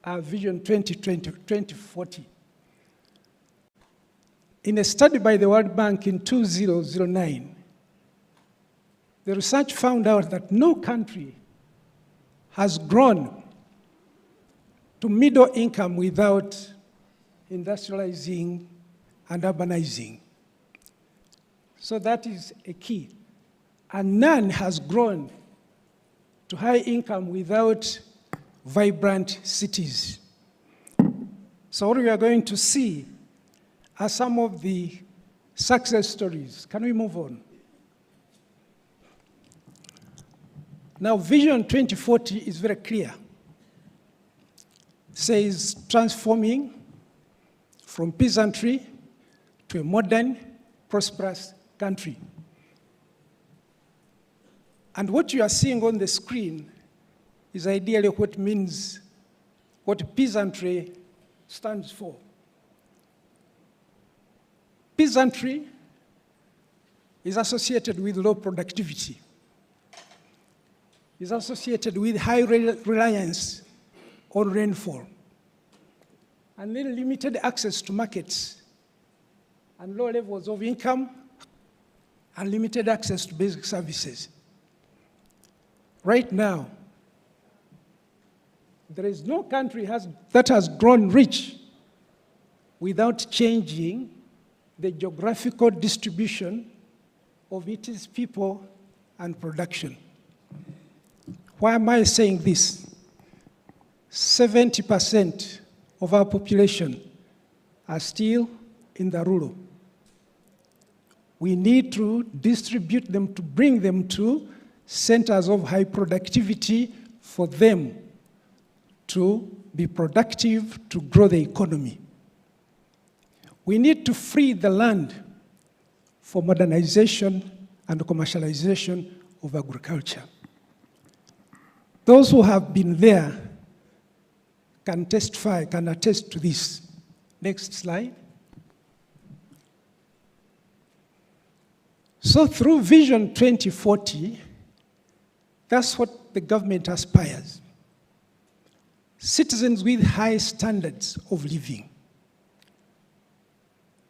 our Vision 2040. In a study by the World Bank in 2009, the research found out that no country has grown to middle income without industrializing and urbanizing. So that is a key. And none has grown to high income without vibrant cities. So what we are going to see are some of the success stories. Can we move on? Now, Vision 2040 is very clear. It says transforming from peasantry to a modern, prosperous country. And what you are seeing on the screen is ideally what peasantry stands for. Peasantry is associated with low productivity. Is associated with high reliance on rainfall, and then limited access to markets, and low levels of income, and limited access to basic services. Right now, there is no country that has grown rich without changing the geographical distribution of its people and production. Why am I saying this? 70% of our population are still in the rural. We need to distribute them to bring them to centers of high productivity for them to be productive, to grow the economy. We need to free the land for modernization and commercialization of agriculture. Those who have been there can testify, can attest to this. Next slide. So through Vision 2040, that's what the government aspires. Citizens with high standards of living.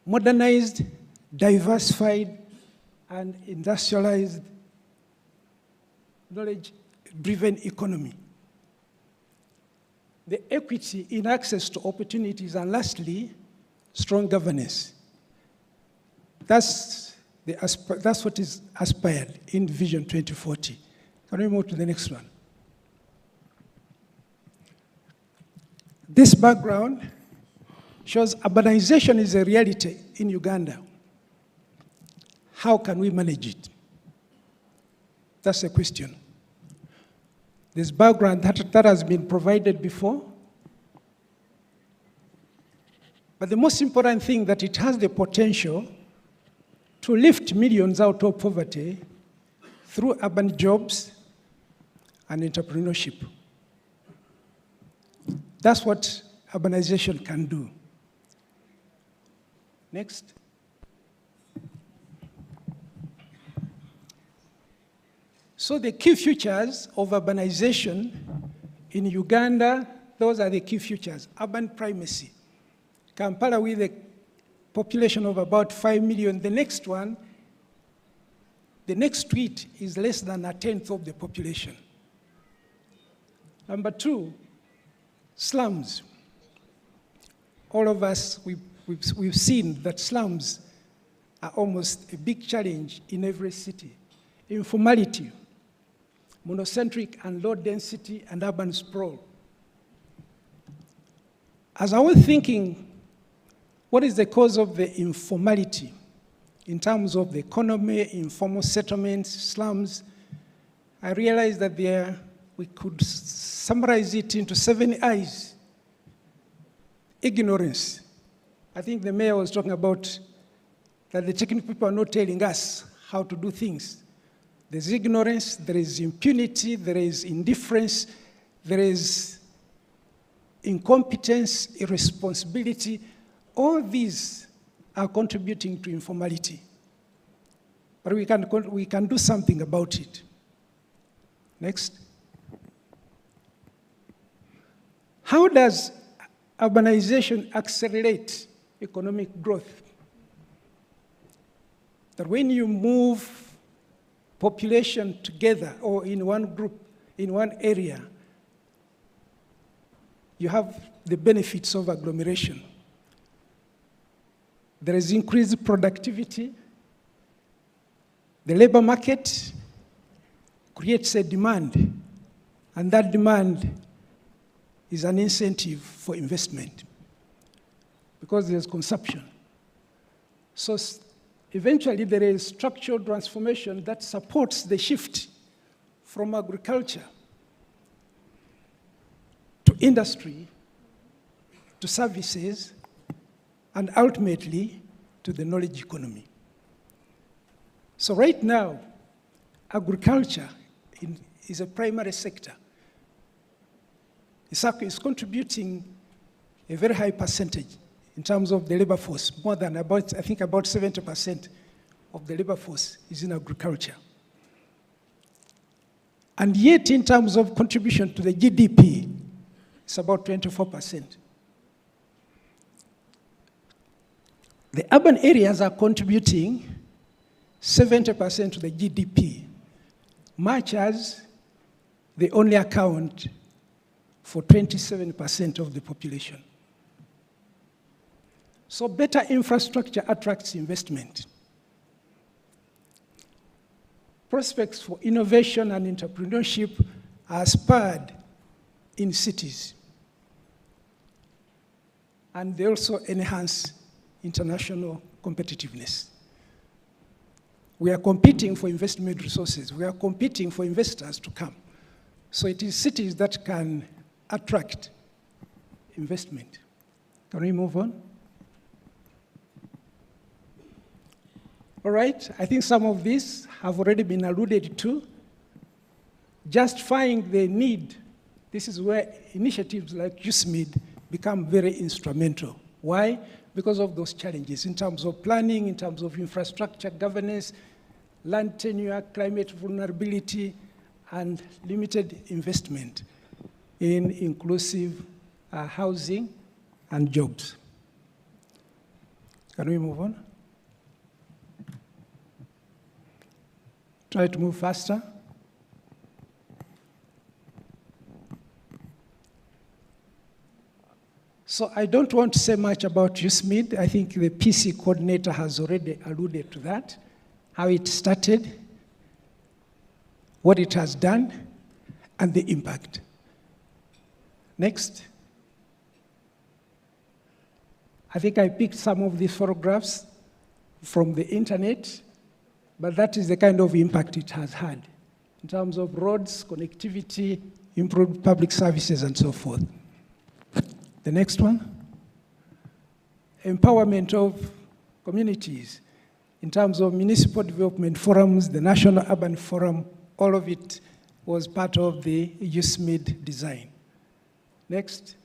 Modernized, diversified, and industrialized, knowledge-driven economy. The equity in access to opportunities, and lastly, strong governance. That's what is aspired in Vision 2040. Can we move to the next one? This background shows urbanization is a reality in Uganda. How can we manage it? That's the question. This background that has been provided before. But the most important thing that it has the potential to lift millions out of poverty through urban jobs and entrepreneurship. That's what urbanization can do. Next. So the key features of urbanization in Uganda, those are the key features. Urban primacy. Kampala with a population of about 5 million. The next one, the next street is less than 1/10 of the population. Number two, slums. All of us, we've seen that slums are almost a big challenge in every city. Informality, monocentric and low density and urban sprawl. As I was thinking, what is the cause of the informality in terms of the economy, informal settlements, slums? I realized that we could summarize it into 7 I's. Ignorance. I think the mayor was talking about that the technical people are not telling us how to do things. There's ignorance, there is impunity, there is indifference, there is incompetence, irresponsibility. All these are contributing to informality. But we can do something about it. Next. How does urbanization accelerate economic growth? That when you move population together or in one group, in one area, you have the benefits of agglomeration. There is increased productivity. The labor market creates a demand, and that demand is an incentive for investment because there's consumption. So eventually there is structural transformation that supports the shift from agriculture to industry, to services, and ultimately to the knowledge economy. So right now, agriculture is a primary sector. It's contributing a very high percentage in terms of the labor force, more than about 70% of the labor force is in agriculture. And yet, in terms of contribution to the GDP, it's about 24%. The urban areas are contributing 70% to the GDP, much as they only account for 27% of the population. So better infrastructure attracts investment. Prospects for innovation and entrepreneurship are spurred in cities. And they also enhance international competitiveness. We are competing for investment resources. We are competing for investors to come. So it is cities that can attract investment. Can we move on? All right, I think some of these have already been alluded to. Justifying the need, this is where initiatives like USMID become very instrumental. Why? Because of those challenges in terms of planning, in terms of infrastructure, governance, land tenure, climate vulnerability, and limited investment in inclusive housing and jobs. Can we move on? Try to move faster. So I don't want to say much about USMID. I think the PC coordinator has already alluded to that, how it started, what it has done, and the impact. Next. I think I picked some of these photographs from the internet, but that is the kind of impact it has had in terms of roads, connectivity, improved public services, and so forth. The next one. Empowerment of communities in terms of municipal development forums, the National Urban Forum, all of it was part of the USMID design. Next.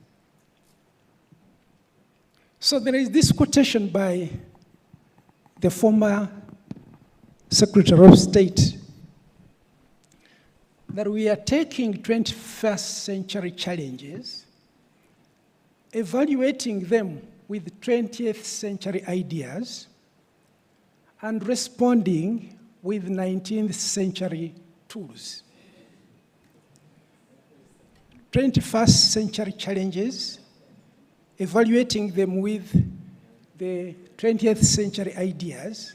So there is this quotation by the former Secretary of State that we are taking 21st century challenges, evaluating them with 20th century ideas, and responding with 19th century tools. 21st century challenges, evaluating them with the 20th century ideas,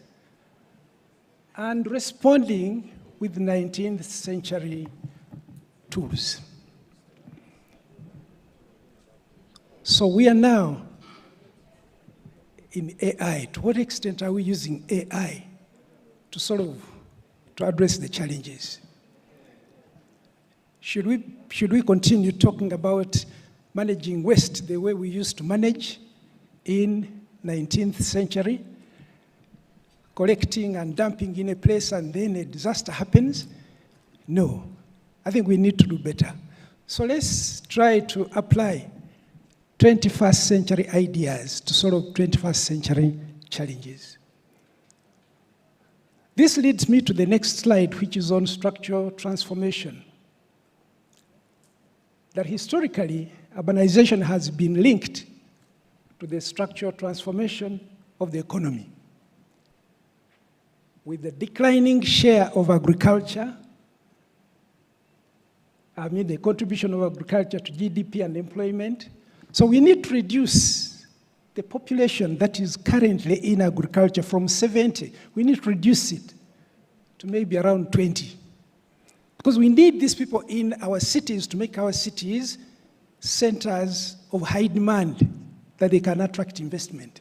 and responding with 19th century tools. So we are now in AI. To what extent are we using AI to address the challenges? Should we continue talking about managing waste the way we used to manage in 19th century? Collecting and dumping in a place and then a disaster happens? No, I think we need to do better. So let's try to apply 21st century ideas to solve 21st century challenges. This leads me to the next slide, which is on structural transformation. That historically, urbanization has been linked to the structural transformation of the economy. With the declining share of agriculture, the contribution of agriculture to GDP and employment. So we need to reduce the population that is currently in agriculture from 70. We need to reduce it to maybe around 20. Because we need these people in our cities to make our cities centers of high demand that they can attract investment.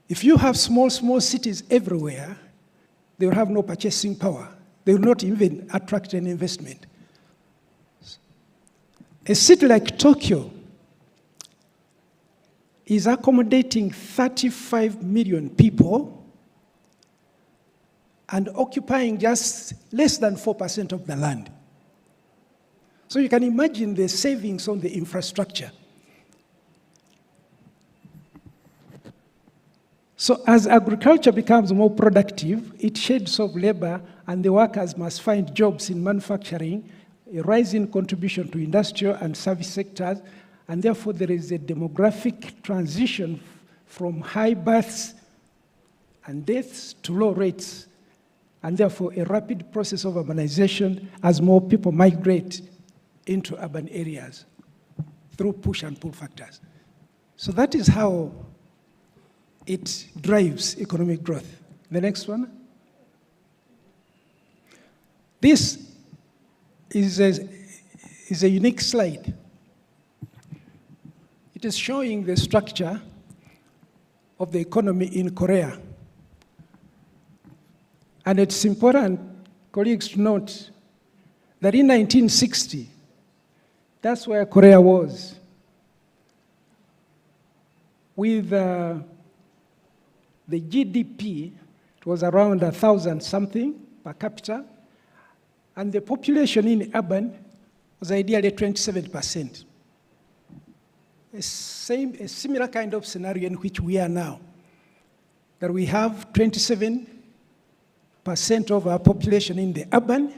If you have small cities everywhere, they will have no purchasing power. They will not even attract any investment. A city like Tokyo is accommodating 35 million people and occupying just less than 4% of the land. So you can imagine the savings on the infrastructure. So as agriculture becomes more productive, it sheds off labor, and the workers must find jobs in manufacturing, a rising contribution to industrial and service sectors, and therefore there is a demographic transition from high births and deaths to low rates, and therefore a rapid process of urbanization as more people migrate into urban areas through push and pull factors. So that is how it drives economic growth. The next one. This is a unique slide. It is showing the structure of the economy in Korea. And it's important, colleagues, to note that in 1960, that's where Korea was. With the GDP, it was around 1,000 something per capita, and the population in urban was ideally 27%. A similar kind of scenario in which we are now, that we have 27% of our population in the urban,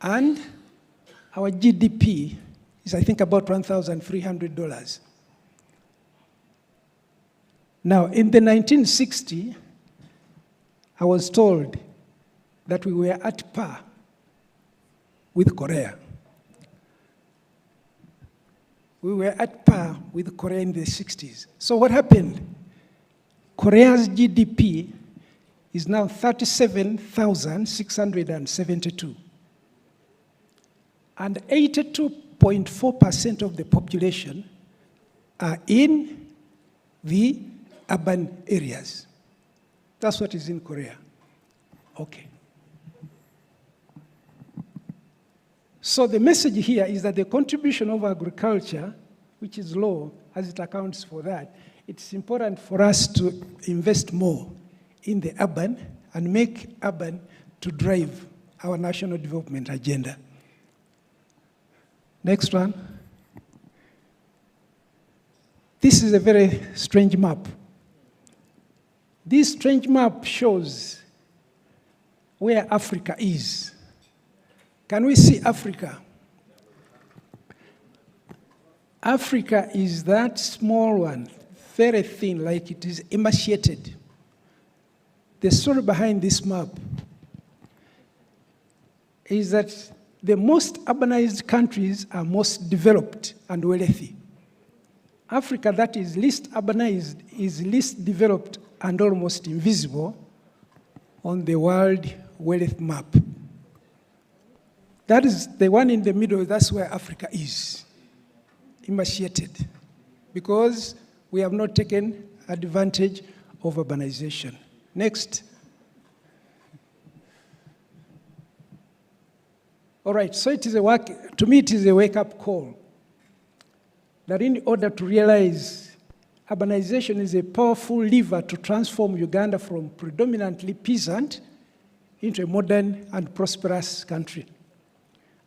and our GDP is, I think, about $1,300. Now, in the 1960s, I was told that we were at par with Korea. We were at par with Korea in the 60s. So what happened? Korea's GDP is now 37,672. And 82.4% of the population are in the urban areas. That's what is in Korea. Okay. So the message here is that the contribution of agriculture, which is low, as it accounts for that, it's important for us to invest more in the urban and make urban to drive our national development agenda. Next one. This is a very strange map. This strange map shows where Africa is. Can we see Africa? Africa is that small one, very thin, like it is emaciated. The story behind this map is that the most urbanized countries are most developed and wealthy. Africa that is least urbanized is least developed and almost invisible on the world wealth map. That is the one in the middle, that's where Africa is, emaciated, because we have not taken advantage of urbanization. Next. All right, so it is to me it is a wake-up call that in order to realize urbanization is a powerful lever to transform Uganda from predominantly peasant into a modern and prosperous country.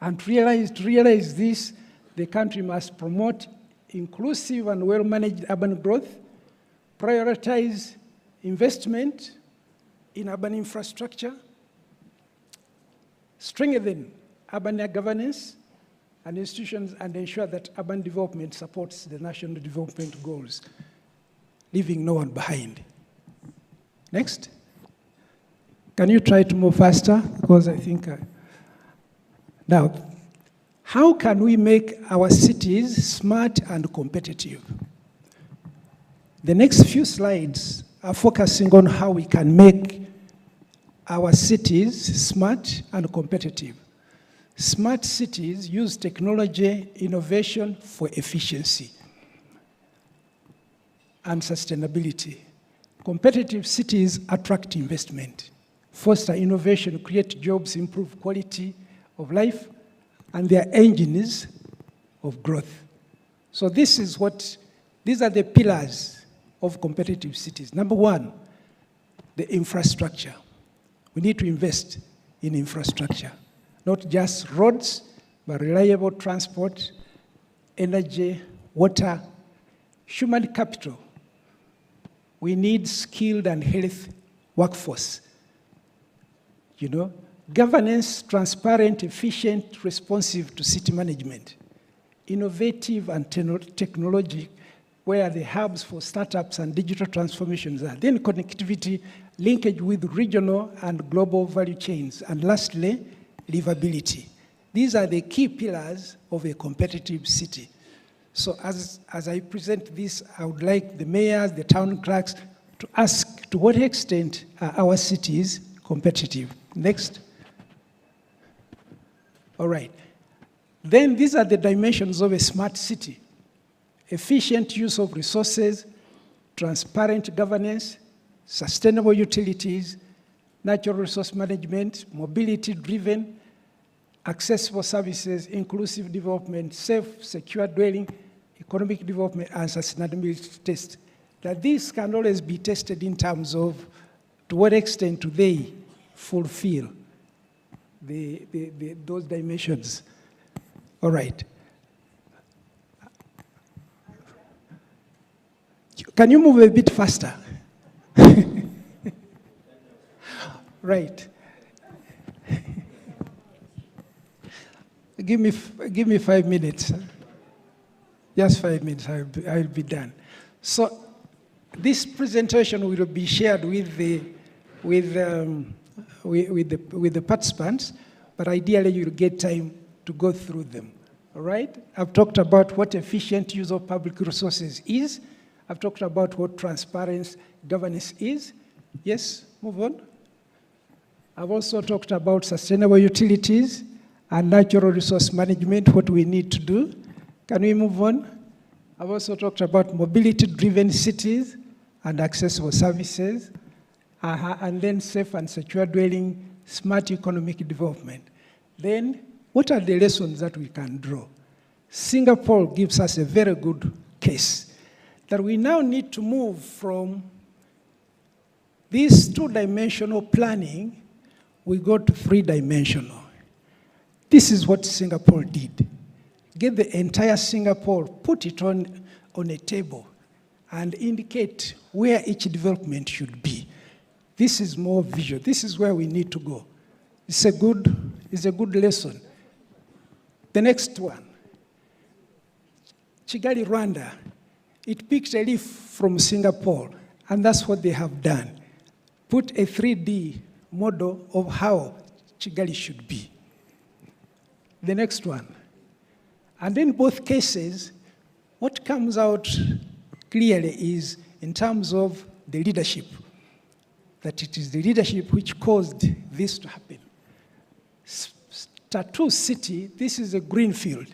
And to realize this, the country must promote inclusive and well-managed urban growth, prioritize investment in urban infrastructure, strengthen urban governance, and institutions and ensure that urban development supports the national development goals, leaving no one behind. Next. Can you try to move faster? Because I think... Now, how can we make our cities smart and competitive? The next few slides are focusing on how we can make our cities smart and competitive. Smart cities use technology, innovation for efficiency and sustainability. Competitive cities attract investment, foster innovation, create jobs, improve quality of life, and they are engines of growth. So these are the pillars of competitive cities. Number one, the infrastructure. We need to invest in infrastructure, not just roads, but reliable transport, energy, water, human capital. We need skilled and healthy workforce. You know, governance, transparent, efficient, responsive to city management, innovative and technology, where the hubs for startups and digital transformations are. Then connectivity, linkage with regional and global value chains. And lastly, livability. These are the key pillars of a competitive city. So as I present this, I would like the mayors, the town clerks, to ask to what extent are our cities competitive? Next. All right. Then these are the dimensions of a smart city. Efficient use of resources, transparent governance, sustainable utilities, natural resource management, mobility-driven, accessible services, inclusive development, safe, secure dwelling, economic development, and sustainability test. That these can always be tested in terms of to what extent do they fulfill those dimensions. All right. Can you move a bit faster? Right. Give me 5 minutes. Just 5 minutes, I'll be done. So this presentation will be shared with the participants, but ideally you'll get time to go through them. All right? I've talked about what efficient use of public resources is. I've talked about what transparent governance is. Yes, move on. I've also talked about sustainable utilities and natural resource management, what we need to do. Can we move on? I've also talked about mobility-driven cities and accessible services, and then safe and secure dwelling, smart economic development. Then, what are the lessons that we can draw? Singapore gives us a very good case that we now need to move from this two-dimensional planning, we go to three-dimensional. This is what Singapore did. Get the entire Singapore, put it on a table, and indicate where each development should be. This is more visual. This is where we need to go. It's a good lesson. The next one, Kigali, Rwanda. It picked a leaf from Singapore, and that's what they have done. Put a 3D model of how Kigali should be. The next one. And in both cases, what comes out clearly is in terms of the leadership, that it is the leadership which caused this to happen. Tattoo City, this is a greenfield.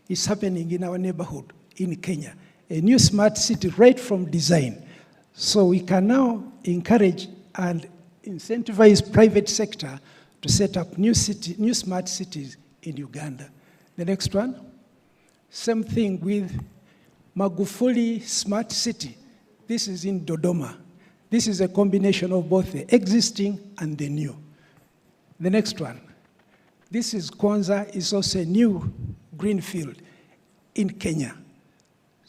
It's happening in our neighborhood in Kenya. A new smart city right from design. So we can now encourage and incentivize private sector to set up new smart cities in Uganda. The next one, same thing with Magufuli Smart City. This is in Dodoma. This is a combination of both the existing and the new. The next one, this is Kwanza, is also a new greenfield in Kenya.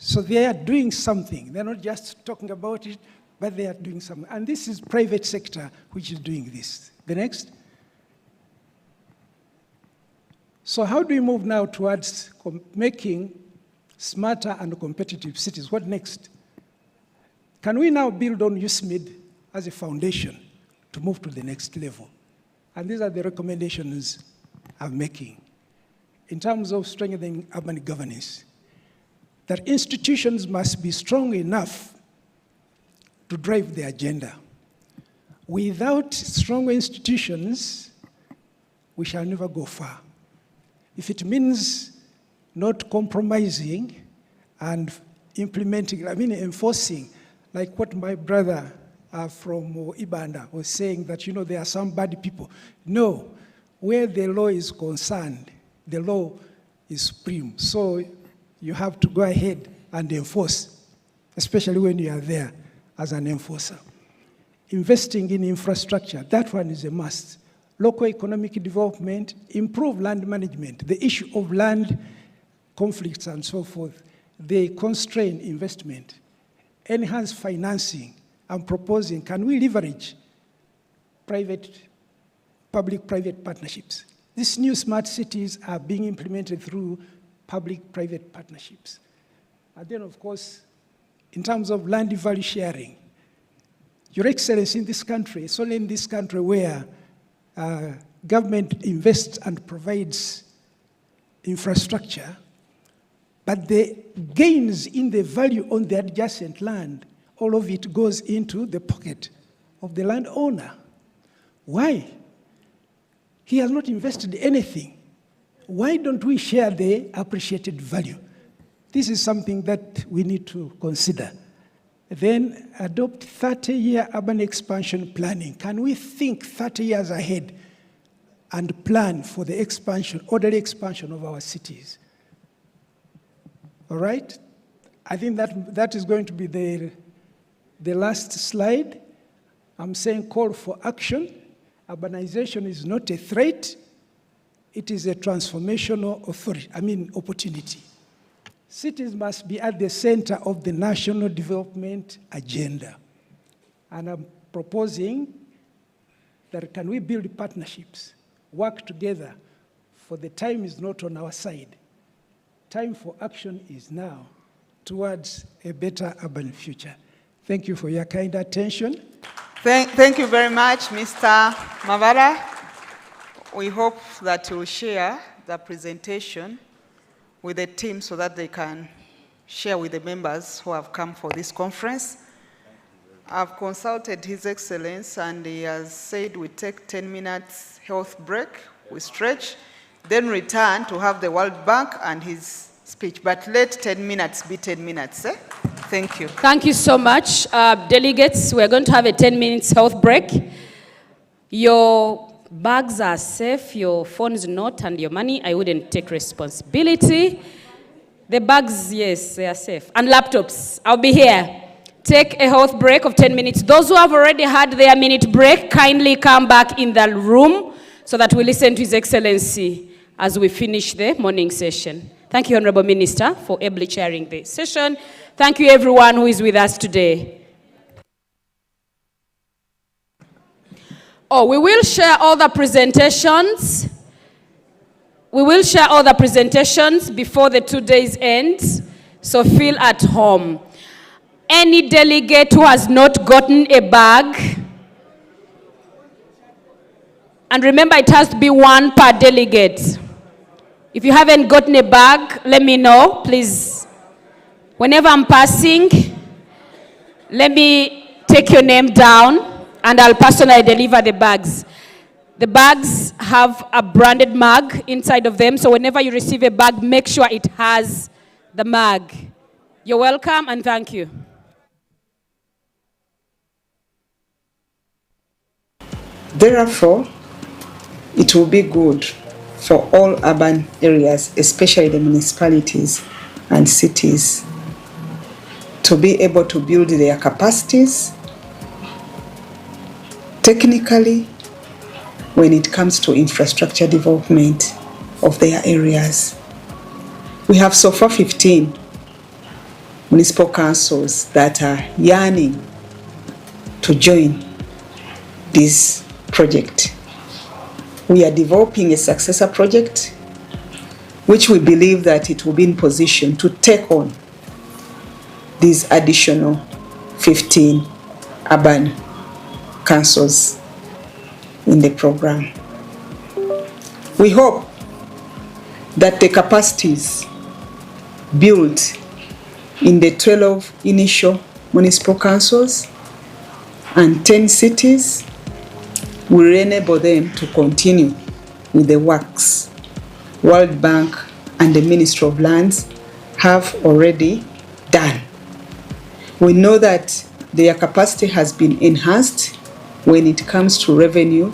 So they are doing something. They're not just talking about it, but they are doing something. And this is private sector which is doing this. The next. So how do we move now towards making smarter and competitive cities? What next? Can we now build on USMID as a foundation to move to the next level? And these are the recommendations I'm making. In terms of strengthening urban governance, that institutions must be strong enough to drive the agenda. Without strong institutions, we shall never go far. If it means not compromising and implementing, enforcing, like what my brother from Uganda was saying, that, there are some bad people. No, where the law is concerned, the law is supreme. So you have to go ahead and enforce, especially when you are there as an enforcer. Investing in infrastructure, that one is a must. Local economic development, improve land management. The issue of land conflicts and so forth, they constrain investment. Enhance financing. I'm proposing, can we leverage public-private partnerships? These new smart cities are being implemented through public-private partnerships. And then, of course, in terms of land value sharing, Your Excellency, in this country, it's only in this country where government invests and provides infrastructure, but the gains in the value on the adjacent land, all of it goes into the pocket of the landowner. Why? He has not invested anything. Why don't we share the appreciated value? This is something that we need to consider. Then adopt 30-year urban expansion planning. Can we think 30 years ahead and plan for the expansion, orderly expansion of our cities? All right? I think that is going to be the last slide. I'm saying call for action. Urbanization is not a threat. It is a transformational opportunity. Cities must be at the center of the national development agenda. And I'm proposing that can we build partnerships, work together, for the time is not on our side. Time for action is now towards a better urban future. Thank you for your kind attention. Thank you very much, Mr. Mavara. We hope that you will share the presentation with the team so that they can share with the members who have come for this conference. I've consulted His Excellency and he has said we take 10 minutes health break, we stretch, then return to have the World Bank and his speech. But let 10 minutes be 10 minutes. Eh? Thank you. Thank you so much. Delegates, we're going to have a 10 minutes health break. Your bags are safe, your phone is not, and your money, I wouldn't take responsibility. The bags, yes, they are safe. And laptops, I'll be here. Take a health break of 10 minutes. Those who have already had their minute break, kindly come back in the room so that we listen to His Excellency as we finish the morning session. Thank you, Honorable Minister, for ably chairing the session. Thank you, everyone who is with us today. Oh, we will share all the presentations. We will share all the presentations before the 2 days end, so feel at home. Any delegate who has not gotten a bag, and remember it has to be one per delegate. If you haven't gotten a bag, let me know, please. Whenever I'm passing, let me take your name down and I'll personally deliver the bags. The bags have a branded mug inside of them, so whenever you receive a bag, make sure it has the mug. You're welcome and thank you. Therefore, it will be good for all urban areas, especially the municipalities and cities, to be able to build their capacities technically when it comes to infrastructure development of their areas. We have so far 15 municipal councils that are yearning to join this project. We are developing a successor project which we believe that it will be in position to take on these additional 15 urban councils in the program. We hope that the capacities built in the 12 initial municipal councils and 10 cities will enable them to continue with the works World Bank and the Ministry of Lands have already done. We know that their capacity has been enhanced when it comes to revenue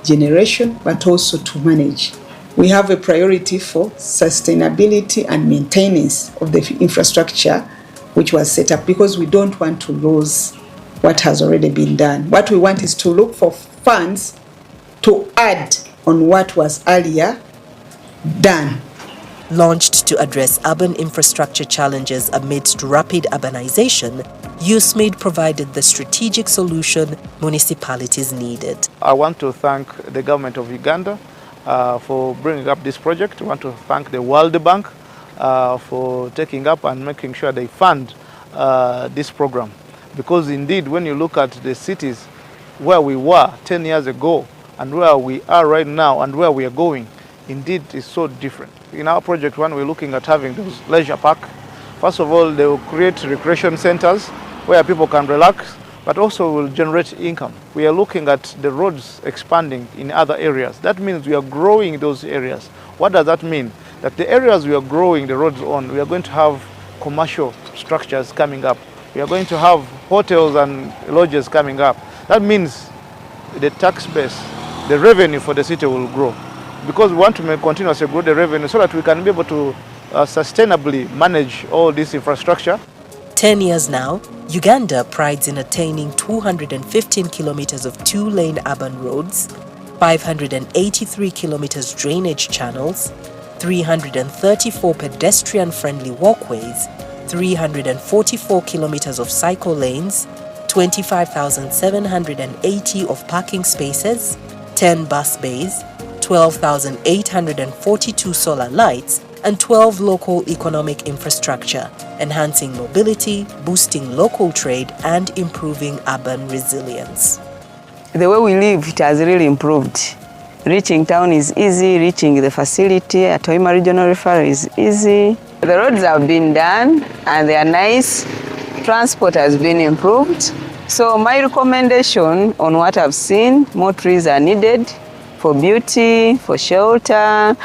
generation, but also to manage. We have a priority for sustainability and maintenance of the infrastructure which was set up, because we don't want to lose what has already been done. What we want is to look for funds to add on what was earlier done. Launched to address urban infrastructure challenges amidst rapid urbanization, USMID provided the strategic solution municipalities needed. I want to thank the government of Uganda for bringing up this project. I want to thank the World Bank for taking up and making sure they fund this program. Because indeed, when you look at the cities where we were 10 years ago and where we are right now and where we are going, indeed it's so different. In our project one, we're looking at having those leisure park. First of all, they will create recreation centers where people can relax, but also will generate income. We are looking at the roads expanding in other areas. That means we are growing those areas. What does that mean? That the areas we are growing the roads on, we are going to have commercial structures coming up. We are going to have hotels and lodges coming up. That means the tax base, the revenue for the city will grow. Because we want to continuously grow the revenue so that we can be able to sustainably manage all this infrastructure. 10 years now, Uganda prides in attaining 215 kilometers of two-lane urban roads, 583 kilometers drainage channels, 334 pedestrian-friendly walkways, 344 kilometers of cycle lanes, 25,780 of parking spaces, 10 bus bays, 12,842 solar lights, and 12 local economic infrastructure, enhancing mobility, boosting local trade, and improving urban resilience. The way we live, it has really improved. Reaching town is easy, reaching the facility at Hoima Regional Referral is easy. The roads have been done and they are nice. Transport has been improved. So my recommendation on what I've seen, more trees are needed for beauty, for shelter,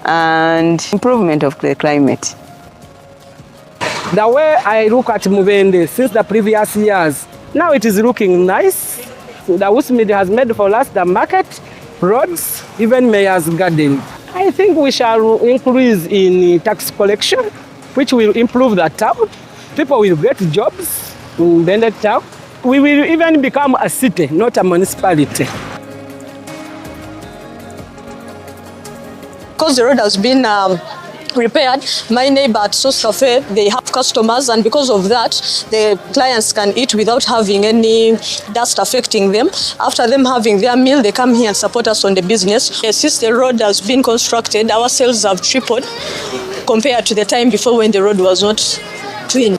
and improvement of the climate. The way I look at Mubende since the previous years, now it is looking nice. The USMID has made for us the market, roads, even mayor's garden. I think we shall increase in tax collection, which will improve the town. People will get jobs in the town. We will even become a city, not a municipality. Because the road has been repaired, my neighbor at Sauce Cafe, they have customers, and because of that, the clients can eat without having any dust affecting them. After them having their meal, they come here and support us on the business. Since the road has been constructed, our sales have tripled compared to the time before when the road was not clean.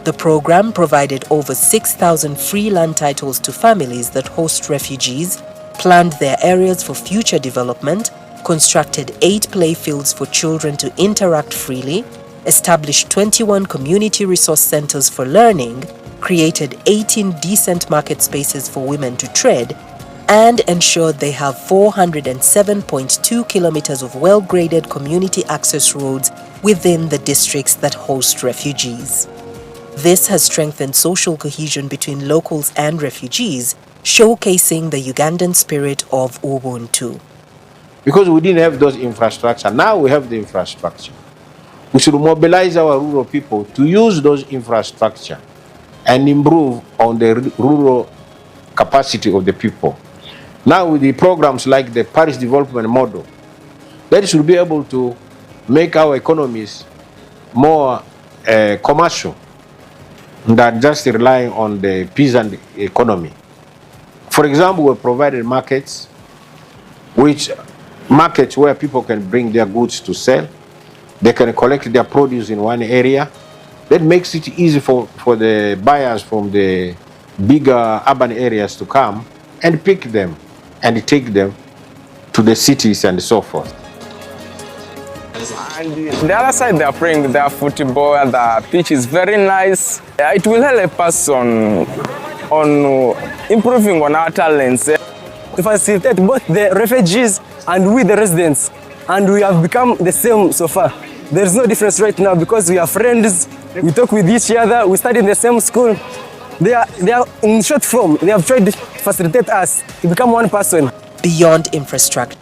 The program provided over 6,000 free land titles to families that host refugees, planned their areas for future development, constructed 8 playfields for children to interact freely, established 21 community resource centers for learning, created 18 decent market spaces for women to trade, and ensured they have 407.2 kilometers of well-graded community access roads within the districts that host refugees. This has strengthened social cohesion between locals and refugees, showcasing the Ugandan spirit of Ubuntu. Because we didn't have those infrastructure, now we have the infrastructure. We should mobilize our rural people to use those infrastructure and improve on the rural capacity of the people. Now with the programs like the Paris Development Model, that should be able to make our economies more commercial than just relying on the peasant economy. For example, we provided markets where people can bring their goods to sell. They can collect their produce in one area. That makes it easy for the buyers from the bigger urban areas to come and pick them and take them to the cities and so forth. And the other side, they are playing their football. The pitch is very nice. It will help us on improving on our talents. To facilitate both the refugees and we the residents. And we have become the same so far. There is no difference right now because we are friends, we talk with each other, we study in the same school. They are in short form, they have tried to facilitate us to become one person. Beyond infrastructure.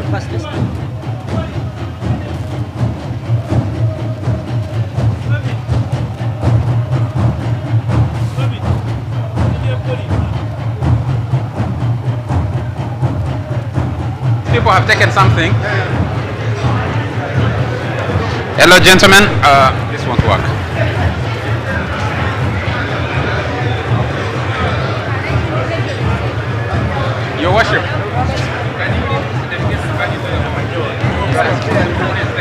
fastest. People have taken something. Hello, gentlemen. This won't work. Your worship.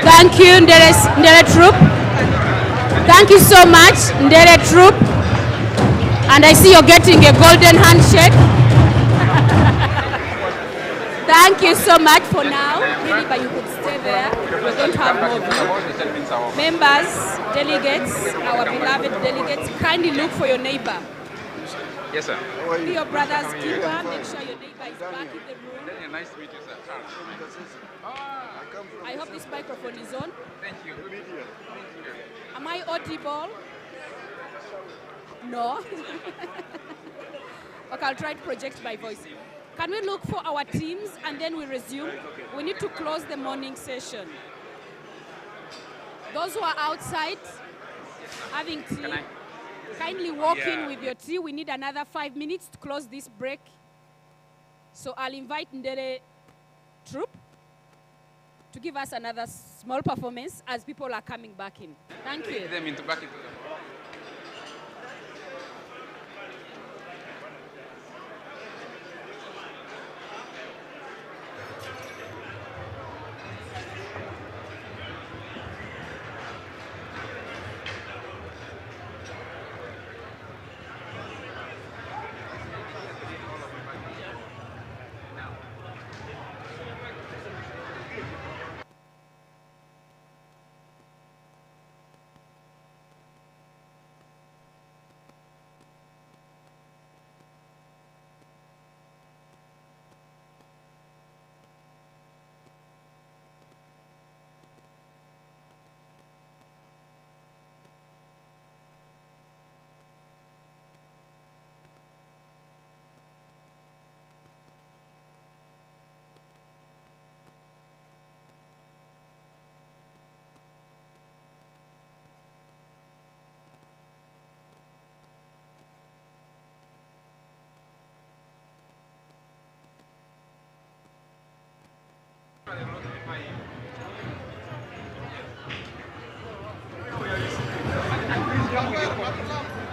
Thank you, Ndere Troop. Thank you so much, Ndere Troop. And I see you're getting a golden handshake. Thank you so much for now. Maybe you could stay there. We're going to have more view. Members, delegates, our beloved delegates, kindly look for your neighbor. Yes, sir. Be your brother's keeper. Make sure your neighbor is back in the room. Nice to meet you, sir. I hope this microphone is on. Thank you. Am I audible? No? Okay, I'll try to project my voice. Can we look for our teams and then we resume? We need to close the morning session. Those who are outside having tea, kindly walk in with your tea. We need another 5 minutes to close this break. So I'll invite Ndere Troop to give us another small performance as people are coming back in. Thank you. Them into back into the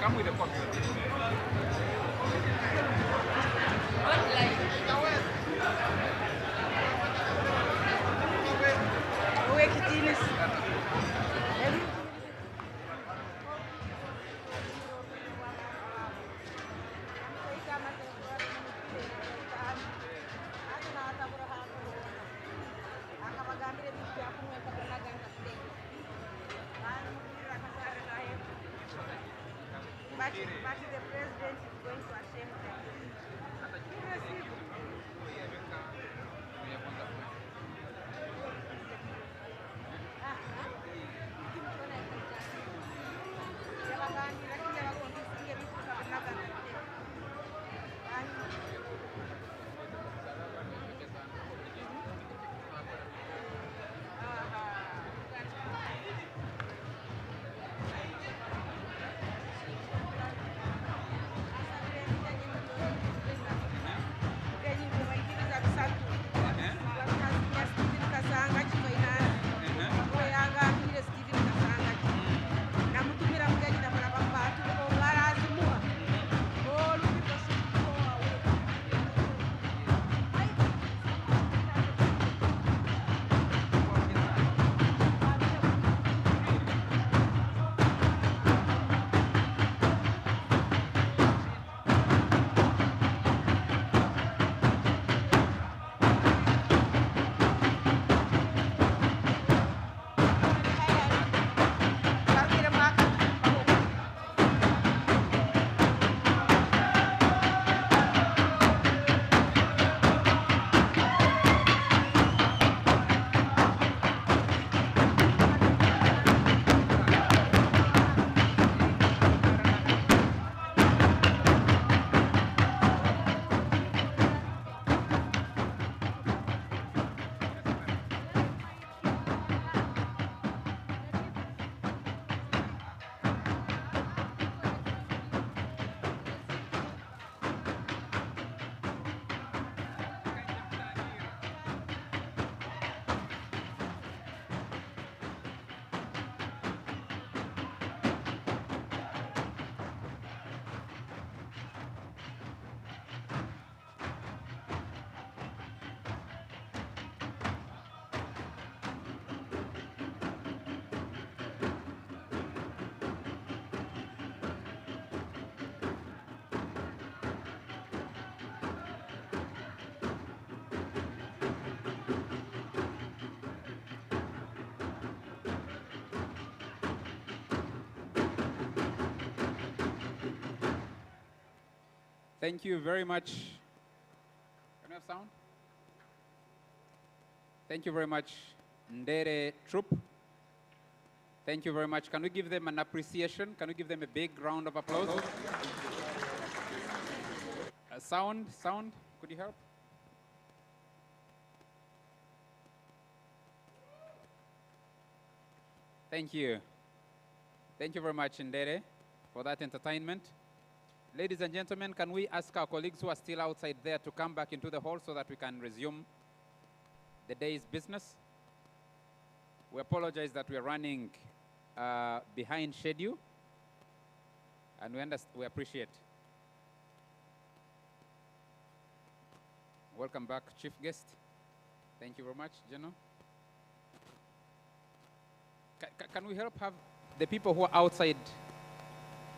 come with the copy. Thank you very much. Can we have sound? Thank you very much, Ndere Troop. Thank you very much. Can we give them an appreciation? Can we give them a big round of applause? Sound, could you help? Thank you. Thank you very much, Ndere, for that entertainment. Ladies and gentlemen, can we ask our colleagues who are still outside there to come back into the hall so that we can resume the day's business? We apologize that we are running behind schedule, and we appreciate. Welcome back, Chief Guest. Thank you very much, General. Can we help have the people who are outside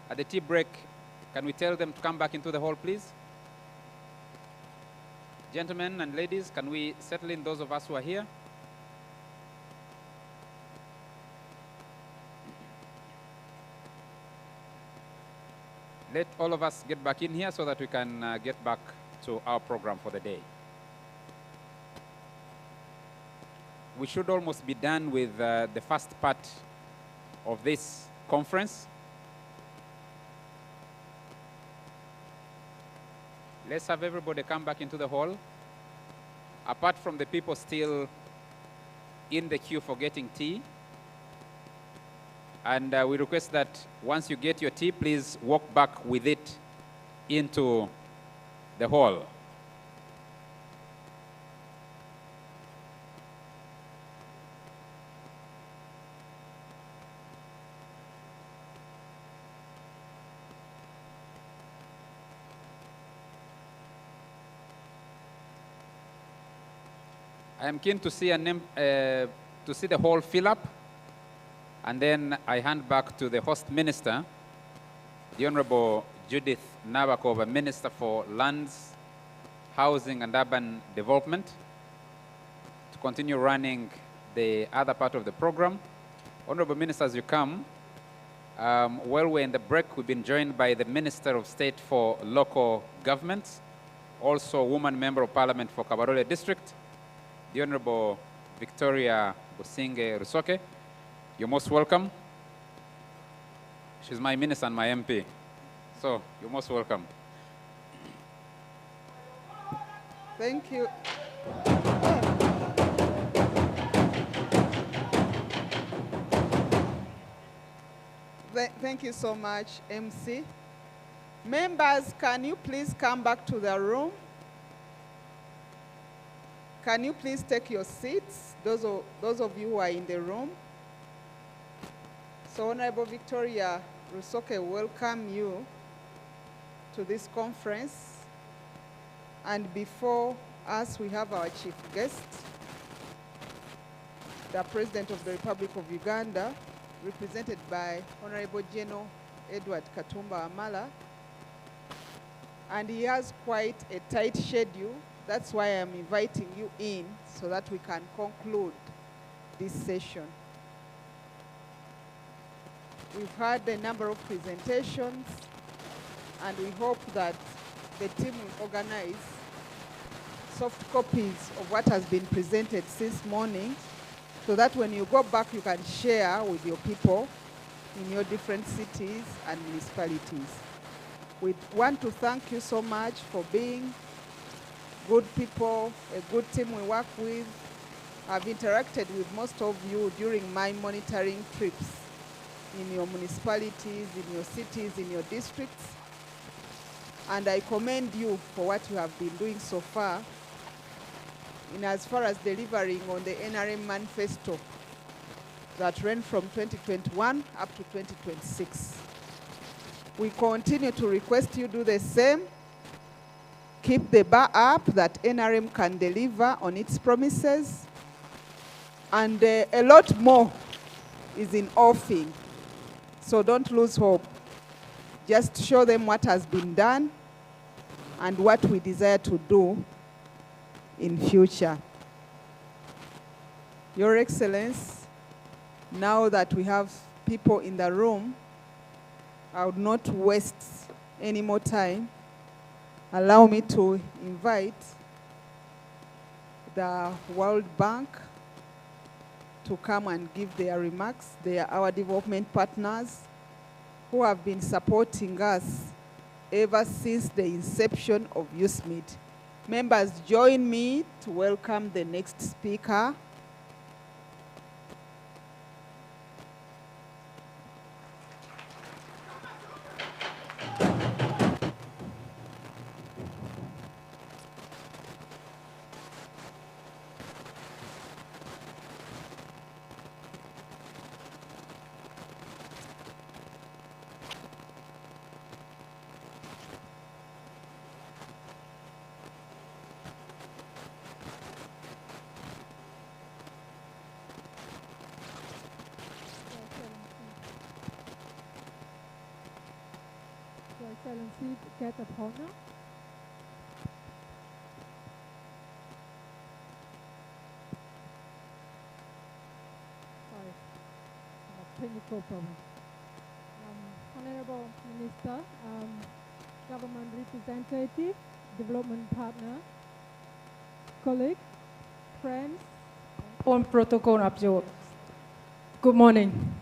at the tea break, can we tell them to come back into the hall, please? Gentlemen and ladies, can we settle in those of us who are here? Let all of us get back in here so that we can get back to our program for the day. We should almost be done with the first part of this conference. Let's have everybody come back into the hall. Apart from the people still in the queue for getting tea. And we request that once you get your tea, please walk back with it into the hall. I am keen to see the hall fill up, and then I hand back to the host minister, the Honorable Judith Nabakova, Minister for Lands, Housing and Urban Development, to continue running the other part of the program. Honorable Minister, as you come, while we're in the break, we've been joined by the Minister of State for Local Governments, also Woman Member of Parliament for Kabarole District, the Honorable Victoria Businge Rusoke. You're most welcome. She's my minister and my MP. So, you're most welcome. Thank you. Thank you so much, MC. Members, can you please come back to the room? Can you please take your seats, those of you who are in the room? So Honorable Victoria Rusoke welcome you to this conference. And before us, we have our chief guest, the President of the Republic of Uganda, represented by Honorable General Edward Katumba Amala. And he has quite a tight schedule. That's why I'm inviting you in so that we can conclude this session. We've had a number of presentations, and we hope that the team will organize soft copies of what has been presented since morning, so that when you go back, you can share with your people in your different cities and municipalities. We want to thank you so much for being good people, a good team we work with. I've interacted with most of you during my monitoring trips in your municipalities, in your cities, in your districts. And I commend you for what you have been doing so far in as far as delivering on the NRM manifesto that ran from 2021 up to 2026. We continue to request you do the same. Keep the bar up that NRM can deliver on its promises. And a lot more is in offing. So don't lose hope. Just show them what has been done and what we desire to do in future. Your Excellency, now that we have people in the room, I would not waste any more time. allow me to invite the World Bank to come and give their remarks. They are our development partners who have been supporting us ever since the inception of USMID. Members, join me to welcome the next speaker. Excellency, guest of honor. Sorry, technical problem. Honorable Minister, government representative, development partner, colleague, friends, on protocol observed. Good morning.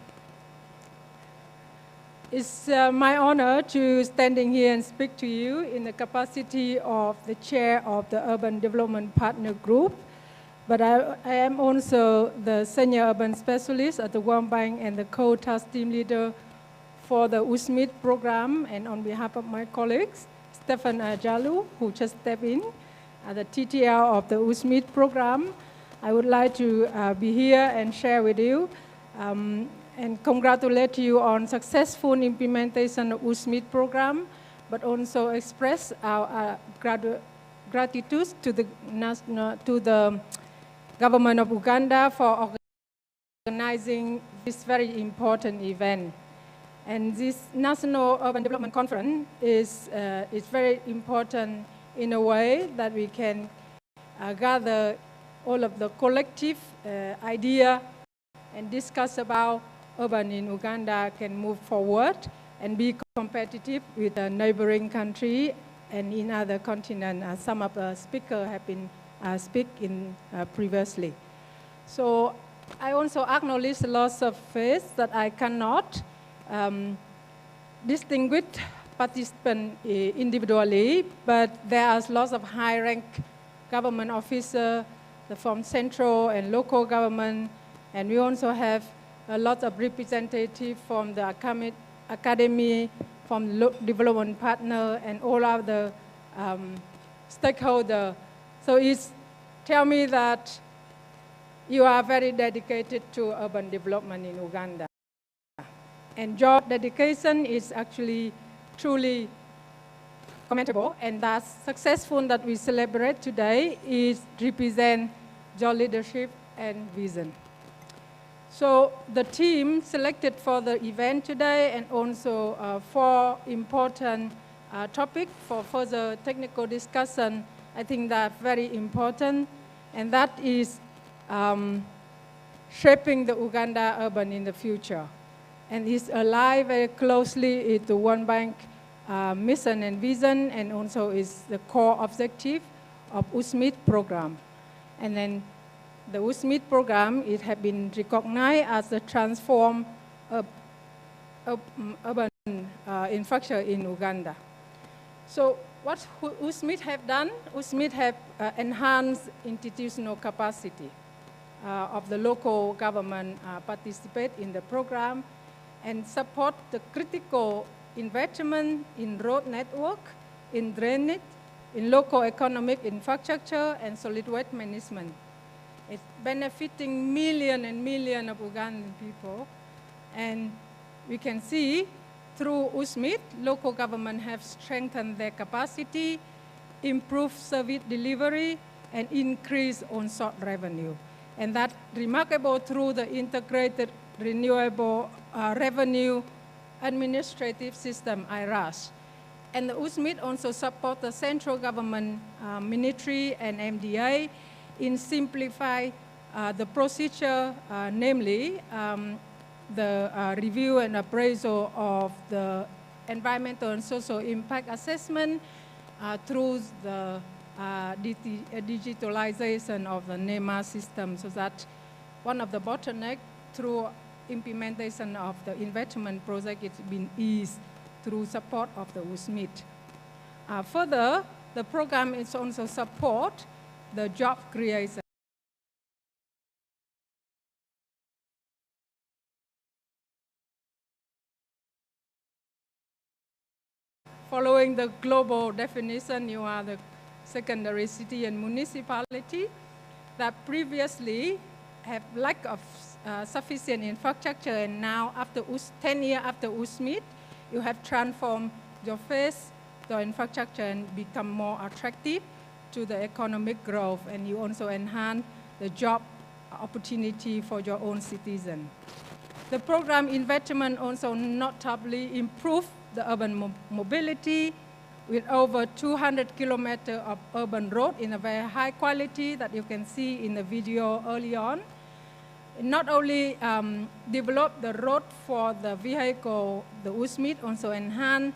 It's my honor to standing here and speak to you in the capacity of the chair of the Urban Development Partner Group, but I am also the senior urban specialist at the World Bank and the co-task team leader for the USMID program, and on behalf of my colleagues, Stefan Jalu, who just stepped in, the TTL of the USMID program, I would like to be here and share with you and congratulate you on successful implementation of USMID program, but also express our gratitude to the government of Uganda for organizing this very important event. And this National Urban Development Conference is very important in a way that we can gather all of the collective idea and discuss about urban in Uganda can move forward and be competitive with the neighboring country and in other continents, as some of the speakers have been speaking previously. So I also acknowledge the loss of face that I cannot distinguish participants individually, but there are lots of high-rank government officers from central and local government, and we also have a lot of representatives from the academy, from development partner, and all other stakeholders. So it's tell me that you are very dedicated to urban development in Uganda. And your dedication is actually truly commendable, and that's successful that we celebrate today is represent your leadership and vision. So the team selected for the event today and also 4 important topics for further technical discussion, I think that's very important, and that is shaping the Uganda urban in the future. And it's aligned very closely with the World Bank mission and vision, and also is the core objective of USMID program. And then the USMID program, it has been recognized as a transform urban infrastructure in Uganda. So what USMID have done? USMID have enhanced institutional capacity of the local government participate in the program and support the critical investment in road network, in drainage, in local economic infrastructure, and solid waste management. It's benefiting millions and millions of Ugandan people. And we can see through USMID, local government have strengthened their capacity, improved service delivery, and increased on-site revenue. And that's remarkable through the integrated renewable revenue administrative system, IRAS. And the USMID also support the central government ministry and MDA in simplify the procedure, namely the review and appraisal of the environmental and social impact assessment, through the digitalization of the NEMA system, so that one of the bottlenecks through implementation of the investment project has been eased through support of the USMID. Further, the program is also support the job creation. Following the global definition, you are the secondary city and municipality that previously have lack of sufficient infrastructure, and now after 10 years after USMID, you have transformed your face, the infrastructure, and become more attractive to the economic growth, and you also enhance the job opportunity for your own citizens. The program investment also notably improved the urban mobility with over 200 kilometers of urban road in a very high quality that you can see in the video early on. It not only developed the road for the vehicle, the USMID also enhanced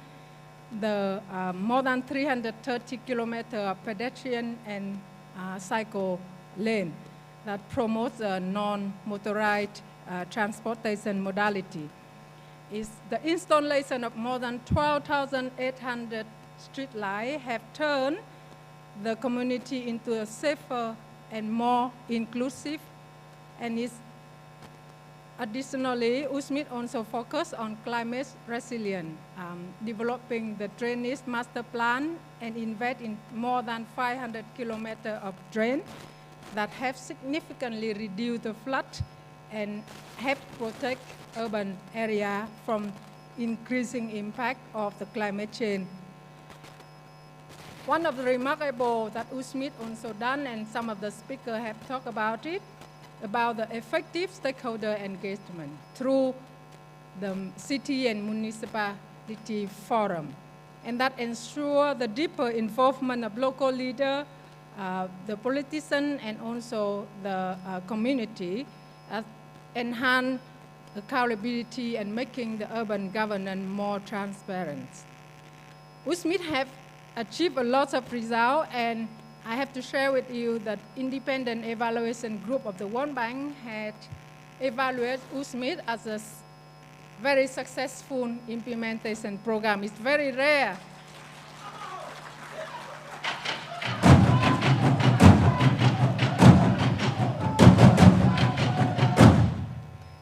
the more than 330 kilometers of pedestrian and cycle lane that promotes a non-motorized transportation modality. Is the installation of more than 12,800 street lights have turned the community into a safer and more inclusive, and is additionally, USMID also focus on climate resilience, developing the drainage master plan and invest in more than 500 kilometers of drain that have significantly reduced the flood and help protect urban area from increasing impact of the climate change. One of the remarkable that USMID also done, and some of the speakers have talked about it, about the effective stakeholder engagement through the city and municipality forum. And that ensure the deeper involvement of local leaders, the politicians, and also the community, enhance accountability and making the urban governance more transparent. USMID have achieved a lot of results, and I have to share with you that independent evaluation group of the World Bank had evaluated USMID as a very successful implementation program. It's very rare.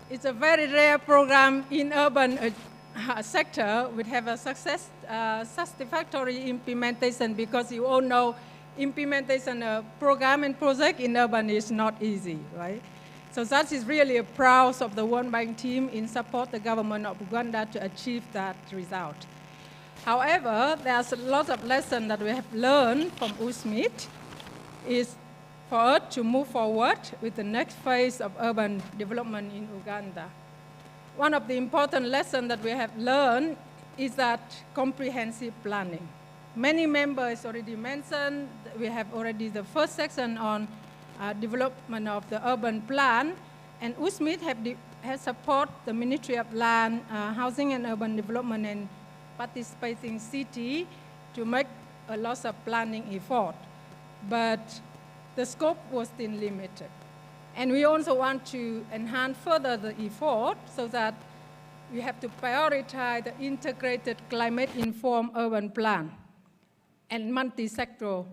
It's a very rare program in urban sector which have a satisfactory implementation, because you all know implementation of program and project in urban is not easy, right? So that is really a proud of the World Bank team in support the government of Uganda to achieve that result. However, there's a lot of lessons that we have learned from USMID is for us to move forward with the next phase of urban development in Uganda. One of the important lessons that we have learned is that comprehensive planning. Many members already mentioned, we have already the first section on development of the urban plan, and USMID has support the Ministry of Land, Housing and Urban Development and participating city to make a lot of planning effort. But the scope was still limited. And we also want to enhance further the effort so that we have to prioritize the integrated climate-informed urban plan and multi-sectoral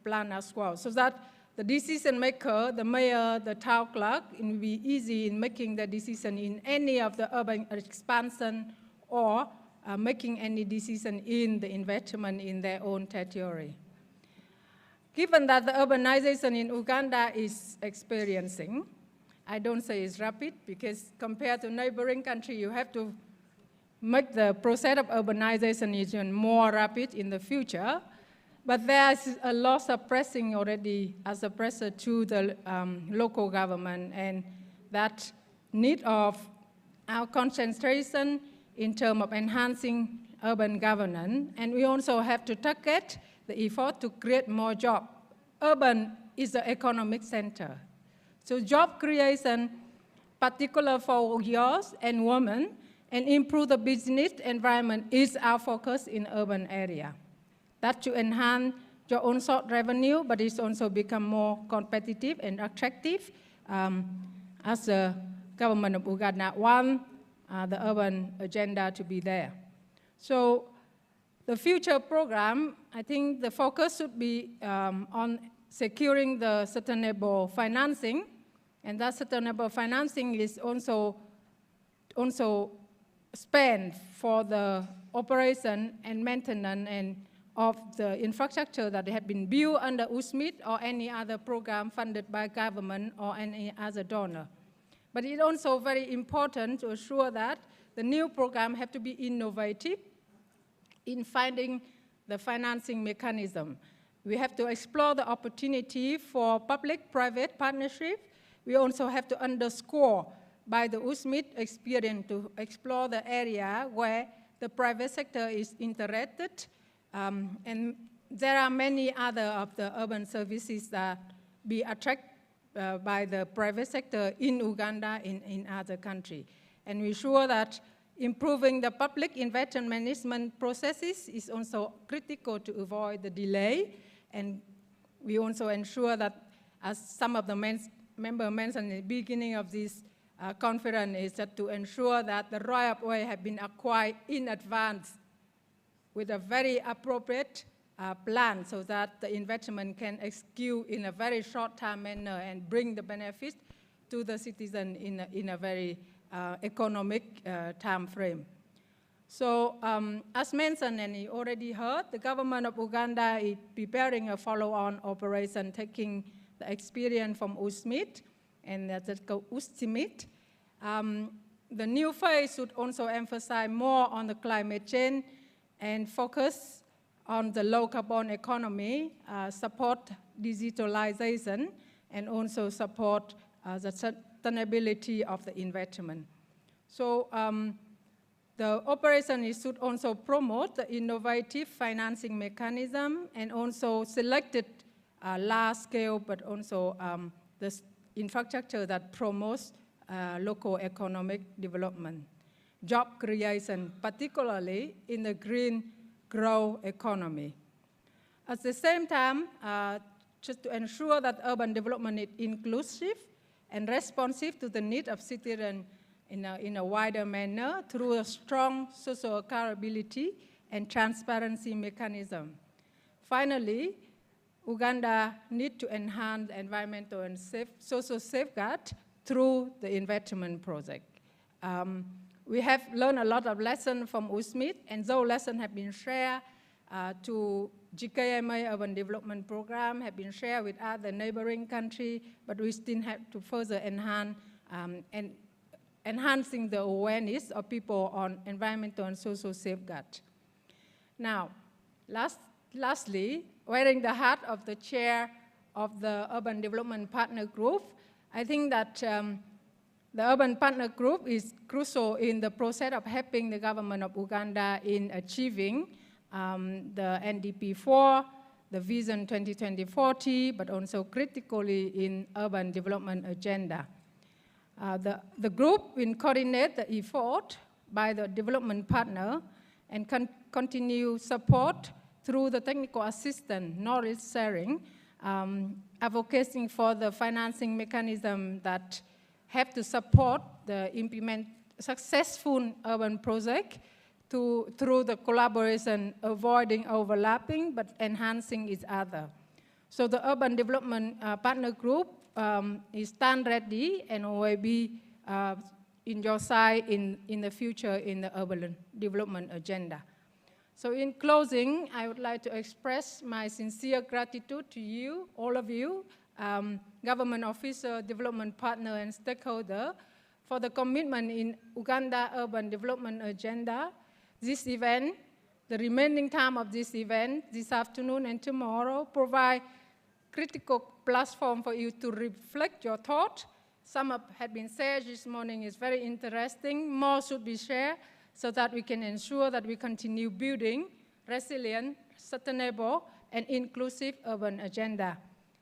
plan as well, so that the decision maker, the mayor, the town clerk, it will be easy in making the decision in any of the urban expansion or making any decision in the investment in their own territory. Given that the urbanization in Uganda is experiencing, I don't say it's rapid, because compared to neighboring country, you have to make the process of urbanization even more rapid in the future. But there's a lot of pressing already as a pressure to the local government, and that need of our concentration in terms of enhancing urban governance. And we also have to target the effort to create more jobs. Urban is the economic center. So job creation, particular for youth and women, and improve the business environment is our focus in urban area. That to enhance your own sort revenue, but it's also become more competitive and attractive as the government of Uganda wants the urban agenda to be there. So the future program, I think the focus should be on securing the sustainable financing, and that sustainable financing is also spent for the operation and maintenance of the infrastructure that had been built under USMID or any other program funded by government or any other donor. But it's also very important to assure that the new program have to be innovative in finding the financing mechanism. We have to explore the opportunity for public-private partnership. We also have to underscore by the USMID experience to explore the area where the private sector is interested. And there are many other of the urban services that be attracted by the private sector in Uganda, in other countries. And we're sure that improving the public investment management processes is also critical to avoid the delay. And we also ensure that, as some of the members mentioned at the beginning of this conference, is that to ensure that the right-of-way have been acquired in advance with a very appropriate plan so that the investment can execute in a very short-term manner and bring the benefits to the citizen in a very economic time frame. So as mentioned, and you already heard, the government of Uganda is preparing a follow-on operation taking the experience from USMID, and that's called USMID. The new phase should also emphasize more on the climate change and focus on the low carbon economy, support digitalization, and also support the sustainability of the investment. So the operation should also promote the innovative financing mechanism and also selected large scale, but also the infrastructure that promotes local economic development, job creation, particularly in the green growth economy. At the same time, just to ensure that urban development is inclusive and responsive to the needs of citizens in a wider manner through a strong social accountability and transparency mechanism. Finally, Uganda needs to enhance environmental and social safeguard through the investment project. We have learned a lot of lessons from USMID, and those lessons have been shared to GKMA Urban Development Program, have been shared with other neighboring countries, but we still have to further enhance and enhancing the awareness of people on environmental and social safeguard. Now, lastly, wearing the hat of the chair of the Urban Development Partner Group, I think that the Urban Partner Group is crucial in the process of helping the government of Uganda in achieving the NDP4, the Vision 2020-40, but also critically in urban development agenda. The group will coordinate the effort by the development partner and continue support through the technical assistance, knowledge sharing, advocating for the financing mechanism that have to support the successful urban project through the collaboration, avoiding overlapping, but enhancing each other. So the Urban Development Partner Group is stand ready and will be in your side in the future in the urban development agenda. So in closing, I would like to express my sincere gratitude to you, all of you, government officer, development partner, and stakeholder for the commitment in Uganda Urban Development Agenda. This event, the remaining time of this event, this afternoon and tomorrow, provide critical platform for you to reflect your thoughts. Some have been said this morning is very interesting. More should be shared so that we can ensure that we continue building resilient, sustainable, and inclusive urban agenda.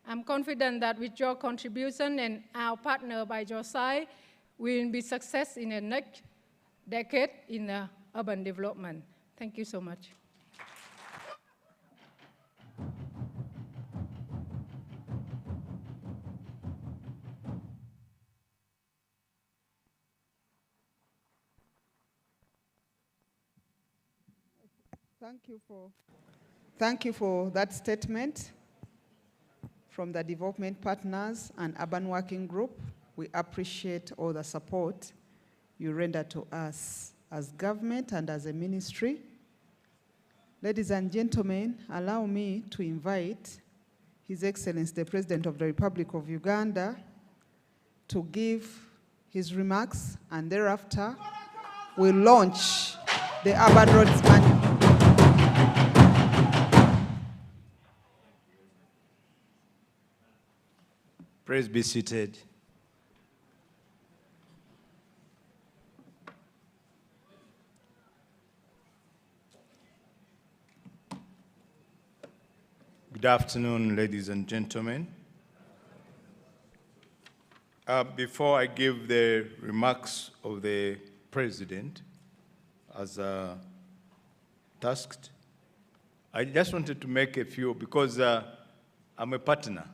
I'm confident that with your contribution and our partner by your side, we will be success in the next decade in urban development. Thank you so much. Thank you for that statement from the development partners and urban working group. We appreciate all the support you render to us as government and as a ministry. Ladies and gentlemen, allow me to invite His Excellency, the President of the Republic of Uganda, to give his remarks, and thereafter we'll launch the Urban Roads Manual. Please be seated. Good afternoon, ladies and gentlemen. Before I give the remarks of the President as tasked, I just wanted to make a few, because I'm a partner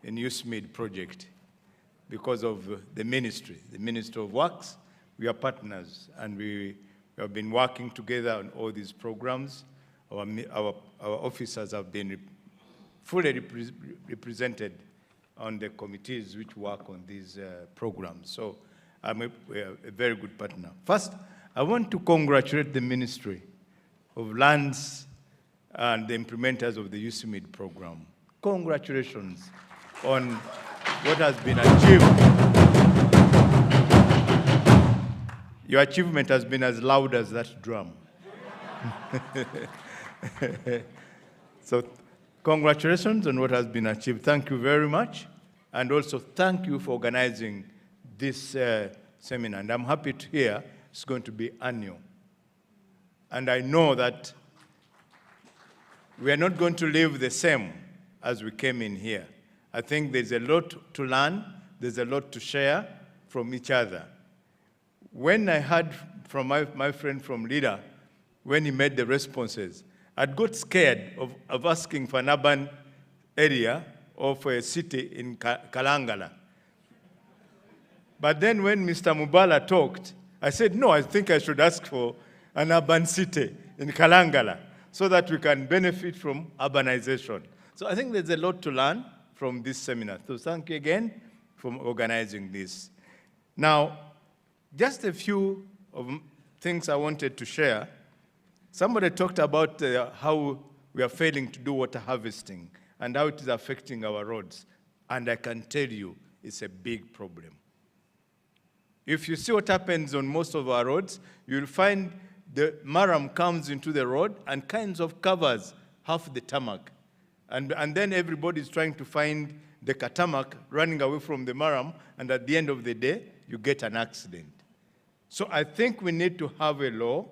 in USMID project because of the Ministry of Works. We are partners, and we have been working together on all these programs. Our officers have been fully represented on the committees which work on these programs. So we're a very good partner. First, I want to congratulate the Ministry of Lands and the implementers of the USMID program. Congratulations on what has been achieved. Your achievement has been as loud as that drum. So congratulations on what has been achieved. Thank you very much. And also thank you for organizing this seminar. And I'm happy to hear it's going to be annual. And I know that we are not going to live the same as we came in here. I think there's a lot to learn. There's a lot to share from each other. When I heard from my friend from LIDA, when he made the responses, I got scared of asking for an urban area or for a city in Kalangala. But then when Mr. Mubala talked, I said, no, I think I should ask for an urban city in Kalangala so that we can benefit from urbanization. So I think there's a lot to learn from this seminar. So thank you again for organizing this. Now, just a few of things I wanted to share. Somebody talked about how we are failing to do water harvesting and how it is affecting our roads. And I can tell you, it's a big problem. If you see what happens on most of our roads, you'll find the maram comes into the road and kinds of covers half the tarmac. And then everybody's trying to find the tarmac running away from the maram, and at the end of the day, you get an accident. So I think we need to have a law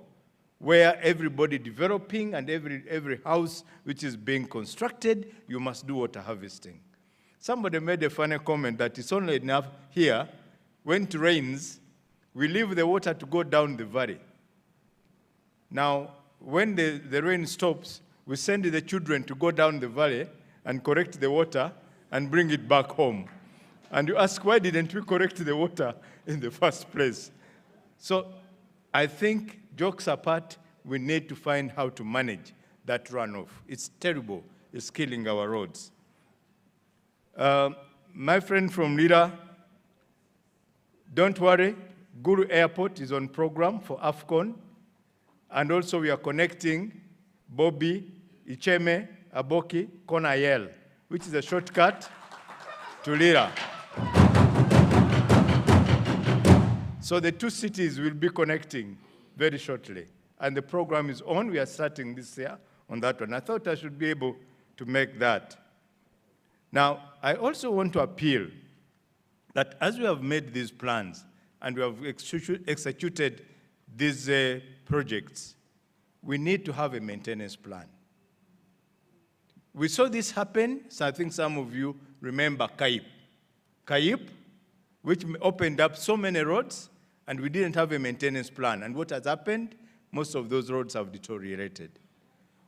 where everybody developing and every house which is being constructed, you must do water harvesting. Somebody made a funny comment that it's only enough here, when it rains, we leave the water to go down the valley. Now, when the rain stops, we send the children to go down the valley and collect the water and bring it back home. And you ask, why didn't we collect the water in the first place? So I think, jokes apart, we need to find how to manage that runoff. It's terrible. It's killing our roads. My friend from LIDA, don't worry. Gulu Airport is on program for AFCON. And also we are connecting Bobi, Icheme, Aboki, Konayel, which is a shortcut to LIDA. So the two cities will be connecting very shortly. And the program is on. We are starting this year on that one. I thought I should be able to make that. Now, I also want to appeal that as we have made these plans and we have executed these projects, we need to have a maintenance plan. We saw this happen, so I think some of you remember Kayip. Kayip, which opened up so many roads, and we didn't have a maintenance plan. And what has happened? Most of those roads have deteriorated.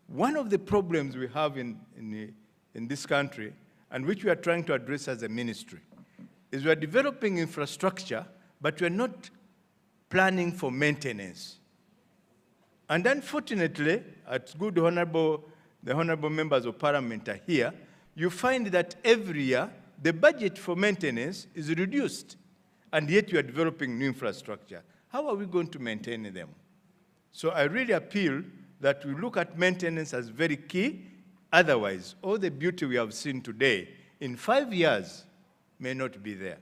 One of the problems we have in this country, and which we are trying to address as a ministry, is we are developing infrastructure, but we are not planning for maintenance. And unfortunately, the honorable members of parliament are here, you find that every year the budget for maintenance is reduced, and yet you are developing new infrastructure. How are we going to maintain them? So I really appeal that we look at maintenance as very key. Otherwise, all the beauty we have seen today, in 5 years, may not be there.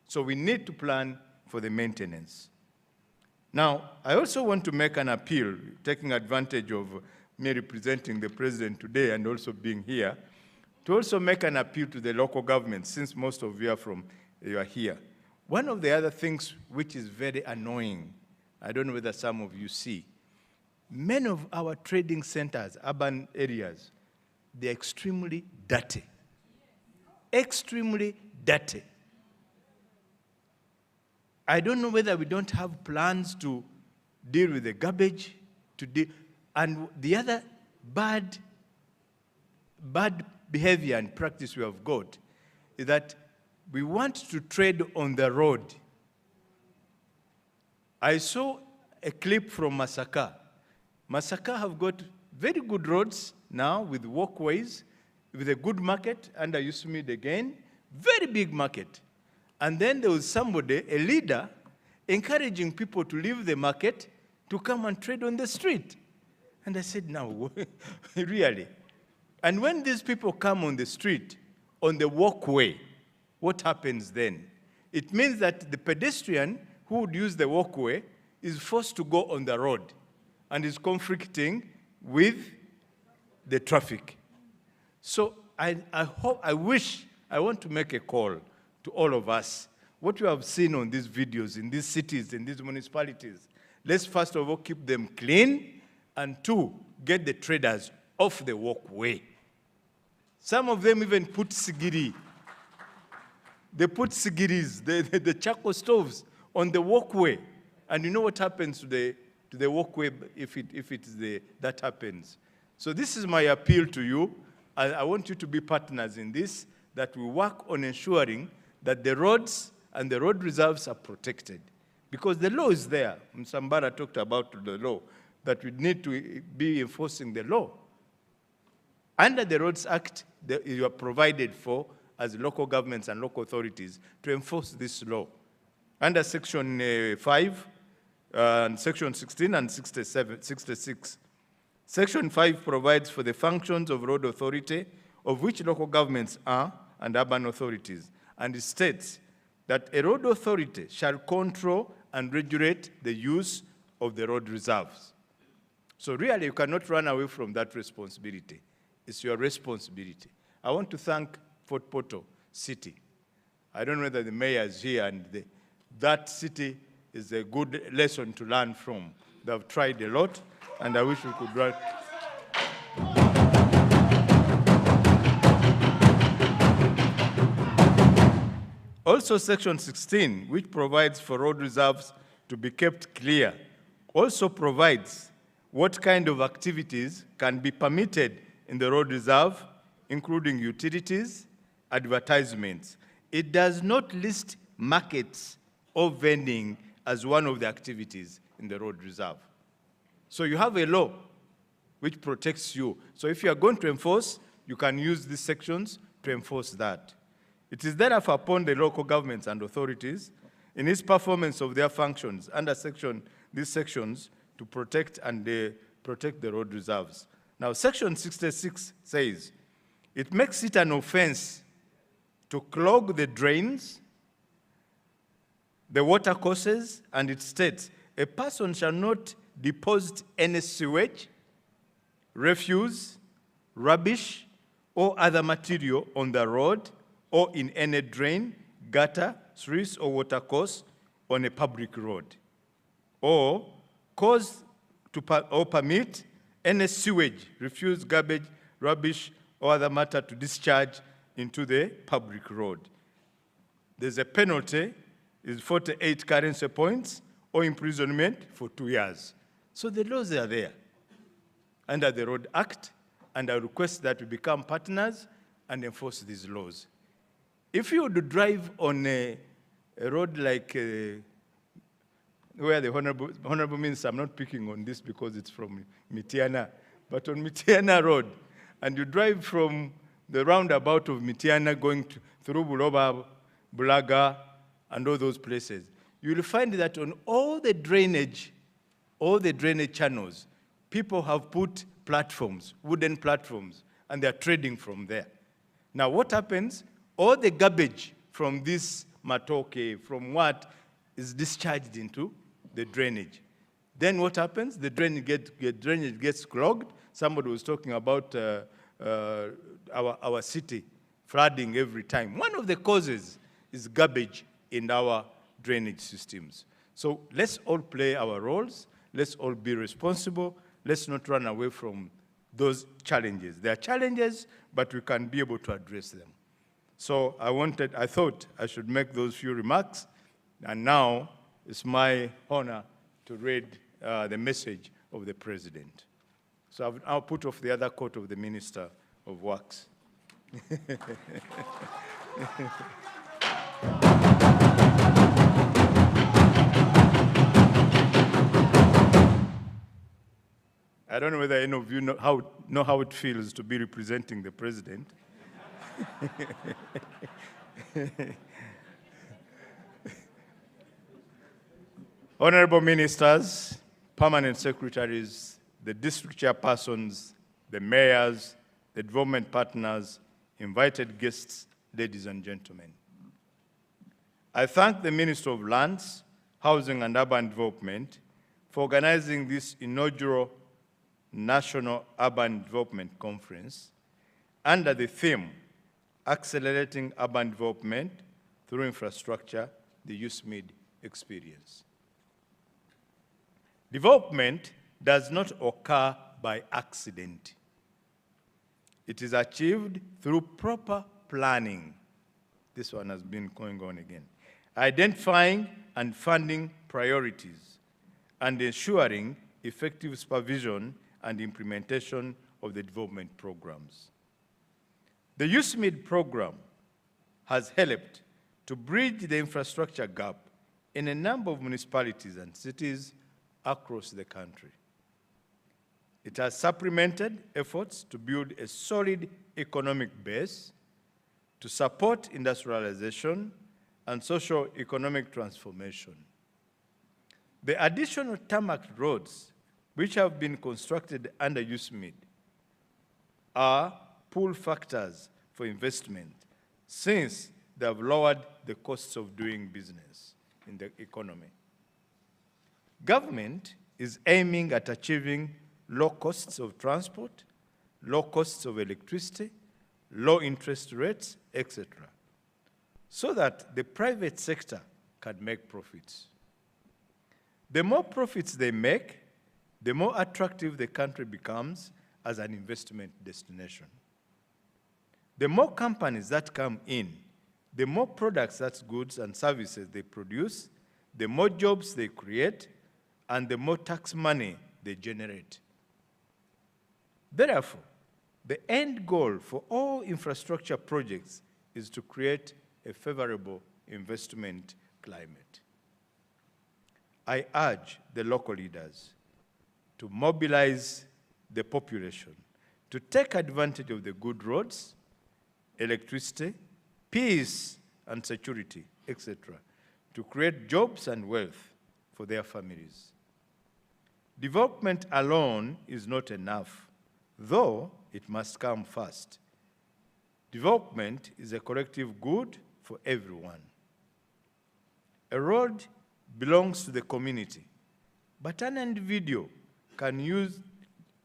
So we need to plan for the maintenance. Now, I also want to make an appeal, taking advantage of me representing the president today and also being here, to also make an appeal to the local government, since most of you are here. One of the other things which is very annoying, I don't know whether some of you see, many of our trading centers, urban areas, they're extremely dirty. Extremely dirty. I don't know whether we don't have plans to deal with the garbage, and the other bad behavior and practice we have got is that we want to trade on the road. I saw a clip from Masaka. Masaka have got very good roads now with walkways, with a good market under USMID again, very big market. And then there was somebody, a leader, encouraging people to leave the market to come and trade on the street. And I said, no, really? And when these people come on the street, on the walkway, what happens then? It means that the pedestrian who would use the walkway is forced to go on the road and is conflicting with the traffic. So I want to make a call to all of us. What you have seen on these videos in these cities, in these municipalities, let's first of all keep them clean, and two, get the traders off the walkway. Some of them even put sigiri. They put sigiris, the charcoal stoves, on the walkway. And you know what happens to the walkway if that happens. So this is my appeal to you. I want you to be partners in this, that we work on ensuring that the roads and the road reserves are protected. Because the law is there. Msambara talked about the law, that we need to be enforcing the law. Under the Roads Act, you are provided for as local governments and local authorities to enforce this law. Under Section 5, Section 16 and 66. Section 5 provides for the functions of road authority, of which local governments are, and urban authorities, and it states that a road authority shall control and regulate the use of the road reserves. So really, you cannot run away from that responsibility. It's your responsibility. I want to thank Fort Portal City. I don't know whether the mayor is here, and that city is a good lesson to learn from. They've tried a lot, and I wish we could run. Also, Section 16, which provides for road reserves to be kept clear, also provides what kind of activities can be permitted in the road reserve, including utilities, advertisements. It does not list markets or vending as one of the activities in the road reserve. So you have a law which protects you. So if you are going to enforce, you can use these sections to enforce that. It is therefore upon the local governments and authorities in its performance of their functions under these sections to protect the road reserves. Now, Section 66 says, it makes it an offense to clog the drains, the water courses, and it states, a person shall not deposit any sewage, refuse, rubbish, or other material on the road or in any drain, gutter, sluice, or water course on a public road, or permit any sewage, refuse, garbage, rubbish, or other matter to discharge into the public road. There's a penalty, is 48 currency points, or imprisonment for 2 years. So the laws are there under the Road Act, and I request that we become partners and enforce these laws. If you would drive on a road like where the Honorable Minister, I'm not picking on this because it's from Mitiana, but on Mitiana Road, and you drive from the roundabout of Mitiana going through Buloba, Bulaga, and all those places, you will find that on all the drainage channels, people have put platforms, wooden platforms, and they're trading from there. Now what happens? All the garbage from this matoke, from what is discharged into the drainage. Then what happens? The drainage gets clogged. Somebody was talking about our city flooding every time. One of the causes is garbage in our drainage systems. So let's all play our roles. Let's all be responsible. Let's not run away from those challenges. They are challenges, but we can be able to address them. So I thought I should make those few remarks, and now it's my honor to read the message of the President. So I'll put off the other coat of the Minister of Works. I don't know whether any of you know how it feels to be representing the President. Honorable Ministers, Permanent Secretaries, the District Chairpersons, the Mayors, the Development Partners, invited guests, ladies and gentlemen. I thank the Minister of Lands, Housing and Urban Development for organizing this inaugural National Urban Development Conference under the theme, Accelerating Urban Development Through Infrastructure, the USMID Experience. Development does not occur by accident. It is achieved through proper planning. This one has been going on again. Identifying and funding priorities and ensuring effective supervision and implementation of the development programs. The USMID program has helped to bridge the infrastructure gap in a number of municipalities and cities across the country. It has supplemented efforts to build a solid economic base to support industrialization and socio-economic transformation. The additional tarmac roads which have been constructed under USMID are pull factors for investment since they have lowered the costs of doing business in the economy. Government is aiming at achieving low costs of transport, low costs of electricity, low interest rates, etc., so that the private sector can make profits. The more profits they make, the more attractive the country becomes as an investment destination. The more companies that come in, the more products, that's goods and services they produce, the more jobs they create, and the more tax money they generate. Therefore, the end goal for all infrastructure projects is to create a favorable investment climate. I urge the local leaders to mobilize the population to take advantage of the good roads, electricity, peace and security, etc., to create jobs and wealth for their families. Development alone is not enough, though it must come first. Development is a collective good for everyone. A road belongs to the community, but an individual can use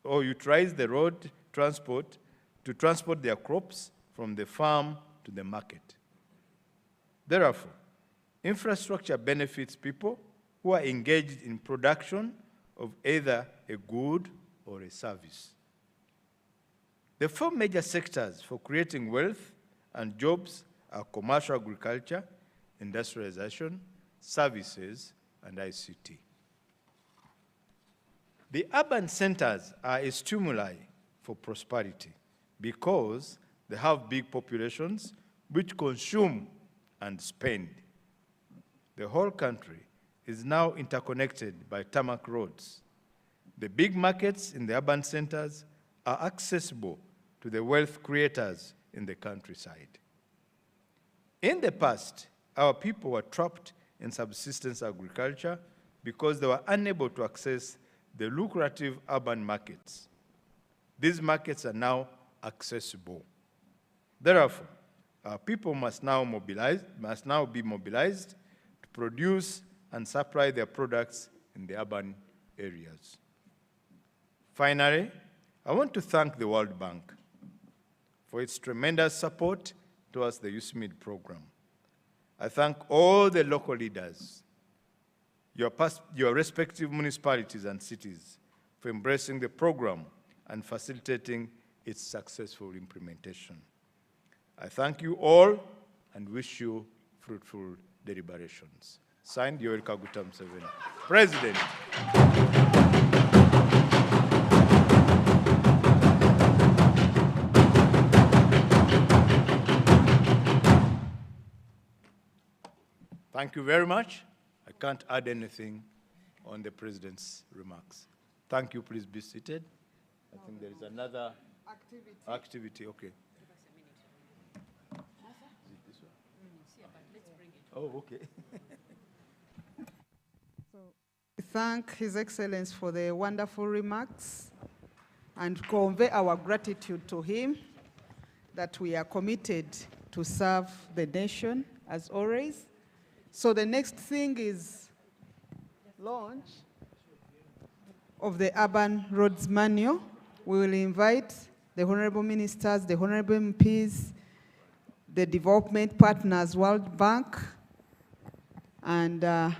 or utilize the road transport to transport their crops from the farm to the market. Therefore, infrastructure benefits people who are engaged in production of either a good or a service. The four major sectors for creating wealth and jobs are commercial agriculture, industrialization, services, and ICT. The urban centers are a stimuli for prosperity because they have big populations which consume and spend. The whole country is now interconnected by tarmac roads. The big markets in the urban centers are accessible to the wealth creators in the countryside. In the past, our people were trapped in subsistence agriculture because they were unable to access the lucrative urban markets. These markets are now accessible. Therefore, our people must now be mobilized to produce and supply their products in the urban areas. Finally, I want to thank the World Bank for its tremendous support towards the USMID program. I thank all the local leaders, your respective municipalities and cities for embracing the program and facilitating its successful implementation. I thank you all and wish you fruitful deliberations. Signed, Yoweri Kaguta Museveni, President. Thank you very much. I can't add anything on the President's remarks. Thank you. Please be seated. I think there is another activity. Okay. Oh, okay. We thank His Excellency for the wonderful remarks and convey our gratitude to him that we are committed to serve the nation as always. So the next thing is launch of the Urban Roads Manual. We will invite the Honorable Ministers, the Honorable MPs, the development partners, World Bank, and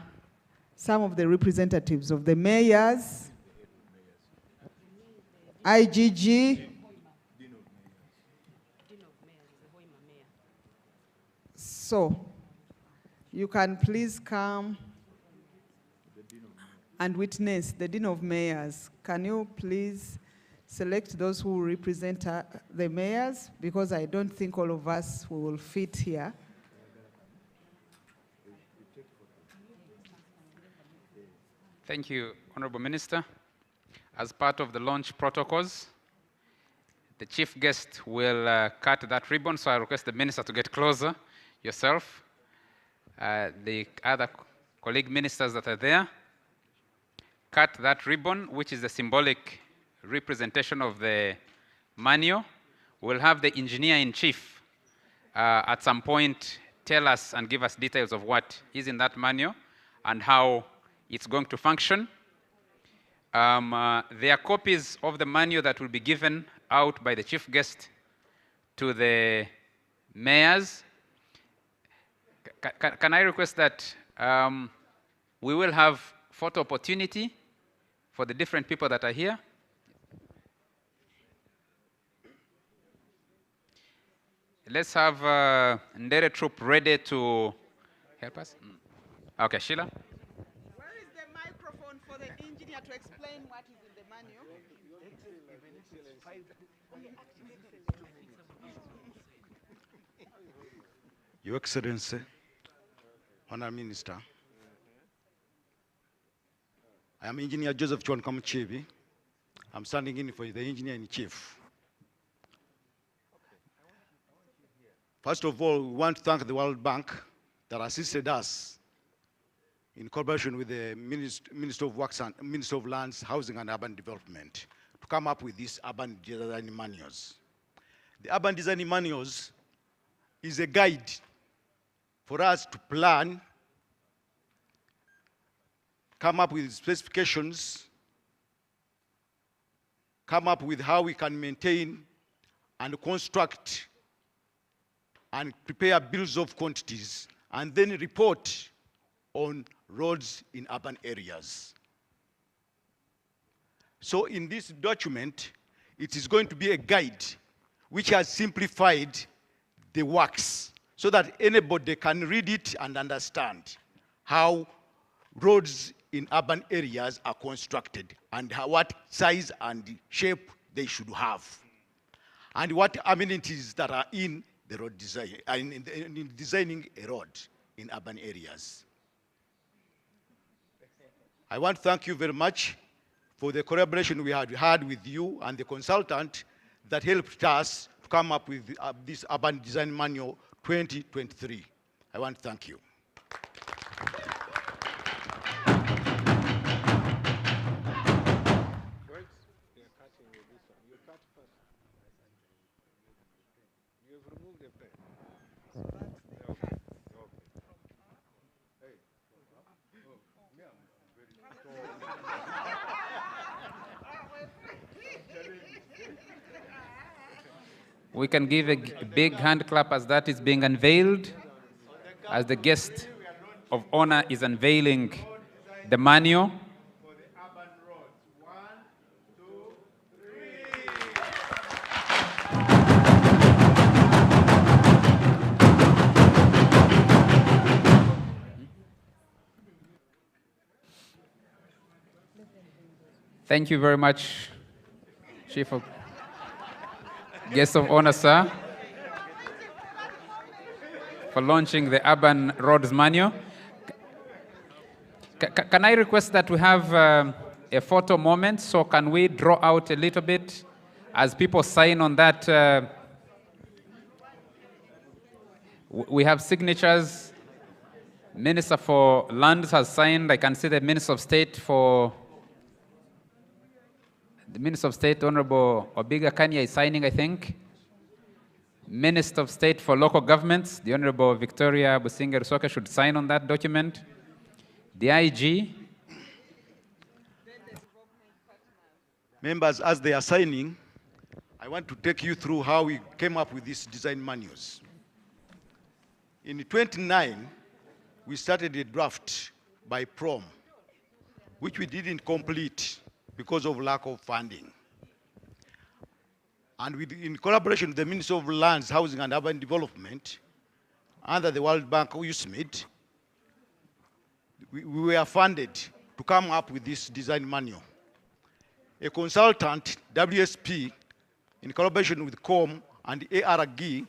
some of the representatives of the mayors, IGG. So, you can please come and witness the Dean of Mayors. Can you please select those who represent the mayors? Because I don't think all of us will fit here. Thank you, Honorable Minister. As part of the launch protocols, the chief guest will cut that ribbon, so I request the minister to get closer yourself. The other colleague ministers that are there, cut that ribbon, which is the symbolic representation of the manual. We'll have the engineer-in-chief at some point tell us and give us details of what is in that manual and how it's going to function. There are copies of the manual that will be given out by the chief guest to the mayors. Can I request that we will have photo opportunity for the different people that are here? Let's have Ndere Troop ready to help us. Okay, Sheila. Where is the microphone for the engineer to explain what is in the manual? Your Excellency, Honourable Minister, I am Engineer Joseph John Kamuchibi. I'm standing in for the Engineer-in-Chief. First of all, we want to thank the World Bank that assisted us in collaboration with the Minister of Works and Minister of Lands, Housing and Urban Development to come up with these urban design manuals. The urban design manuals is a guide for us to plan, come up with specifications, come up with how we can maintain and construct and prepare bills of quantities, and then report on roads in urban areas. So in this document, it is going to be a guide which has simplified the works so that anybody can read it and understand how roads in urban areas are constructed and what size and shape they should have, and what amenities that are in the road design, in designing a road in urban areas. I want to thank you very much for the collaboration we had with you and the consultant that helped us to come up with this Urban Design Manual 2023. I want to thank you. We can give a big hand clap as that is being unveiled, as the guest of honor is unveiling the manual. Thank you very much, Chief of Guest of Honor, sir, for launching the Urban Roads Manual. Can I request that we have a photo moment? So can we draw out a little bit as people sign on that? We have signatures. Minister for Lands has signed. I can see the Minister of State for the Minister of State, Honorable Obiga Kanya, is signing, I think. Minister of State for Local Governments, the Honorable Victoria Businga Rusoka, should sign on that document. The IG. Members, as they are signing, I want to take you through how we came up with these design manuals. In 2009, we started a draft by PROM, which we didn't complete because of lack of funding. And in collaboration with the Ministry of Lands, Housing and Urban Development, under the World Bank USMID, we were funded to come up with this design manual. A consultant, WSP, in collaboration with COM and ARG,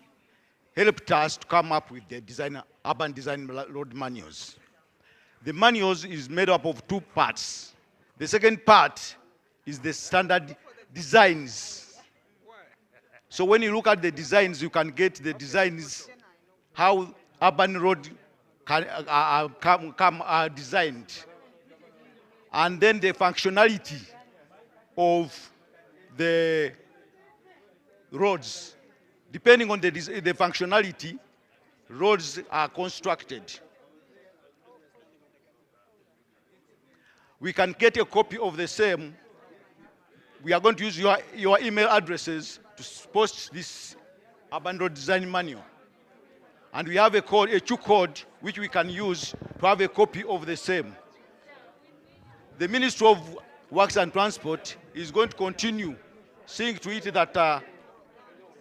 helped us to come up with the urban design road manuals. The manuals is made up of two parts. The second part is the standard designs. So when you look at the designs, you can get the designs, how urban road are designed. And then the functionality of the roads. Depending on the functionality, roads are constructed. We can get a copy of the same. We are going to use your email addresses to post this urban road design manual. And we have a code, a Q code, which we can use to have a copy of the same. The Ministry of Works and Transport is going to continue seeing to it that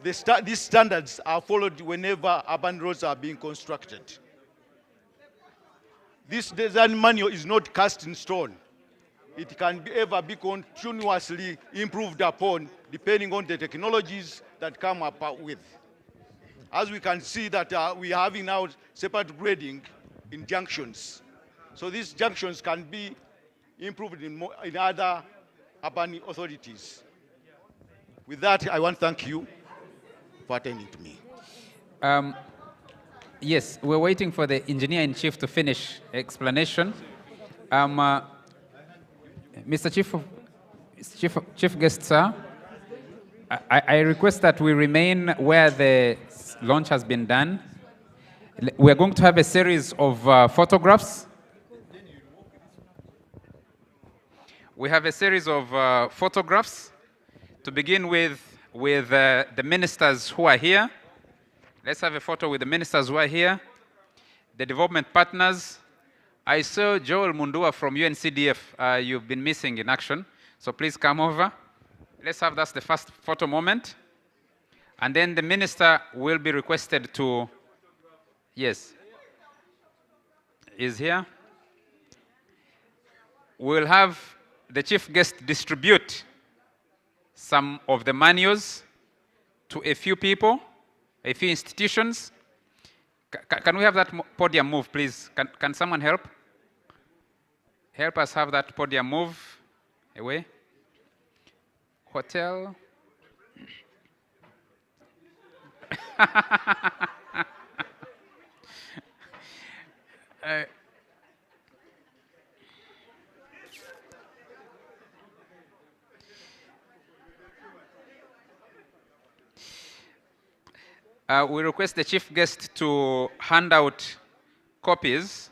these standards are followed whenever urban roads are being constructed. This design manual is not cast in stone. It can ever be continuously improved upon depending on the technologies that come up with. As we can see that we are having now separate grading in junctions. So these junctions can be improved in other urban authorities. With that, I want to thank you for attending to me. Yes, we're waiting for the engineer-in-chief to finish explanation. Mr. Chief Guest, sir, I request that we remain where the launch has been done. We're going to have a series of photographs. We have a series of photographs to begin with the ministers who are here. Let's have a photo with the ministers who are here. The development partners. I saw Joel Mundua from UNCDF. You've been missing in action, so please come over. Let's have that's the first photo moment. And then the minister will be requested to, yes, is here. We'll have the chief guest distribute some of the manuals to a few people, a few institutions. Can we have that podium move, please? Can someone help? help us have that podium move away. Hotel. We request the chief guest to hand out copies.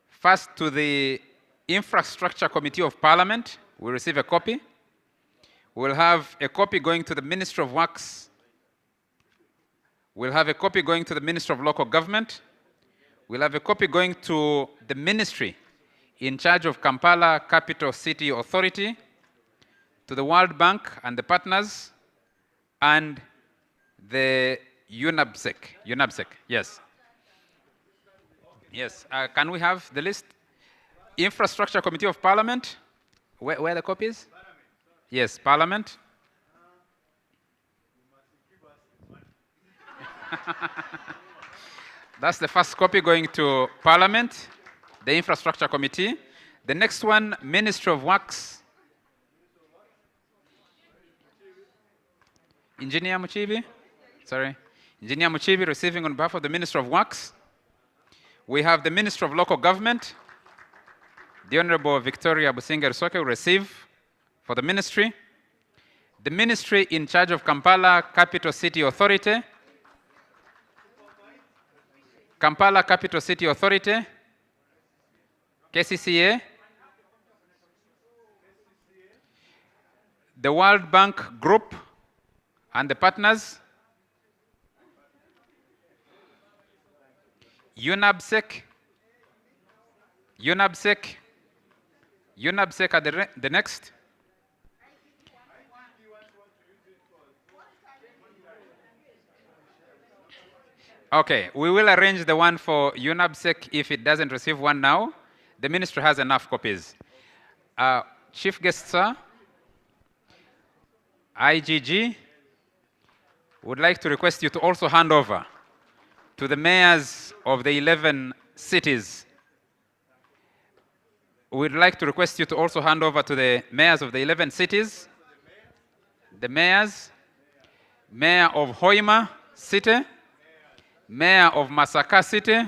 First to the Infrastructure Committee of Parliament, we receive a copy. We'll have a copy going to the Ministry of Works. We'll have a copy going to the Ministry of Local Government. We'll have a copy going to the ministry in charge of Kampala Capital City Authority, to the World Bank and the partners, and the UNABSEC, yes. Yes, can we have the list? Infrastructure Committee of Parliament, where are the copies? Yes, Parliament. That's the first copy going to Parliament, the Infrastructure Committee. The next one, Ministry of Works. Engineer Muchibi, sorry. Engineer Muchibi receiving on behalf of the Ministry of Works. We have the Ministry of Local Government. The Honorable Victoria Businger-Soke will receive for the ministry. The ministry in charge of Kampala Capital City Authority. Kampala Capital City Authority. KCCA. The World Bank Group and the partners. UNABSEC are the next. Okay, we will arrange the one for UNABSEC if it doesn't receive one now. The ministry has enough copies. Chief guest, sir, IGG would like to request you to also hand over to the mayors of the 11 cities. We'd like to request you to also hand over to the mayors of the 11 cities. The mayors, Mayor of Hoima City, Mayor of Masaka City.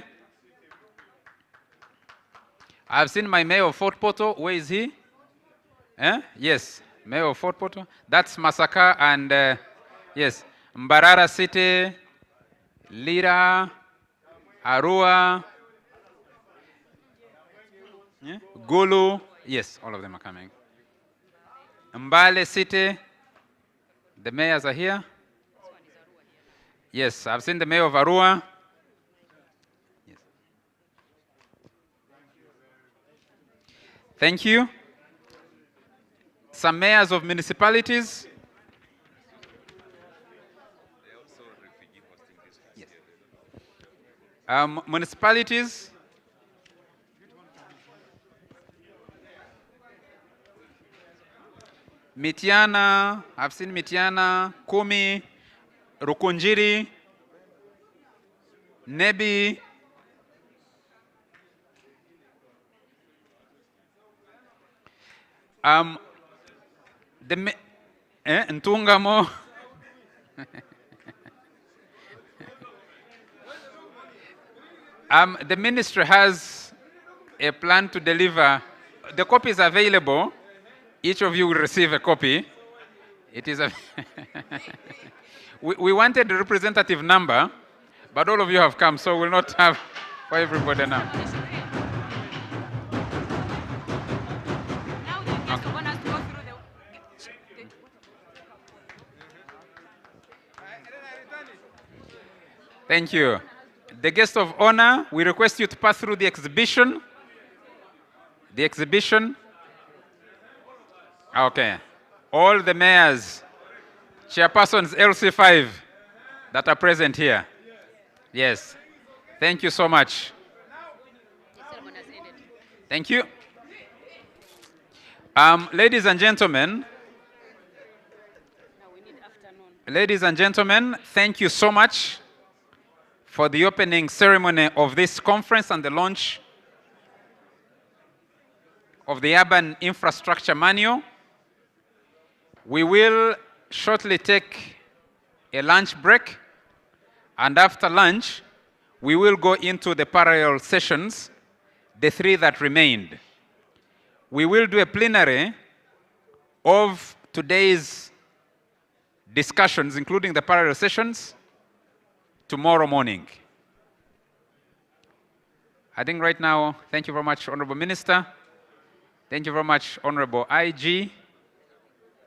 I've seen my Mayor of Fort Portal. Where is he? Yes, Mayor of Fort Portal. That's Masaka and, yes, Mbarara City, Lira, Arua, Gulu, yes, all of them are coming. Mbale City, the mayors are here. Yes, I've seen the mayor of Arua. Yes. Thank you. Some mayors of municipalities. Municipalities. Mitiana, I've seen Mitiana, Kumi, Rukunjiri, Nebi, Ntungamo, the ministry has a plan to deliver. The copy is available. Each of you will receive a copy. It is a we wanted a representative number, but all of you have come, so we'll not have for everybody now. Thank you. The guest of honor, we request you to pass through the exhibition. The exhibition. Okay. All the mayors, chairpersons LC5 that are present here. Yes. Thank you so much. Thank you. Ladies and gentlemen, thank you so much for the opening ceremony of this conference and the launch of the Urban Infrastructure Manual. We will shortly take a lunch break, and after lunch, we will go into the parallel sessions, the 3 that remained. We will do a plenary of today's discussions, including the parallel sessions, tomorrow morning. I think right now, thank you very much, Honorable Minister. Thank you very much, Honorable IG,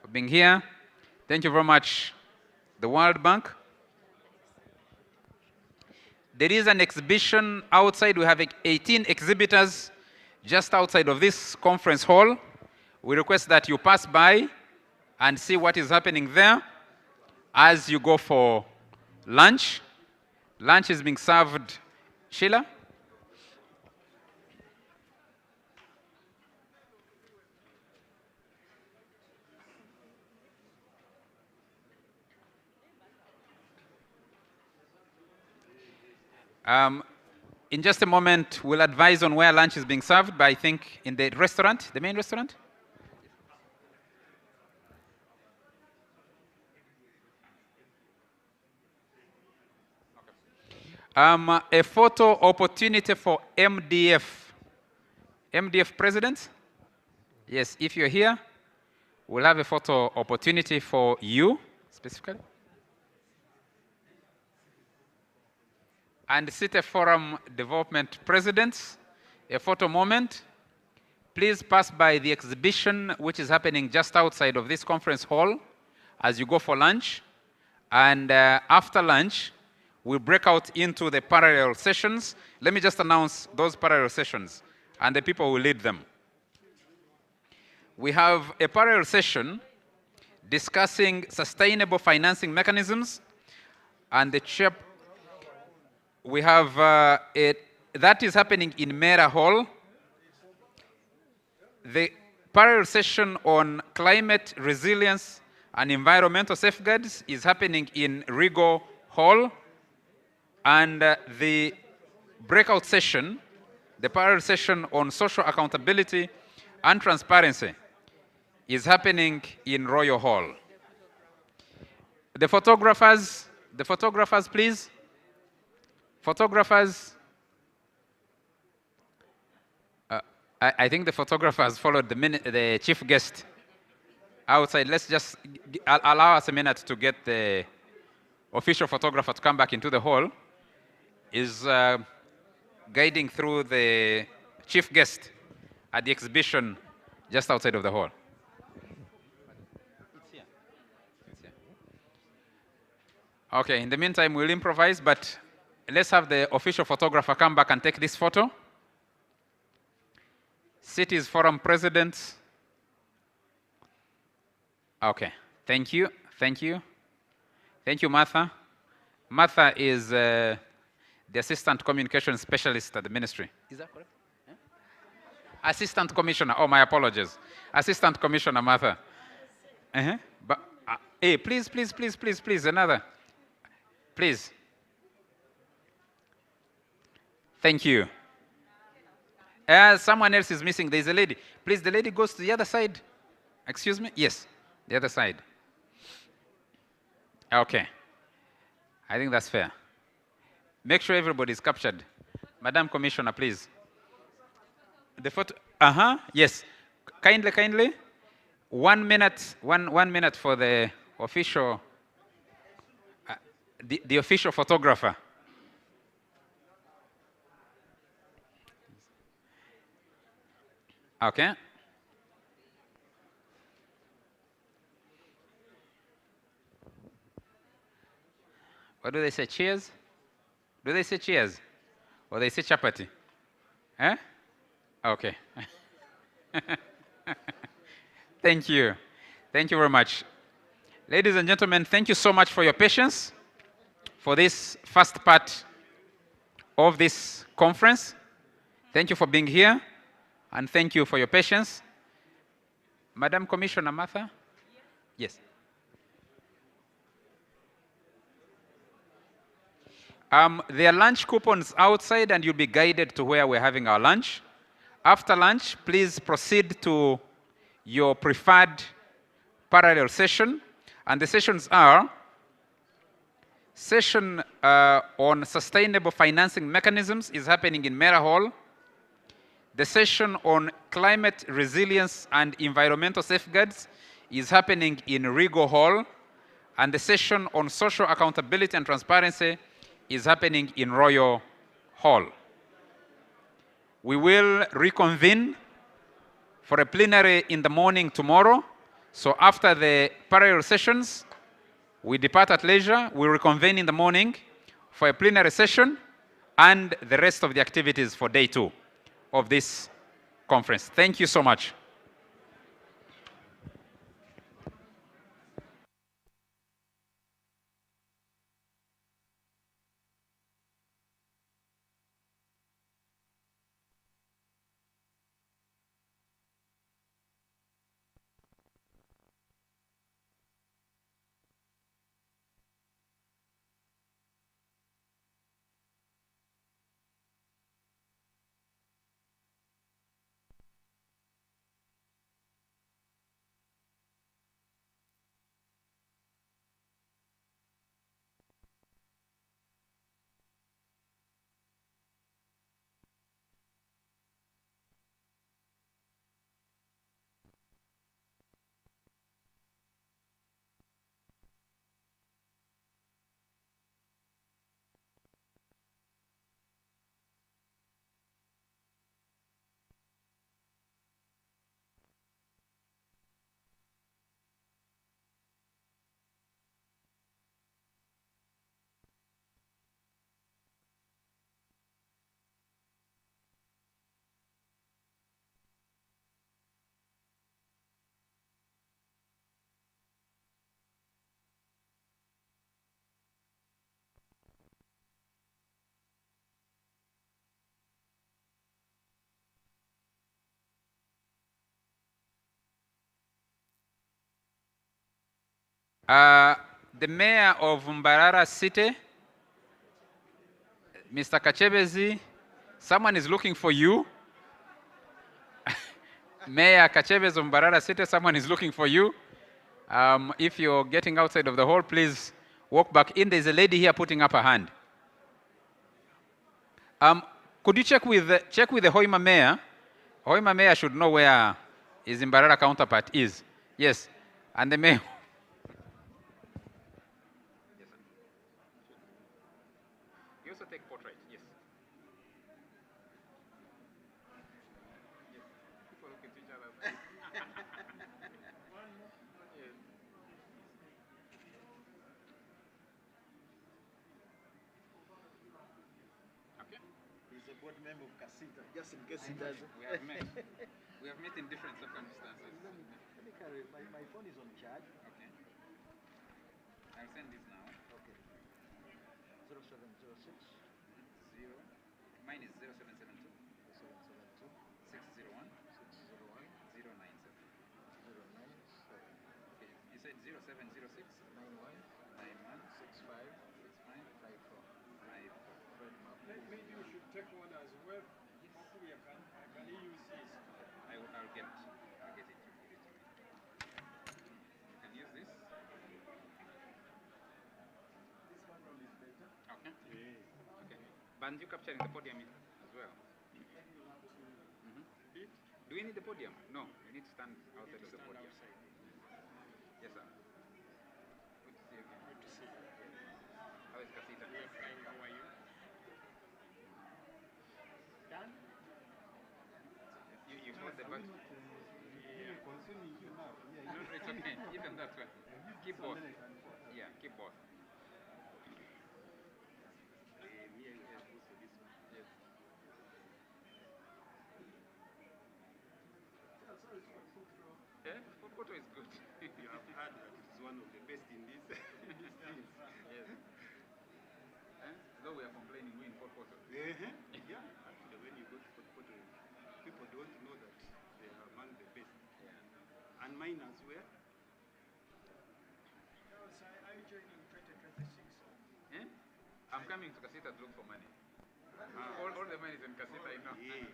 for being here. Thank you very much, the World Bank. There is an exhibition outside. We have 18 exhibitors just outside of this conference hall. We request that you pass by and see what is happening there as you go for lunch. Lunch is being served. Sheila? In just a moment, we'll advise on where lunch is being served, but I think in the restaurant, the main restaurant. A photo opportunity for MDF. MDF president? Yes, if you're here, we'll have a photo opportunity for you, specifically. And City Forum Development Presidents, a photo moment. Please pass by the exhibition which is happening just outside of this conference hall as you go for lunch. And after lunch, we'll break out into the parallel sessions. Let me just announce those parallel sessions and the people who lead them. We have a parallel session discussing sustainable financing mechanisms, and the chair. We have that is happening in Mera Hall. The parallel session on climate resilience and environmental safeguards is happening in Rigo Hall. And the breakout session, the parallel session on social accountability and transparency, is happening in Royal Hall. The photographers, please. Photographers, I think the photographers followed the chief guest outside. Let's just allow us a minute to get the official photographer to come back into the hall. Is guiding through the chief guest at the exhibition just outside of the hall. Okay, in the meantime, we'll improvise, but let's have the official photographer come back and take this photo. Cities Forum Presidents. Okay, thank you, thank you. Thank you, Martha. Martha is the Assistant Communication Specialist at the Ministry. Is that correct? Yeah? Assistant Commissioner, oh, my apologies. Assistant Commissioner Martha. But, hey, please, another. Please. Thank you. Someone else is missing. There's a lady. Please, the lady goes to the other side. Excuse me? Yes, the other side. Okay. I think that's fair. Make sure everybody is captured. Madam Commissioner, please. The photo. Yes. Kindly. 1 minute. One minute for the official. The official photographer. Okay. What do they say? Cheers? Do they say cheers? Or they say chapati? Eh? Okay. Thank you. Thank you very much. Ladies and gentlemen, thank you so much for your patience for this first part of this conference. Thank you for being here, and thank you for your patience. Madam Commissioner Martha? Yes. There are lunch coupons outside, and you'll be guided to where we're having our lunch. After lunch, please proceed to your preferred parallel session. And the sessions are session on sustainable financing mechanisms is happening in Mera Hall. The session on climate resilience and environmental safeguards is happening in Rigo Hall. And the session on social accountability and transparency is happening in Royal Hall. We will reconvene for a plenary in the morning tomorrow. So after the parallel sessions, we depart at leisure. We reconvene in the morning for a plenary session and the rest of the activities for day 2 of this conference. Thank you so much. The mayor of Mbarara City, Mr. Kachebezi, someone is looking for you. Mayor Kachebezi of Mbarara City, someone is looking for you. If you're getting outside of the hall, please walk back in. There's a lady here putting up her hand. Could you check with the Hoima mayor? Hoima mayor should know where his Mbarara counterpart is. Yes, and the mayor. You also take portrait, yes. People look at each other. Okay. He's a board member of Casita, just in case he doesn't. We have met. We have met in different circumstances. My phone is on charge. Okay. I'll send this now. Okay. 0706. Mine is 0772. 601. 097. Okay. You said 0706. 91. 65. 54. Maybe you should take one as well. Hopefully I can use this. I'll get it. You can use this. This one is better. Okay. Yeah. Okay. But you capturing the podium as well. Do we need the podium? No, we need to stand outside of the podium. Yes, sir. Good to see you again. Good to see you. How is Casita? We are fine. How are you? Done? You got the back. Concerning you now. No, it's okay. Even that one. Keep both. Yeah, keep both. Yeah, food photo is good. You have heard that it is one of the best in this. Yes. Though we are complaining, we in food photo. Yeah, actually, when you go to food photo, people don't know that they are among the best. Yeah. And mine as well. I joined in 2026. Yeah? I'm coming to Casita to look for money. All the money is in Casita, you know. Yeah.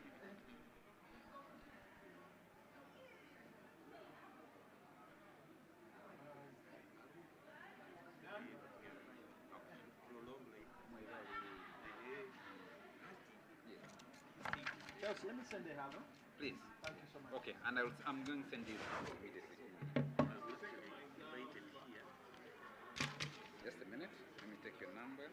Let me send the hammer. Please. Thank you so much. Okay, and I'm going to send you immediately. Just a minute. Let me take your number.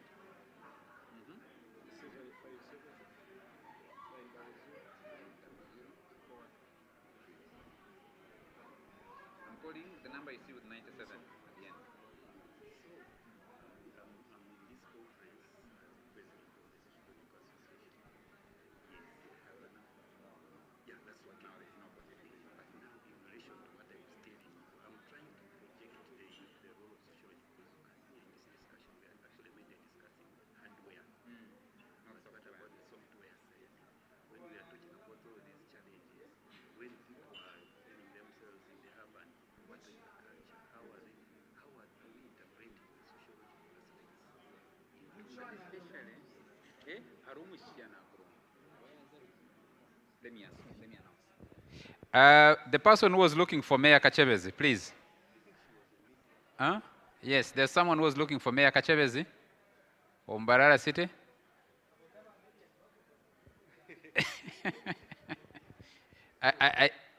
I'm calling the number you see with 97 at the end. Let me announce. The person who was looking for Mayor Kachebezi, please. Huh? Yes, there's someone who was looking for Mayor Kachebezi from Mbarara City.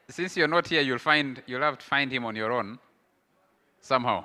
Since you're not here, you'll have to find him on your own somehow.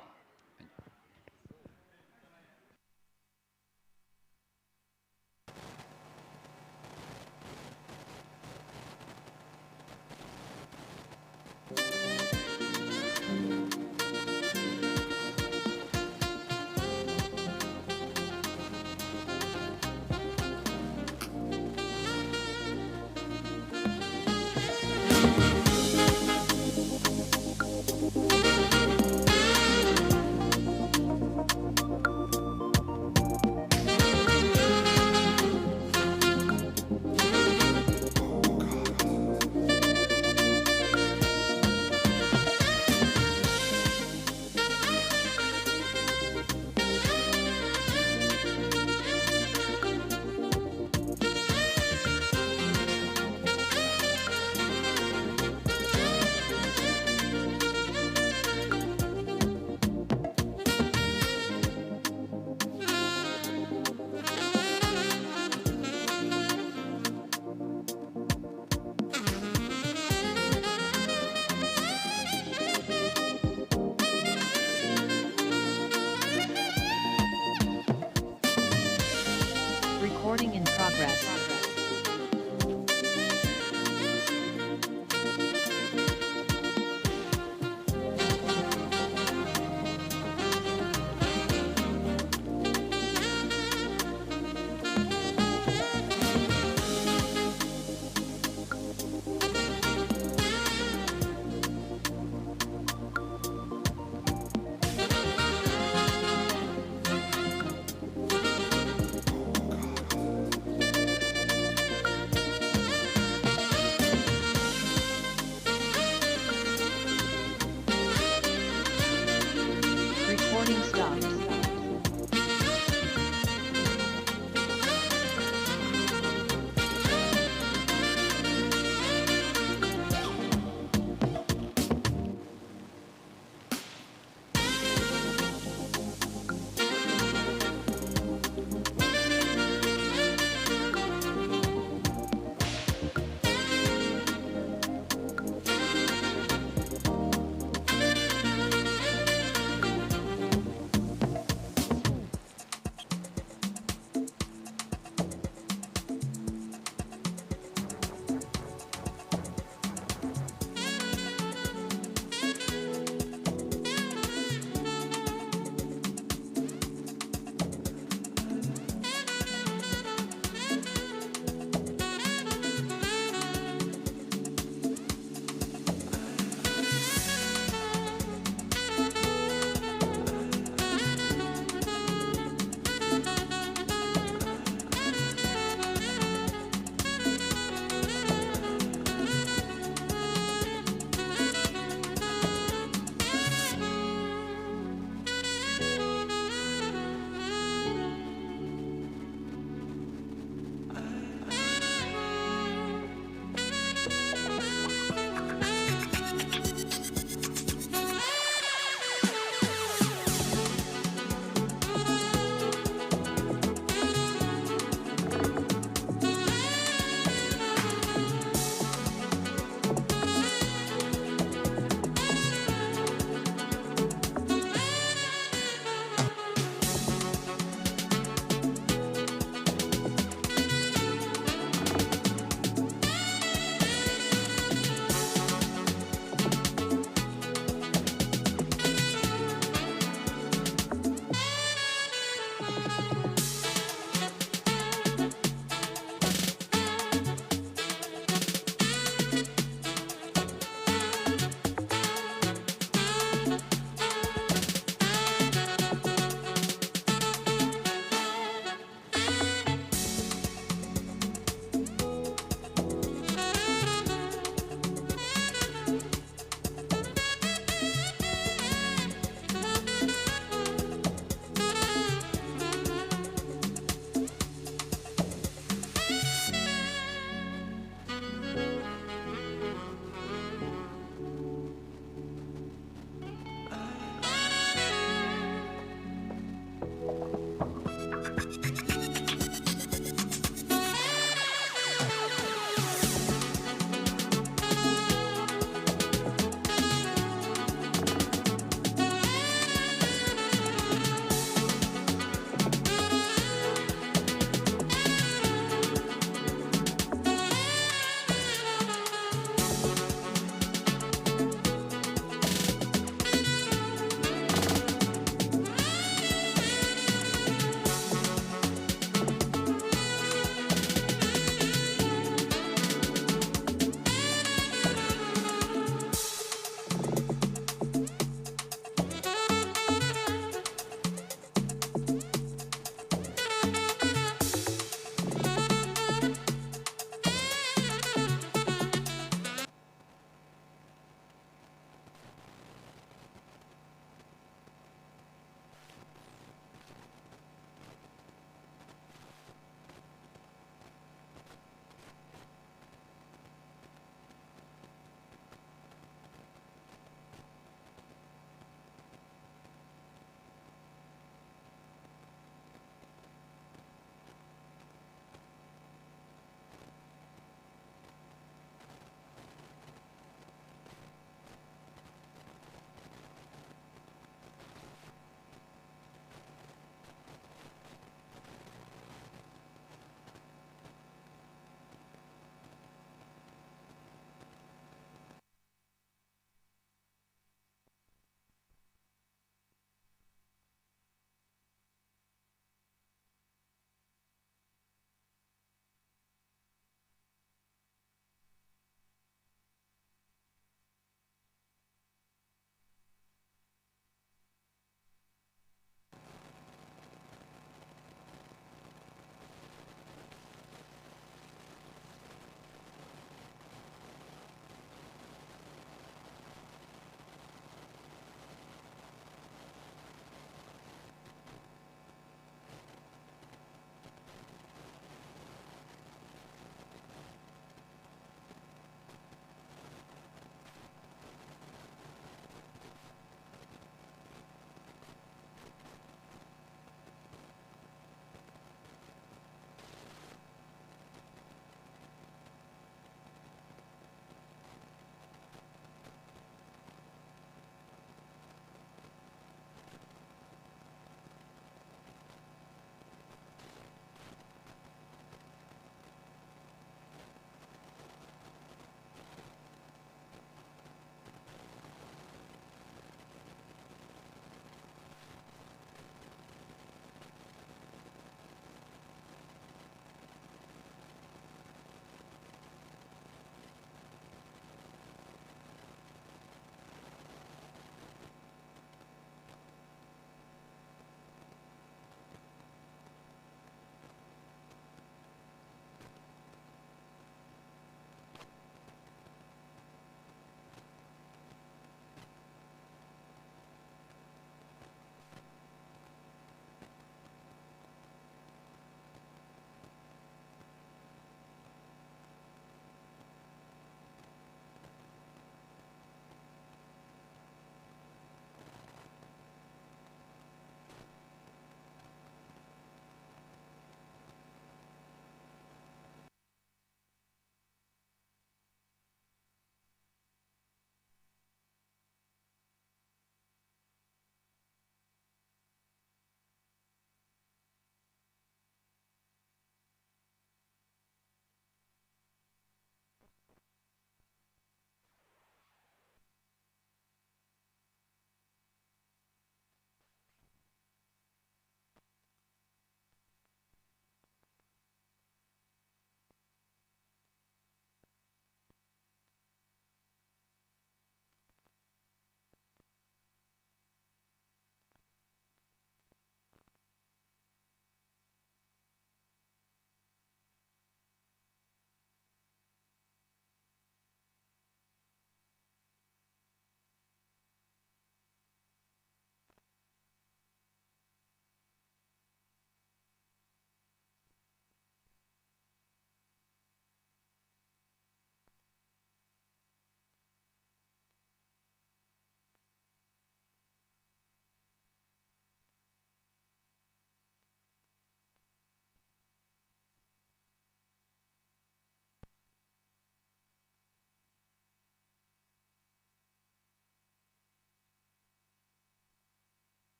Recording in progress.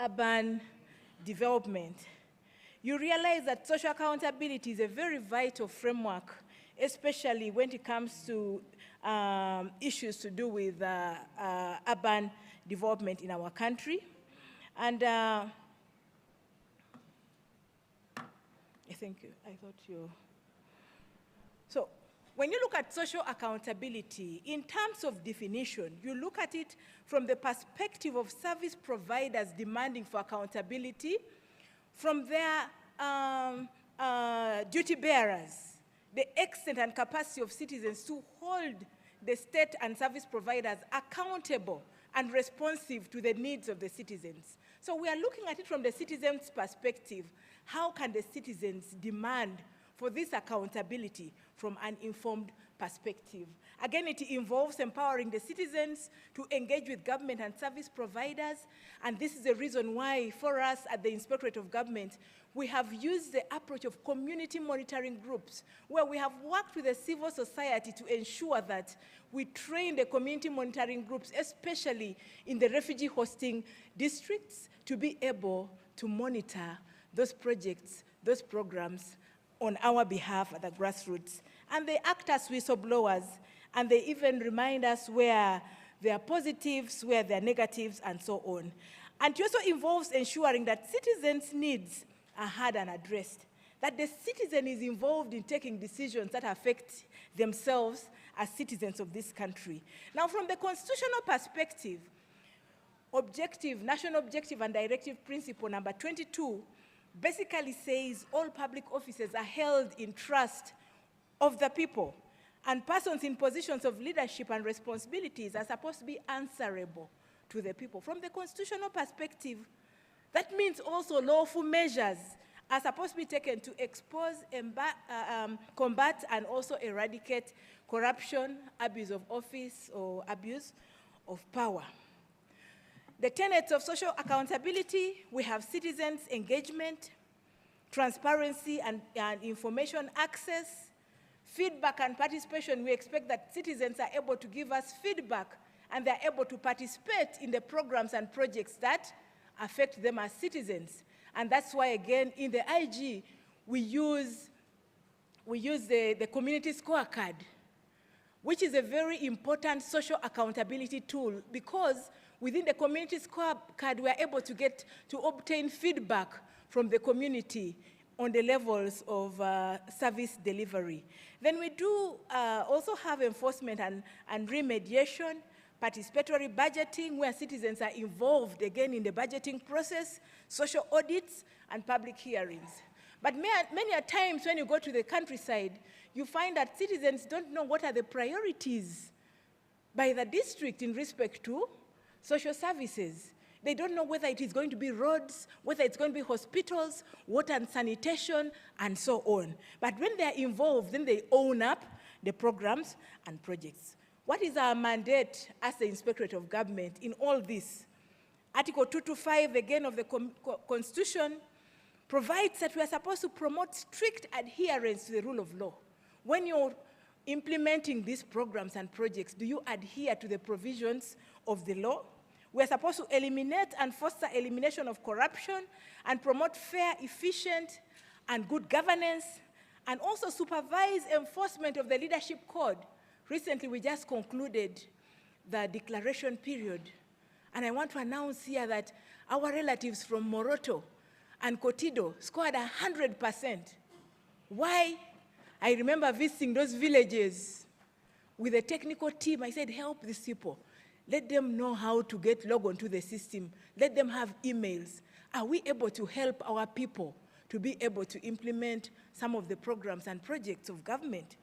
urban development, you realize that social accountability is a very vital framework, especially when it comes to issues to do with urban development in our country. And thank you. I thought you. So when you look at social accountability, in terms of definition, you look at it from the perspective of service providers demanding for accountability, from their duty bearers, the extent and capacity of citizens to hold the state and service providers accountable and responsive to the needs of the citizens. So we are looking at it from the citizens' perspective. How can the citizens demand for this accountability from an informed perspective? Again, it involves empowering the citizens to engage with government and service providers, and this is the reason why, for us at the Inspectorate of Government, we have used the approach of community monitoring groups, where we have worked with the civil society to ensure that we train the community monitoring groups, especially in the refugee hosting districts, to be able to monitor those projects, those programs on our behalf at the grassroots. And they act as whistleblowers, and they even remind us where there are positives, where there are negatives, and so on. And it also involves ensuring that citizens' needs are heard and addressed, that the citizen is involved in taking decisions that affect themselves as citizens of this country. Now, from the constitutional perspective, National Objective and Directive Principle number 22 basically says all public offices are held in trust of the people, and persons in positions of leadership and responsibilities are supposed to be answerable to the people. From the constitutional perspective, that means also lawful measures are supposed to be taken to expose, combat, and also eradicate corruption, abuse of office, or abuse of power. The tenets of social accountability, we have citizens' engagement, transparency and information access, feedback and participation. We expect that citizens are able to give us feedback and they're able to participate in the programs and projects that affect them as citizens. And that's why, again, in the IG, we use the community scorecard, which is a very important social accountability tool, because within the community scorecard, we are able to obtain feedback from the community on the levels of service delivery. Then we do also have enforcement and remediation, participatory budgeting, where citizens are involved, again, in the budgeting process, social audits, and public hearings. But many a times when you go to the countryside, you find that citizens don't know what are the priorities by the district in respect to social services. They don't know whether it is going to be roads, whether it's going to be hospitals, water and sanitation, and so on. But when they're involved, then they own up the programs and projects. What is our mandate as the Inspectorate of Government in all this? Article 225, again, of the Constitution provides that we are supposed to promote strict adherence to the rule of law. When you're implementing these programs and projects, do you adhere to the provisions of the law? We're supposed to eliminate and foster elimination of corruption and promote fair, efficient, and good governance, and also supervise enforcement of the leadership code. Recently, we just concluded the declaration period, and I want to announce here that our relatives from Moroto and Kotido scored 100%. Why? I remember visiting those villages with a technical team. I said, help these people. Let them know how to log onto the system. Let them have emails. Are we able to help our people to be able to implement some of the programs and projects of government?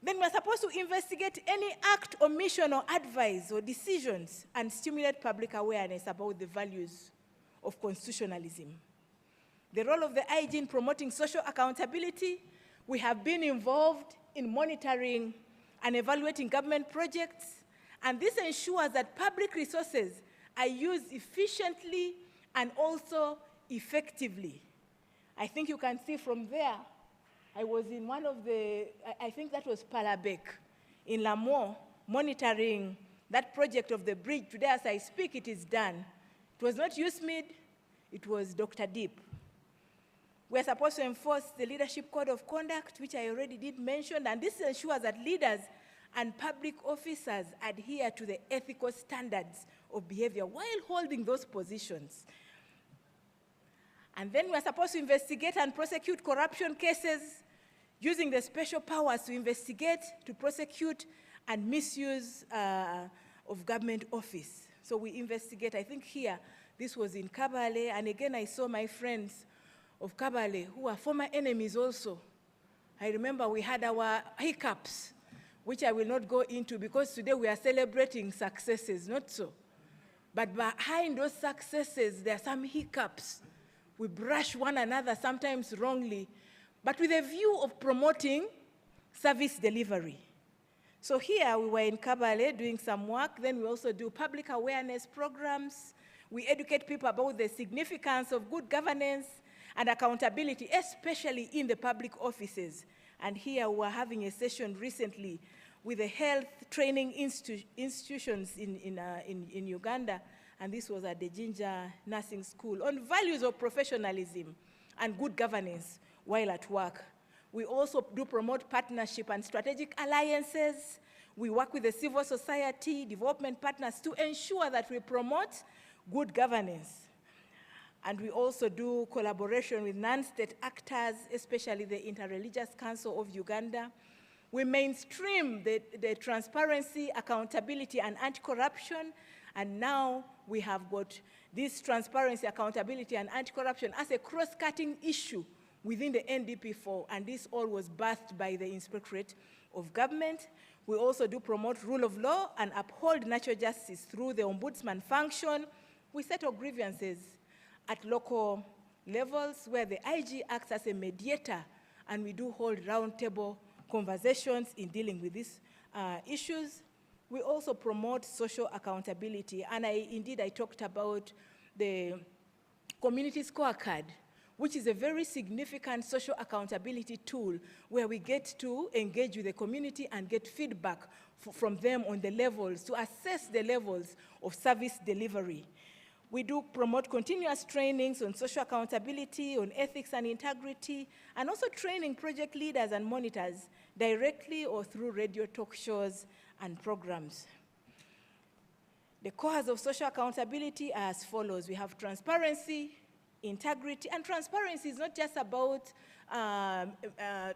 Then we're supposed to investigate any act, omission, or advice or decisions and stimulate public awareness about the values of constitutionalism. The role of the IG in promoting social accountability, we have been involved in monitoring and evaluating government projects, and this ensures that public resources are used efficiently and also effectively. I think you can see from there, I was in one of the, I think that was Palabek in Lamo, monitoring that project of the bridge. Today, as I speak, it is done. It was not USMID, it was Dr. Deep. We're supposed to enforce the Leadership Code of Conduct, which I already did mention, and this ensures that leaders and public officers adhere to the ethical standards of behavior while holding those positions. And then we're supposed to investigate and prosecute corruption cases using the special powers to investigate, to prosecute, and misuse of government office. So we investigate. I think here, this was in Kabale, and again I saw my friends of Kabale who are former enemies also. I remember we had our hiccups, which I will not go into because today we are celebrating successes, not so. But behind those successes, there are some hiccups. We brush one another, sometimes wrongly, but with a view of promoting service delivery. So here we were in Kabale doing some work. Then we also do public awareness programs. We educate people about the significance of good governance and accountability, especially in the public offices. And here we are having a session recently with the health training institutions in Uganda, and this was at the Ginger Nursing School, on values of professionalism and good governance while at work. We also do promote partnership and strategic alliances. We work with the civil society, development partners to ensure that we promote good governance. And we also do collaboration with non-state actors, especially the Interreligious Council of Uganda. We mainstream the transparency, accountability, and anti-corruption. And now we have got this transparency, accountability, and anti-corruption as a cross-cutting issue within the NDP4, and this all was birthed by the Inspectorate of Government. We also do promote rule of law and uphold natural justice through the ombudsman function. We settle grievances at local levels where the IG acts as a mediator, and we do hold roundtable conversations in dealing with these issues. We also promote social accountability, and I talked about the community scorecard, which is a very significant social accountability tool where we get to engage with the community and get feedback from them on the levels, to assess the levels of service delivery. We do promote continuous trainings on social accountability, on ethics and integrity, and also training project leaders and monitors directly or through radio talk shows and programs. The cores of social accountability are as follows. We have transparency, integrity, and transparency is not just about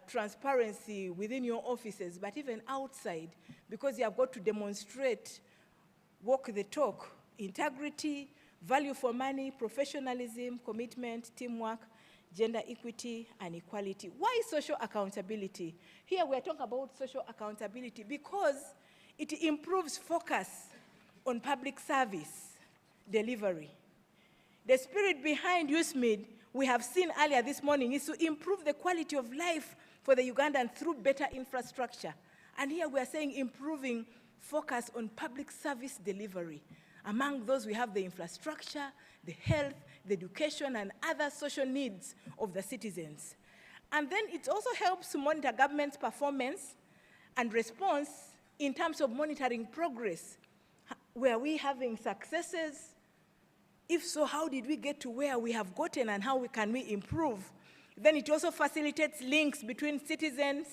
transparency within your offices, but even outside, because you have got to demonstrate, walk the talk, integrity, value for money, professionalism, commitment, teamwork, gender equity, and equality. Why social accountability? Here we are talking about social accountability because it improves focus on public service delivery. The spirit behind USMID, we have seen earlier this morning, is to improve the quality of life for the Ugandans through better infrastructure. And here we are saying improving focus on public service delivery. Among those, we have the infrastructure, the health, the education, and other social needs of the citizens. And then it also helps to monitor government's performance and response in terms of monitoring progress. Were we having successes? If so, how did we get to where we have gotten and how can we improve? Then it also facilitates links between citizens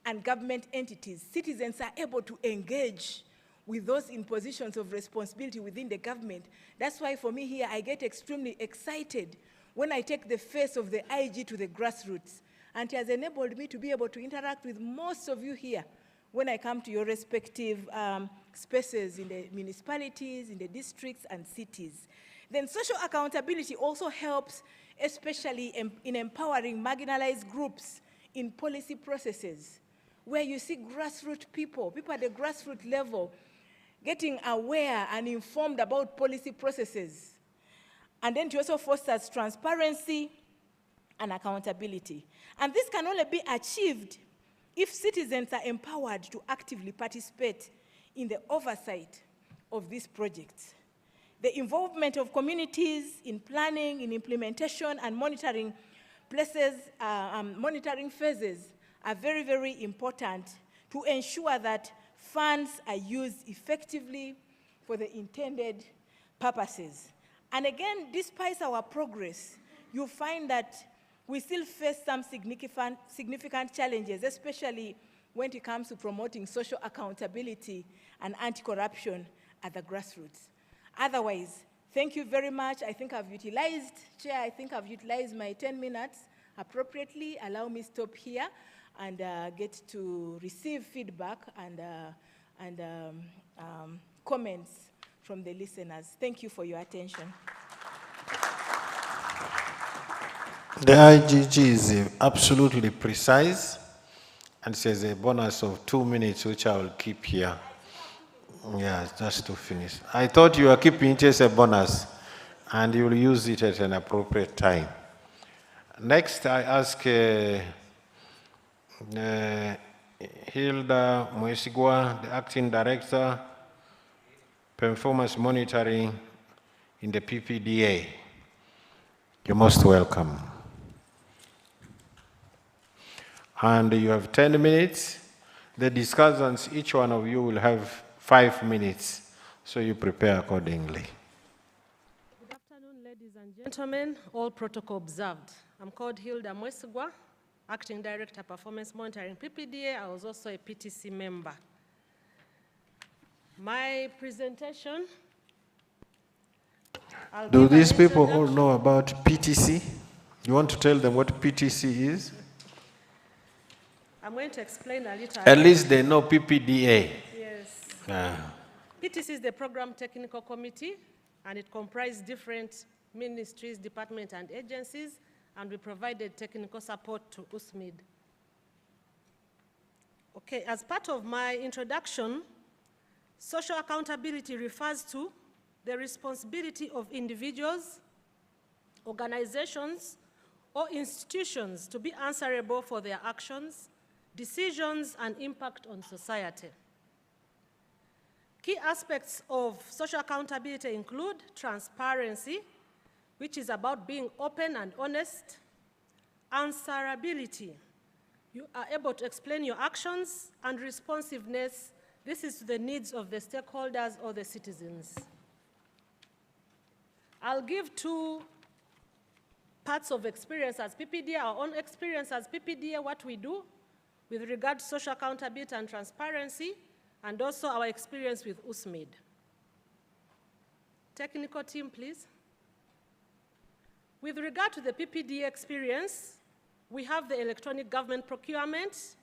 and government entities. Citizens are able to engage with those in positions of responsibility within the government. That's why for me here, I get extremely excited when I take the face of the IG to the grassroots. And it has enabled me to be able to interact with most of you here when I come to your respective spaces in the municipalities, in the districts and cities. Then social accountability also helps, especially in empowering marginalized groups in policy processes, where you see grassroots people at the grassroots level, getting aware and informed about policy processes. And then it also fosters transparency and accountability. And this can only be achieved if citizens are empowered to actively participate in the oversight of these projects. The involvement of communities in planning, in implementation, and monitoring monitoring phases are very, very important to ensure that funds are used effectively for the intended purposes. And again, despite our progress, you find that we still face some significant challenges, especially when it comes to promoting social accountability and anti-corruption at the grassroots. Otherwise, thank you very much. I think I've utilized, Chair, I think I've utilized my 10 minutes appropriately. Allow me to stop here and get to receive feedback and comments from the listeners. Thank you for your attention. The IGG is absolutely precise and says a bonus of 2 minutes, which I will keep here. Yeah, just to finish. I thought you were keeping it as a bonus and you will use it at an appropriate time. Next, I ask Hilda Mwesigwa, the Acting Director, Performance Monitoring in the PPDA. You're most welcome. And you have 10 minutes. The discussants, each one of you will have 5 minutes, so you prepare accordingly. Good afternoon, ladies and gentlemen. All protocol observed. I'm called Hilda Mwesigwa, Acting Director, Performance Monitoring, PPDA. I was also a PTC member. My presentation. Do these people all know about PTC? You want to tell them what PTC is? I'm going to explain a little. At least they know PPDA. Yes. PTC is the Program Technical Committee, and it comprises different ministries, departments, and agencies, and we provided technical support to USMID. Okay, as part of my introduction, social accountability refers to the responsibility of individuals, organizations, or institutions to be answerable for their actions, decisions, and impact on society. Key aspects of social accountability include transparency, which is about being open and honest, answerability. You are able to explain your actions, and responsiveness. This is to the needs of the stakeholders or the citizens. I'll give 2 parts of experience as PPDA, our own experience as PPDA, what we do with regard to social accountability and transparency, and also our experience with USMID. Technical team, please. With regard to the PPDA experience, we have the electronic government procurement,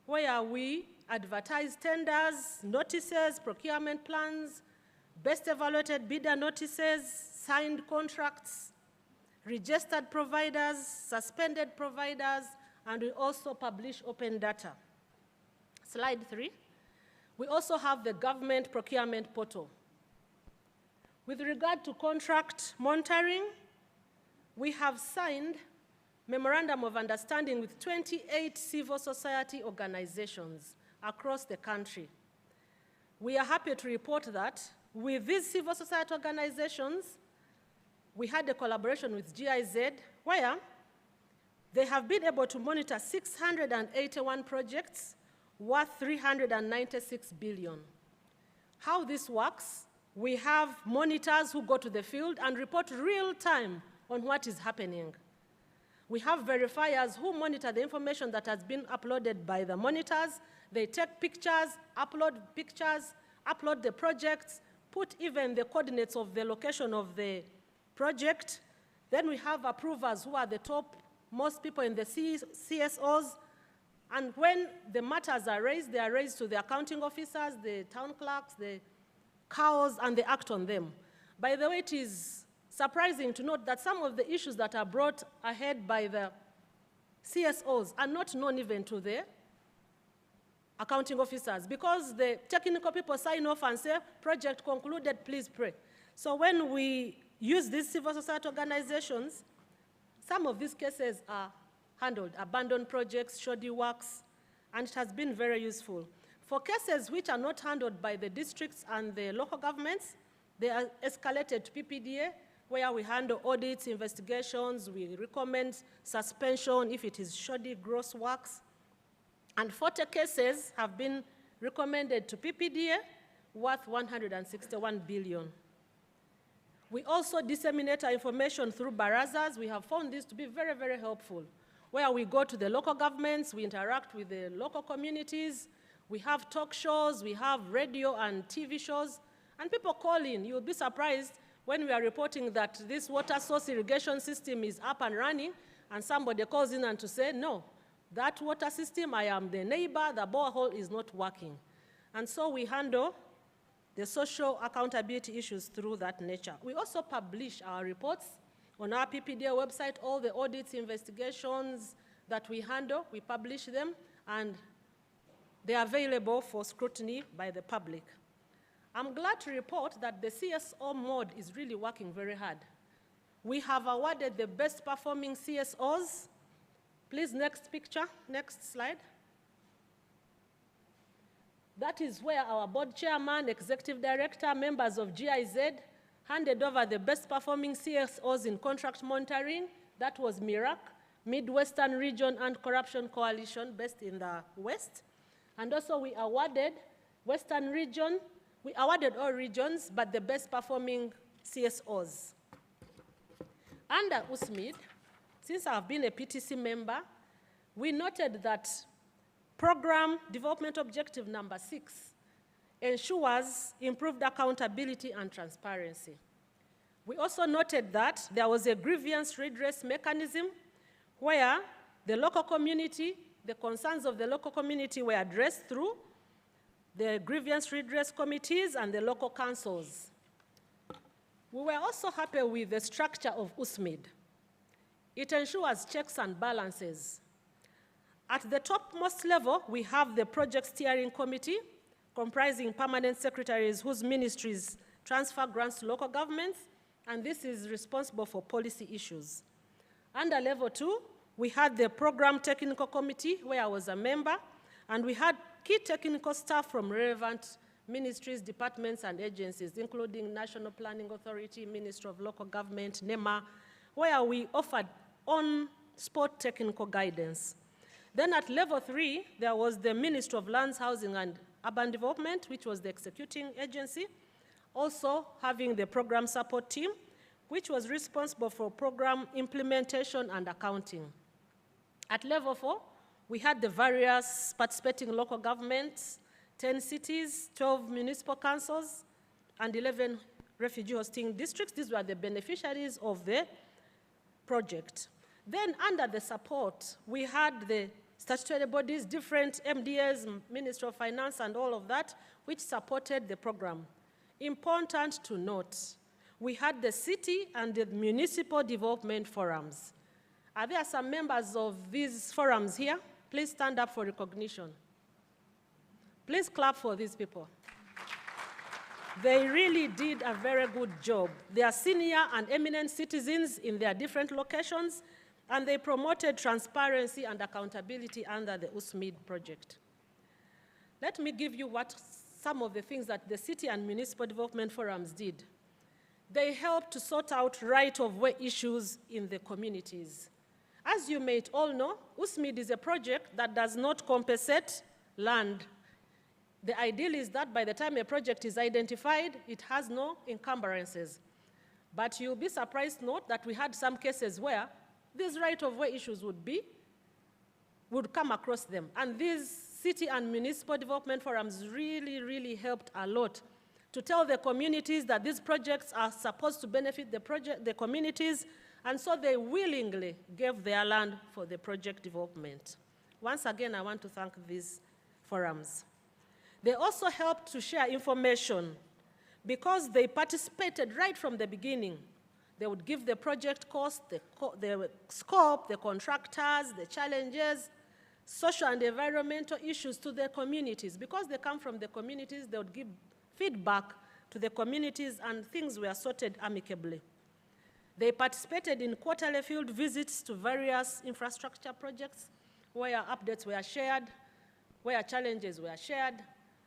where we advertise tenders, notices, procurement plans, best evaluated bidder notices, signed contracts, registered providers, suspended providers, and we also publish open data. Slide 3. We also have the government procurement portal. With regard to contract monitoring, we have signed memorandum of understanding with 28 civil society organizations across the country. We are happy to report that with these civil society organizations, we had a collaboration with GIZ, where they have been able to monitor 681 projects worth 396 billion. How this works, we have monitors who go to the field and report real time on what is happening. We have verifiers who monitor the information that has been uploaded by the monitors. They take pictures, upload the projects, put even the coordinates of the location of the project. Then we have approvers who are the top most people in the CSOs. And when the matters are raised, they are raised to the accounting officers, the town clerks, the CAOs, and they act on them. By the way, it is surprising to note that some of the issues that are brought ahead by the CSOs are not known even to the accounting officers, because the technical people sign off and say, project concluded, please pray. So when we use these civil society organizations, some of these cases are handled, abandoned projects, shoddy works, and it has been very useful. For cases which are not handled by the districts and the local governments, they are escalated to PPDA, where we handle audits, investigations, we recommend suspension if it is shoddy gross works. And 40 cases have been recommended to PPDA, worth 161 billion. We also disseminate our information through barazas. We have found this to be very, very helpful, where we go to the local governments, we interact with the local communities, we have talk shows, we have radio and TV shows, and people call in. You'll be surprised when we are reporting that this water source irrigation system is up and running, and somebody calls in and to say, no, that water system, I am the neighbor, the borehole is not working. And so we handle the social accountability issues through that nature. We also publish our reports on our PPDA website, all the audits, investigations that we handle, we publish them, and they are available for scrutiny by the public. I'm glad to report that the CSO mode is really working very hard. We have awarded the best performing CSOs. Please, next picture, next slide. That is where our board chairman, executive director, members of GIZ handed over the best performing CSOs in contract monitoring. That was MIRAC, Midwestern Region Anti-Corruption Coalition, based in the West. And also we awarded Western Region, we awarded all regions, but the best performing CSOs. Under USMID, since I've been a PTC member, we noted that Program Development Objective number 6 ensures improved accountability and transparency. We also noted that there was a grievance redress mechanism where the local community, the concerns of the local community were addressed through the grievance redress committees and the local councils. We were also happy with the structure of USMID. It ensures checks and balances. At the topmost level, we have the project steering committee, comprising permanent secretaries whose ministries transfer grants to local governments, and this is responsible for policy issues. Under level 2, we had the program technical committee, where I was a member, and we had key technical staff from relevant ministries, departments, and agencies, including National Planning Authority, Ministry of Local Government, NEMA, where we offered on-spot technical guidance. Then at level 3, there was the Ministry of Lands, Housing, and Urban Development, which was the executing agency, also having the program support team, which was responsible for program implementation and accounting. At level 4, we had the various participating local governments, 10 cities, 12 municipal councils, and 11 refugee hosting districts. These were the beneficiaries of the project. Then under the support, we had the statutory bodies, different MDAs, Ministry of Finance, and all of that, which supported the program. Important to note, we had the city and the municipal development forums. Are there some members of these forums here? Please stand up for recognition. Please clap for these people. They really did a very good job. They are senior and eminent citizens in their different locations, and they promoted transparency and accountability under the USMID project. Let me give you some of the things that the city and municipal development forums did. They helped to sort out right-of-way issues in the communities. As you may all know, USMID is a project that does not compensate land. The ideal is that by the time a project is identified, it has no encumbrances. But you'll be surprised to note that we had some cases where these right-of-way issues would come across them. And these city and municipal development forums really, really helped a lot to tell the communities that these projects are supposed to benefit the communities, and so they willingly gave their land for the project development. Once again, I want to thank these forums. They also helped to share information because they participated right from the beginning. They would give the project cost, the scope, the contractors, the challenges, social and environmental issues to the communities. Because they come from the communities, they would give feedback to the communities, and things were sorted amicably. They participated in quarterly field visits to various infrastructure projects where updates were shared, where challenges were shared,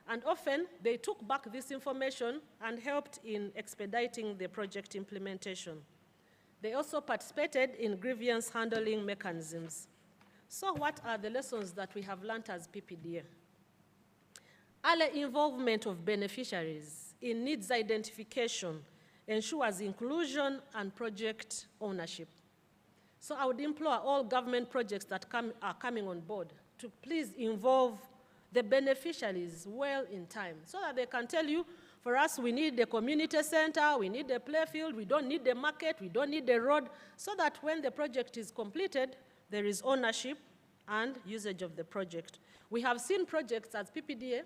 and often they took back this information and helped in expediting the project implementation. They also participated in grievance handling mechanisms. So what are the lessons that we have learned as PPDA? Early involvement of beneficiaries in needs identification ensures inclusion and project ownership. So I would implore all government projects that are coming on board to please involve the beneficiaries well in time so that they can tell you, for us, we need the community center, we need the playfield, we don't need the market, we don't need the road, so that when the project is completed, there is ownership and usage of the project. We have seen projects as PPDA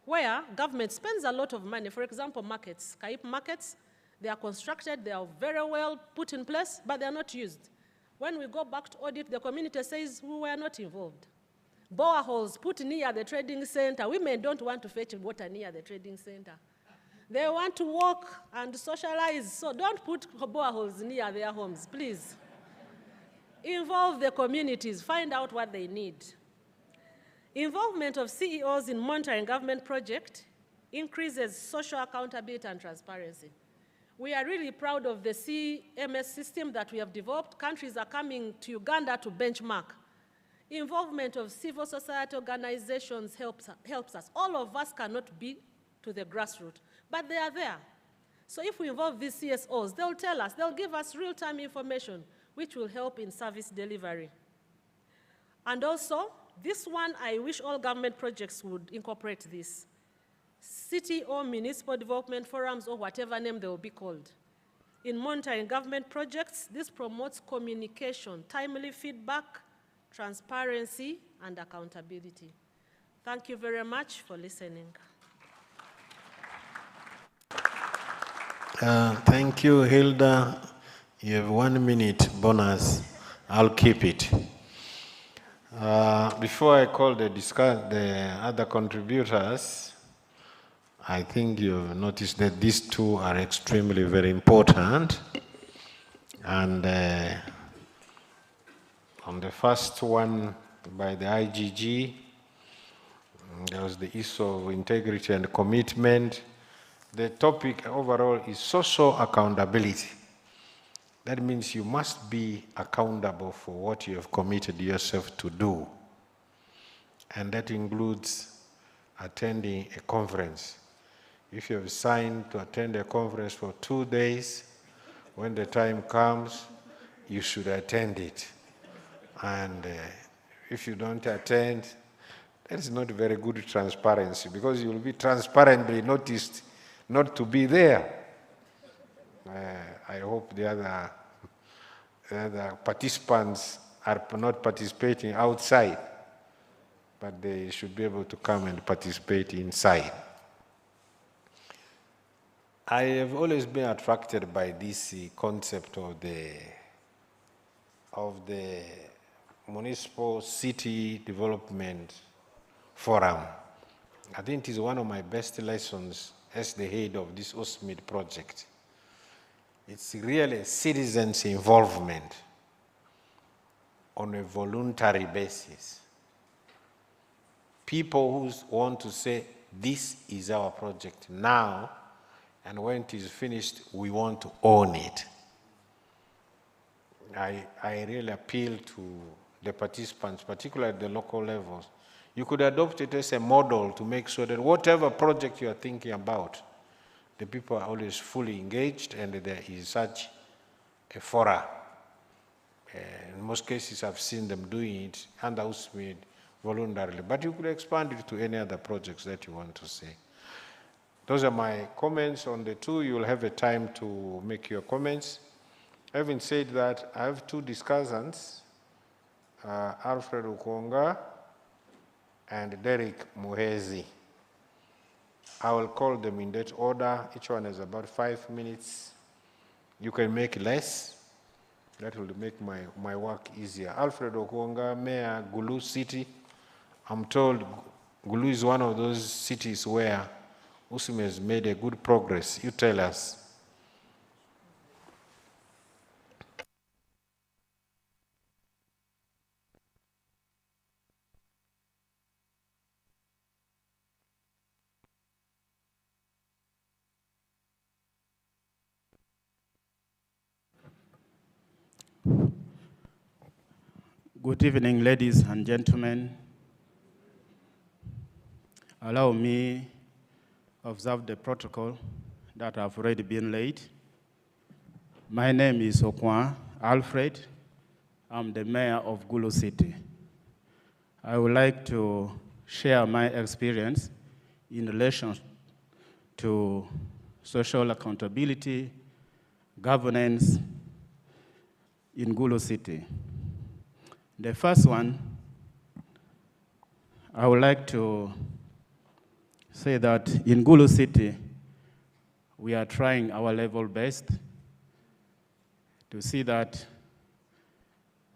where government spends a lot of money. For example, markets, Kaip markets, they are constructed, they are very well put in place, but they are not used. When we go back to audit, the community says we were not involved. Boreholes put near the trading center. Women don't want to fetch water near the trading center. They want to walk and socialize, so don't put boreholes near their homes, please. Involve the communities, find out what they need. Involvement of CEOs in monitoring government projects increases social accountability and transparency. We are really proud of the CMS system that we have developed. Countries are coming to Uganda to benchmark. Involvement of civil society organizations helps us. All of us cannot be to the grassroots, but they are there. So if we involve these CSOs, they'll tell us, they'll give us real-time information, which will help in service delivery. And also, this one, I wish all government projects would incorporate this. City or municipal development forums, or whatever name they will be called. In monitoring government projects, this promotes communication, timely feedback, transparency, and accountability. Thank you very much for listening. Thank you, Hilda. You have 1 minute bonus. I'll keep it. Before I call the other contributors, I think you've noticed that these two are extremely very important. And on the first one by the IGG, there was the issue of integrity and commitment. The topic overall is social accountability. That means you must be accountable for what you have committed yourself to do. And that includes attending a conference. If you have signed to attend a conference for 2 days, when the time comes, you should attend it. And if you don't attend, that is not very good transparency, because you will be transparently noticed not to be there. I hope the other participants are not participating outside, but they should be able to come and participate inside. I have always been attracted by this concept of the Municipal City Development Forum. I think it is one of my best lessons as the head of this USMID project. It's really citizens' involvement on a voluntary basis. People who want to say, this is our project now, and when it is finished, we want to own it. I really appeal to the participants, particularly at the local levels. You could adopt it as a model to make sure that whatever project you are thinking about, the people are always fully engaged, and there is such a forum. In most cases, I've seen them doing it under USMID voluntarily, but you could expand it to any other projects that you want to say. Those are my comments on the two. You'll have a time to make your comments. Having said that, I have two discussants, Alfred Ukonga and Derek Muhezi. I will call them in that order. Each one has about 5 minutes. You can make less. That will make my work easier. Alfred Ukonga, Mayor, Gulu City. I'm told Gulu is one of those cities where USMID has made a good progress. You tell us. Good evening, ladies and gentlemen. Allow me to observe the protocol that have already been laid. My name is Okwa Alfred. I'm the mayor of Gulu City. I would like to share my experience in relation to social accountability, governance in Gulu City. The first one, I would like to say that in Gulu City, we are trying our level best to see that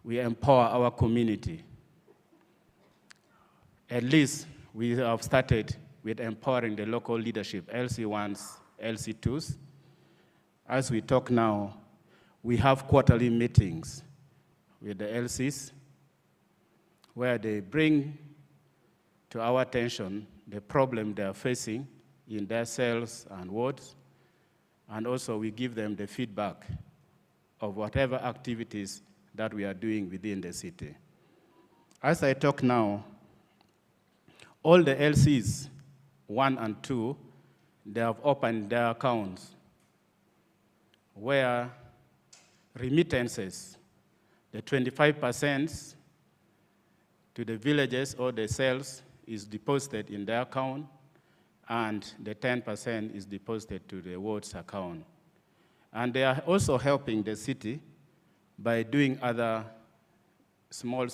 we empower our community. At least we have started with empowering the local leadership, LC1s, LC2s. As we talk now, we have quarterly meetings with the LCs where they bring to our attention the problem they are facing in their cells and wards, and also we give them the feedback of whatever activities that we are doing within the city. As I talk now, all the LCs, 1 and 2, they have opened their accounts where remittances, the 25% to the villages or the cells is deposited in their account, and the 10% is deposited to the wards account. And they are also helping the city by doing other small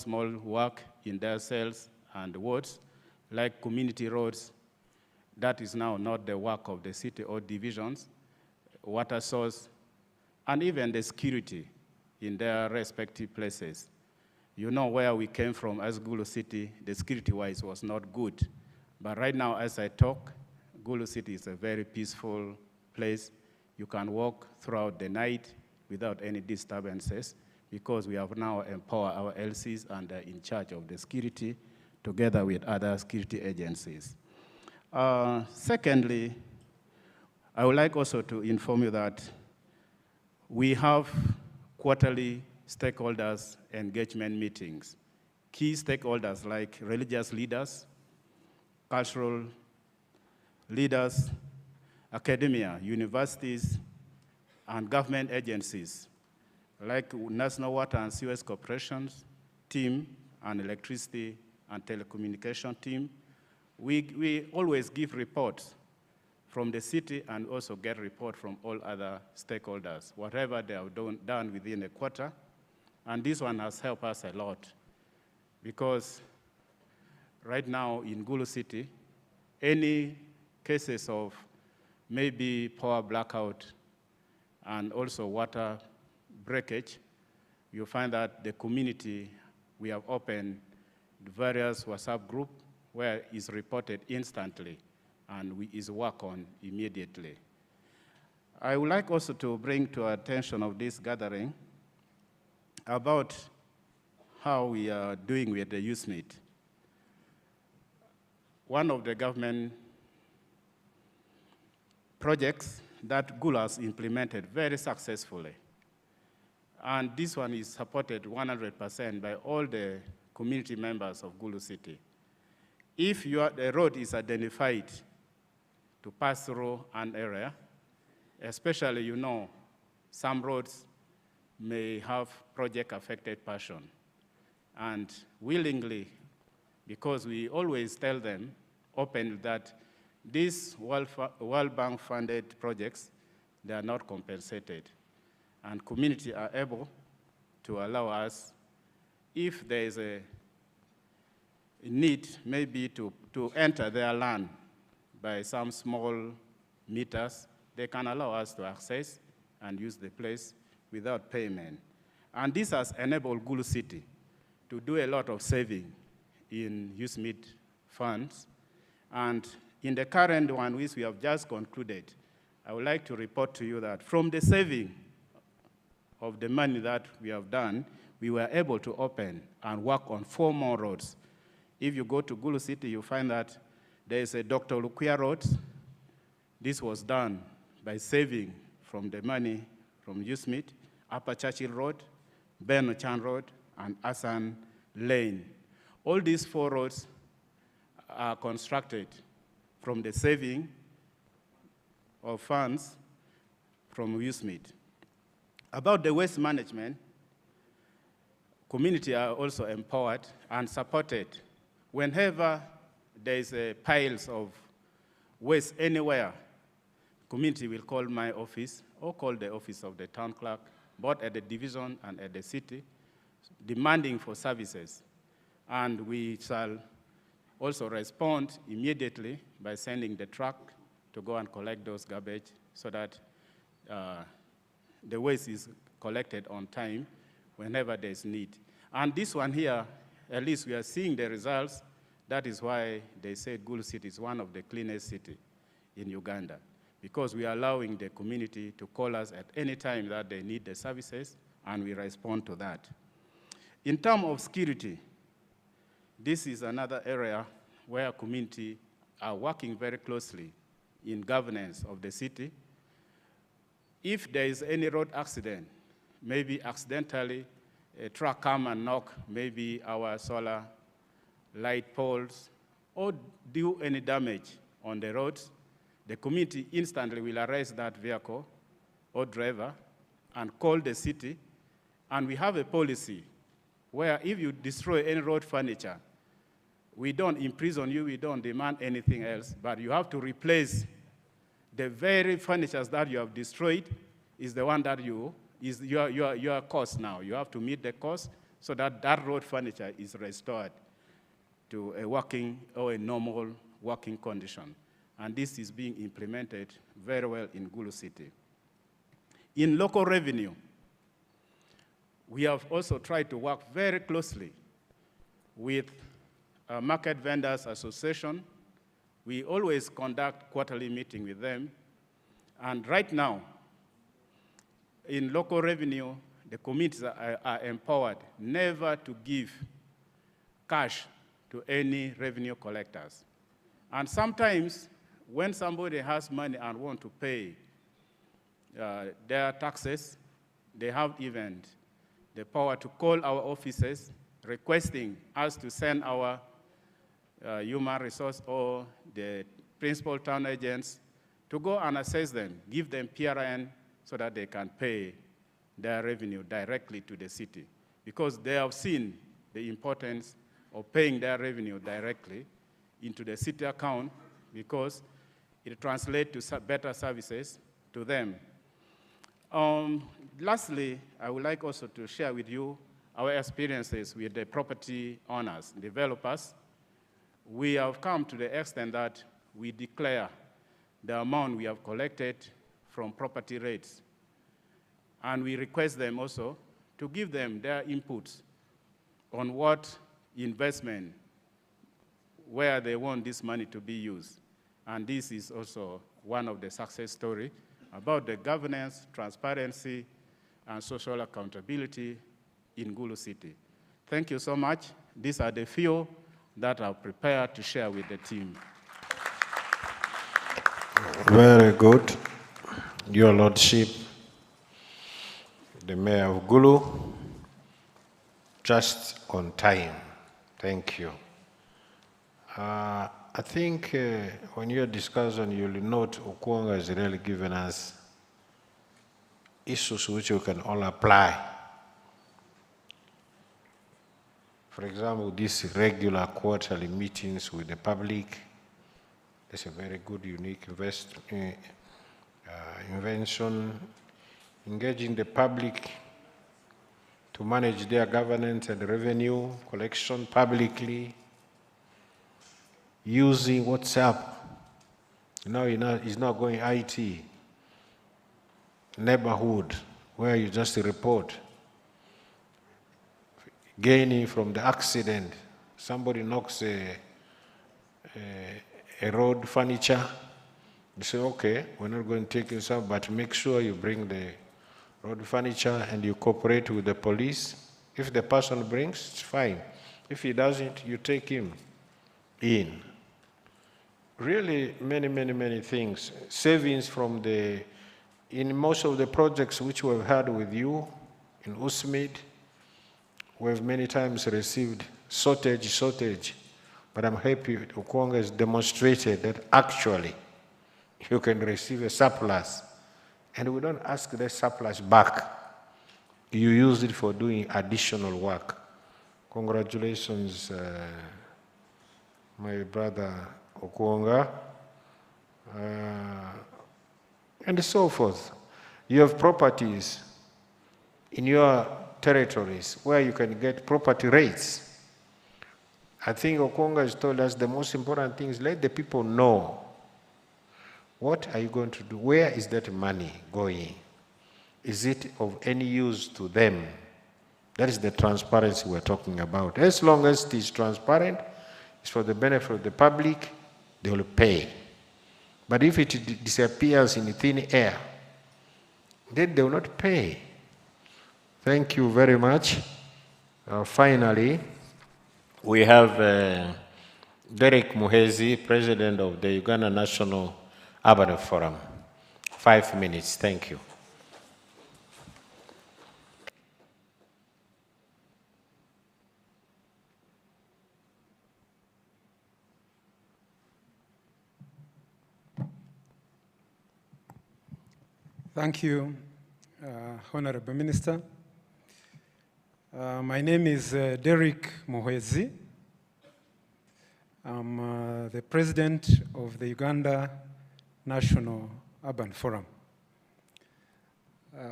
work in their cells and wards, like community roads. That is now not the work of the city or divisions, water source, and even the security in their respective places. You know where we came from as Gulu City, the security-wise was not good. But right now, as I talk, Gulu City is a very peaceful place. You can walk throughout the night without any disturbances because we have now empowered our LCs and are in charge of the security together with other security agencies. Secondly, I would like also to inform you that we have quarterly stakeholders engagement meetings. Key stakeholders like religious leaders, cultural leaders, academia, universities, and government agencies like National Water and Sewage Corporations team and electricity and telecommunication team. We always give reports from the city and also get report from all other stakeholders, whatever they have done within a quarter. And this one has helped us a lot because right now in Gulu City, any cases of maybe power blackout and also water breakage, you find that the community, we have opened various WhatsApp group where it's reported instantly and is worked on immediately. I would like also to bring to attention of this gathering about how we are doing with the USMID. One of the government projects that Gulu has implemented very successfully. And this one is supported 100% by all the community members of Gulu City. If the road is identified to pass through an area, especially, you know, some roads may have project-affected person. And willingly, because we always tell them openly that these World Bank-funded projects, they are not compensated. And community are able to allow us, if there is a need maybe to enter their land by some small meters, they can allow us to access and use the place without payment. And this has enabled Gulu City to do a lot of saving in USMID funds. And in the current one, which we have just concluded, I would like to report to you that from the saving of the money that we have done, we were able to open and work on 4 more roads. If you go to Gulu City, you find that there is a Dr. Lukuya Road. This was done by saving from the money from USMID, Upper Churchill Road, Ben Chan Road, and Asan Lane. All these 4 roads are constructed from the saving of funds from USMID. About the waste management, community are also empowered and supported. Whenever there is piles of waste anywhere, community will call my office or call the office of the town clerk, both at the division and at the city, demanding for services. And we shall also respond immediately by sending the truck to go and collect those garbage so that the waste is collected on time whenever there's need. And this one here, at least we are seeing the results. That is why they say Gulu City is one of the cleanest cities in Uganda, because we are allowing the community to call us at any time that they need the services, and we respond to that. In terms of security, this is another area where community are working very closely in governance of the city. If there is any road accident, maybe accidentally a truck come and knock maybe our solar light poles or do any damage on the roads, the community instantly will arrest that vehicle or driver and call the city. And we have a policy where if you destroy any road furniture, we don't imprison you, we don't demand anything else, but you have to replace the very furniture that you have destroyed is the one that is your cost now. You have to meet the cost so that that road furniture is restored to a working or a normal working condition. And this is being implemented very well in Gulu City. In local revenue, we have also tried to work very closely with Market Vendors Association. We always conduct quarterly meeting with them. And right now, in local revenue, the communities are empowered never to give cash to any revenue collectors. And sometimes, when somebody has money and want to pay their taxes, they have even the power to call our offices requesting us to send our human resource or the principal town agents to go and assess them, give them PRN so that they can pay their revenue directly to the city, because they have seen the importance of paying their revenue directly into the city account, because it translates to better services to them. Lastly, I would like also to share with you our experiences with the property owners, developers. We have come to the extent that we declare the amount we have collected from property rates. And we request them also to give them their inputs on what investment, where they want this money to be used. And this is also one of the success stories about the governance, transparency, and social accountability in Gulu City. Thank you so much. These are the few that I've prepared to share with the team. Very good. Your Lordship, the Mayor of Gulu, just on time. Thank you. I think when you're discussing, you'll note Okwonga has really given us issues which we can all apply. For example, these regular quarterly meetings with the public, that's a very good, unique invention. Engaging the public to manage their governance and revenue collection publicly, using WhatsApp. Now it's not going IT. Neighborhood, where you just report. Gaining from the accident. Somebody knocks a road furniture. You say, okay, we're not going to take you some, but make sure you bring the road furniture and you cooperate with the police. If the person brings, it's fine. If he doesn't, you take him in. Really, many things. Savings from in most of the projects which we've had with you in USMID, we've many times received shortage, but I'm happy Okwonga has demonstrated that actually you can receive a surplus and we don't ask the surplus back. You use it for doing additional work. Congratulations, my brother Okwonga, and so forth. You have properties in your territories where you can get property rates. I think Okwonga has told us the most important thing is let the people know what are you going to do, where is that money going? Is it of any use to them? That is the transparency we're talking about. As long as it is transparent, it's for the benefit of the public, they will pay. But if it disappears in thin air, then they will not pay. Thank you very much. Finally, we have Derek Muhezi, President of the Uganda National Urban Forum. 5 minutes, thank you. Thank you, Honorable Minister. My name is Derek Muhezi. I'm the President of the Uganda National Urban Forum.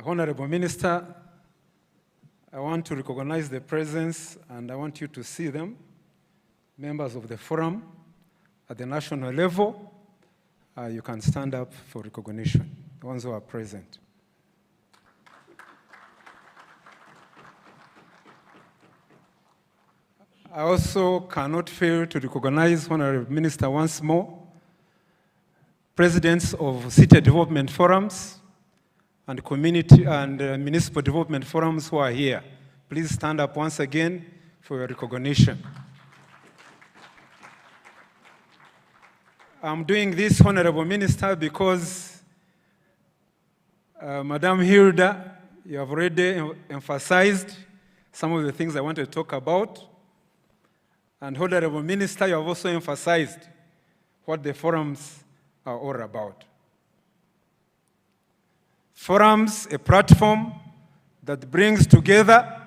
Honorable Minister, I want to recognize the presence and I want you to see them, members of the forum at the national level. You can stand up for recognition, the ones who are present. I also cannot fail to recognize Honorable Minister once more, presidents of city development forums and community and municipal development forums who are here. Please stand up once again for your recognition. I'm doing this, Honorable Minister, because Madam Hilda, you have already emphasized some of the things I want to talk about. And Honorable Minister, you have also emphasized what the forums are all about. Forums, a platform that brings together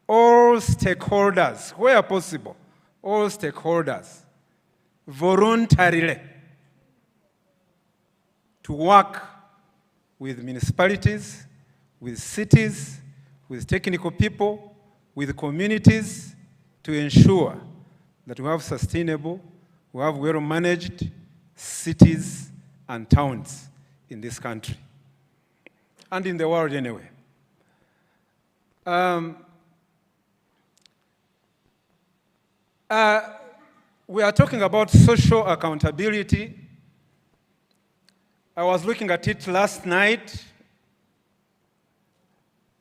all stakeholders, where possible, all stakeholders, voluntarily to work with municipalities, with cities, with technical people, with communities, to ensure that we have sustainable, we have well-managed cities and towns in this country, and in the world anyway. We are talking about social accountability. I was looking at it last night,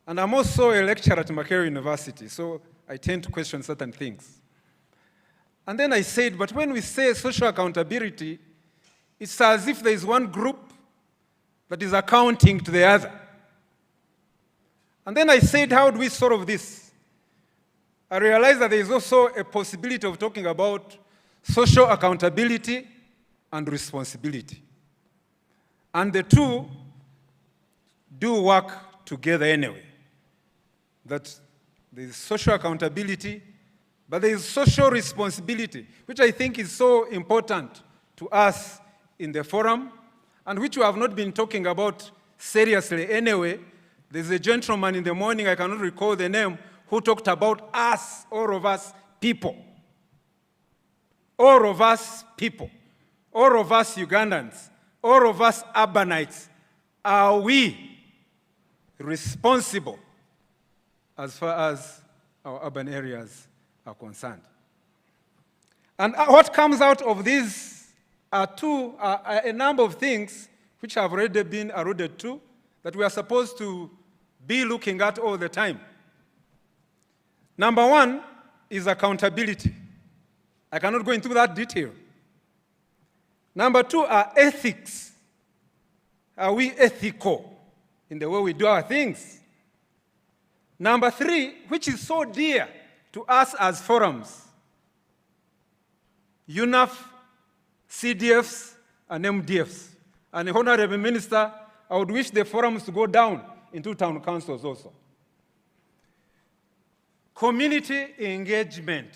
and I'm also a lecturer at Makerere University, so I tend to question certain things. And then I said, but when we say social accountability, it's as if there is one group that is accounting to the other. And then I said, how do we solve this? I realized that there is also a possibility of talking about social accountability and responsibility. And the two do work together anyway. That there is social accountability, but there is social responsibility, which I think is so important to us in the forum, and which we have not been talking about seriously anyway. There's a gentleman in the morning, I cannot recall the name, who talked about us, all of us people. All of us people. All of us Ugandans. All of us urbanites. Are we responsible as far as our urban areas are concerned? And what comes out of these are a number of things which have already been alluded to that we are supposed to be looking at all the time. Number one is accountability. I cannot go into that detail. Number two are ethics. Are we ethical in the way we do our things? Number three, which is so dear to us as forums, UNAF, CDFs, and MDFs. And Honorable Minister, I would wish the forums to go down into town councils also. Community engagement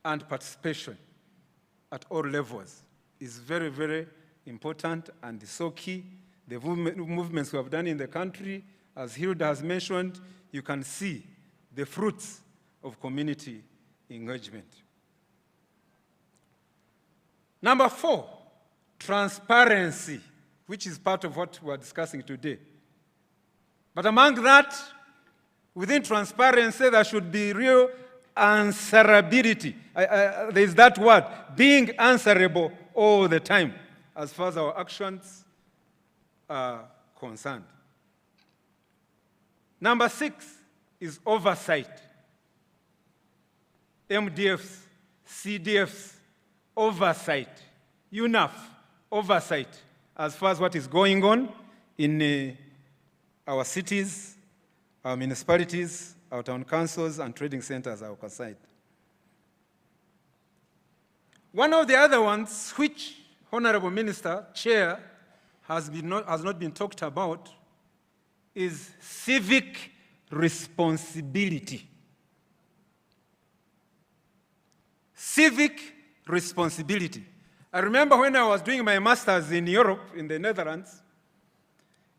and participation at all levels is very, very important and so key. The movements we have done in the country, as Hilda has mentioned, you can see the fruits of community engagement. Number 4, transparency, which is part of what we're discussing today. But among that, within transparency, there should be real answerability. There's that word, being answerable all the time as far as our actions are concerned. Number 6 is oversight. MDFs, CDFs, oversight. UNAF, oversight as far as what is going on in our cities, our municipalities, our town councils, and trading centers are outside. One of the other ones, which Honorable Minister, Chair, has not been talked about, is civic responsibility. Civic responsibility. I remember when I was doing my master's in Europe, in the Netherlands,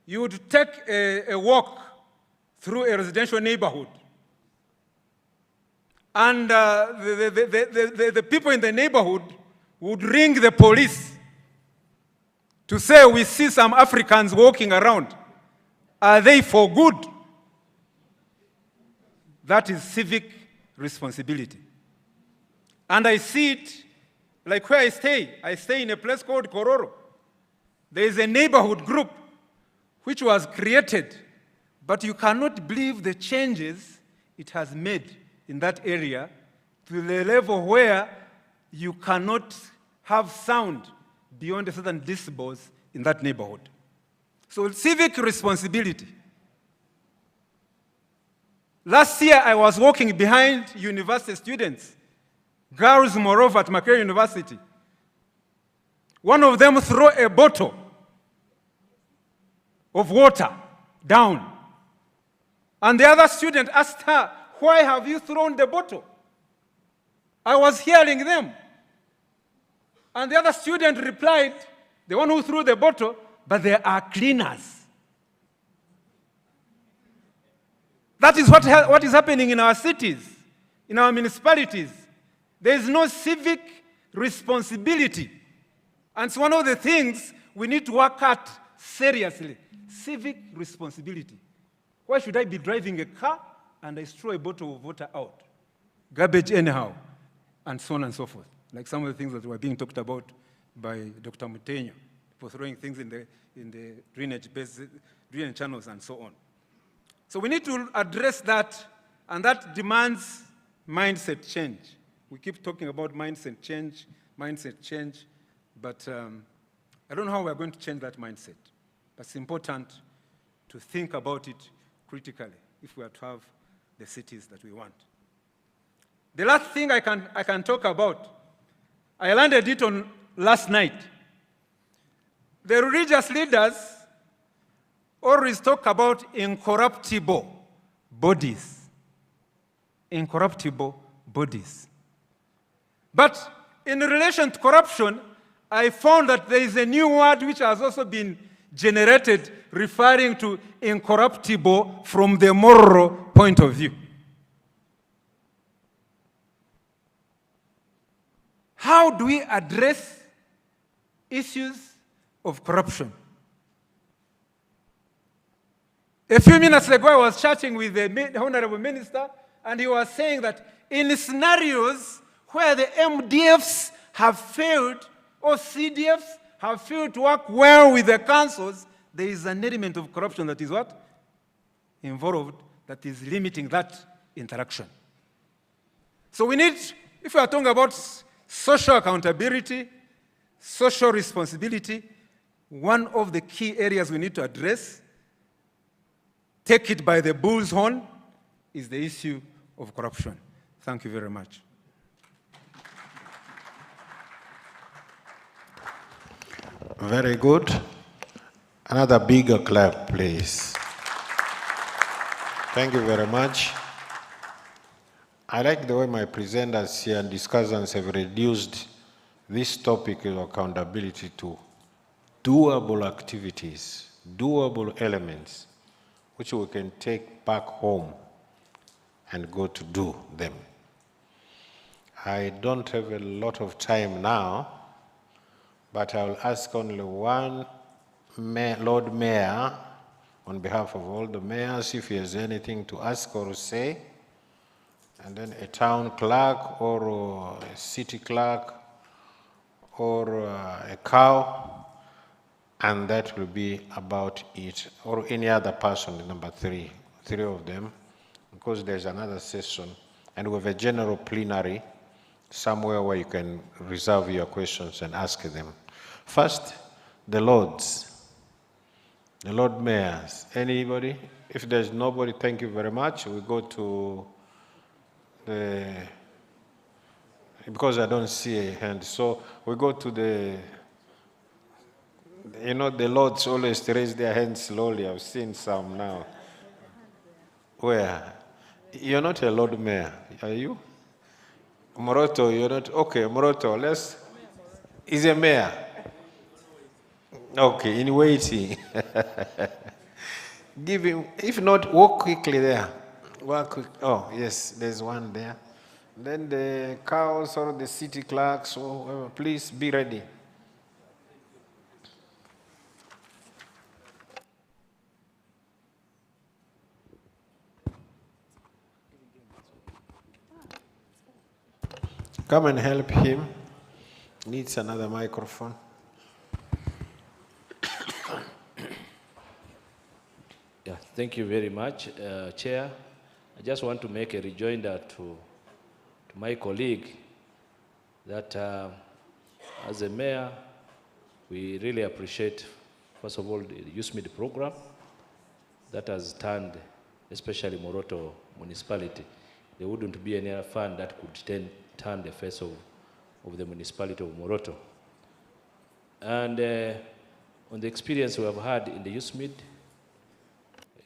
you would take a walk through a residential neighborhood. And the people in the neighborhood would ring the police to say, we see some Africans walking around. Are they for good? That is civic responsibility. And I see it like where I stay in a place called Kororo. There is a neighborhood group which was created, but you cannot believe the changes it has made in that area to the level where you cannot have sound beyond a certain decibels in that neighborhood. So civic responsibility. Last year I was walking behind university students, girls moreover at Makerere University. One of them threw a bottle of water down. And the other student asked her, why have you thrown the bottle? I was hearing them. And the other student replied, the one who threw the bottle, but there are cleaners. That is what is happening in our cities, in our municipalities. There is no civic responsibility. And it's one of the things we need to work at seriously. Civic responsibility. Why should I be driving a car and I throw a bottle of water out? Garbage anyhow, and so on and so forth. Like some of the things that were being talked about by Dr. Mutenyo, for throwing things in the drainage channels and so on. So we need to address that, and that demands mindset change. We keep talking about mindset change, but I don't know how we're going to change that mindset. But it's important to think about it critically if we are to have the cities that we want. The last thing I can talk about, I landed it on last night. The religious leaders always talk about incorruptible bodies. Incorruptible bodies. But in relation to corruption, I found that there is a new word which has also been generated referring to incorruptible from the moral point of view. How do we address issues of corruption? A few minutes ago, I was chatting with the Honorable Minister, and he was saying that in scenarios where the MDFs have failed, or CDFs have failed to work well with the councils, there is an element of corruption that is what? Involved, that is limiting that interaction. So we need, if we are talking about social accountability, social responsibility, one of the key areas we need to address, take it by the bull's horn, is the issue of corruption. Thank you very much. Very good. Another bigger clap, please. Thank you very much. I like the way my presenters here and discussants have reduced this topic of accountability to doable activities, doable elements, which we can take back home and go to do them. I don't have a lot of time now, but I will ask only one Lord Mayor, on behalf of all the mayors, if he has anything to ask or say, and then a town clerk or a city clerk or a cow, and that will be about it, or any other person, number three of them, because there's another session, and we have a general plenary somewhere where you can reserve your questions and ask them. First, the Lords, the Lord Mayors. Anybody? If there's nobody, thank you very much. We go to the, because I don't see a hand, so we go to the, you know, the Lords always raise their hands slowly. I've seen some now. Where? You're not a Lord Mayor, are you? Moroto, you're not? Okay, Moroto, let's, is a mayor. Okay, in waiting. Give him, if not, walk quickly there. Walk quick. Oh, yes, there's one there. Then the cows or the city clerks, or whoever, please be ready. Come and help him. Needs another microphone. Yeah, thank you very much, Chair. I just want to make a rejoinder to my colleague that as a mayor, we really appreciate, first of all, the USMID program that has turned, especially Moroto municipality. There wouldn't be any other fund that could turn the face of the municipality of Moroto. And on the experience we have had in the USMID,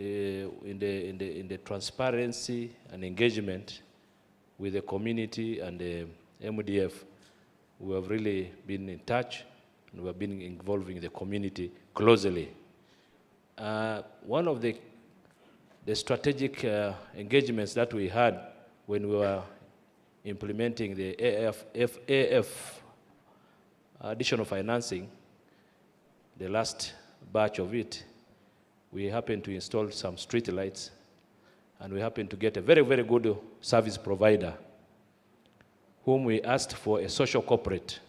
in the transparency and engagement with the community and the MDF, we have really been in touch and we have been involving the community closely. One of the strategic engagements that we had when we were implementing the AF additional financing, the last batch of it, we happened to install some street lights, and we happened to get a very, very good service provider whom we asked for a social corporate,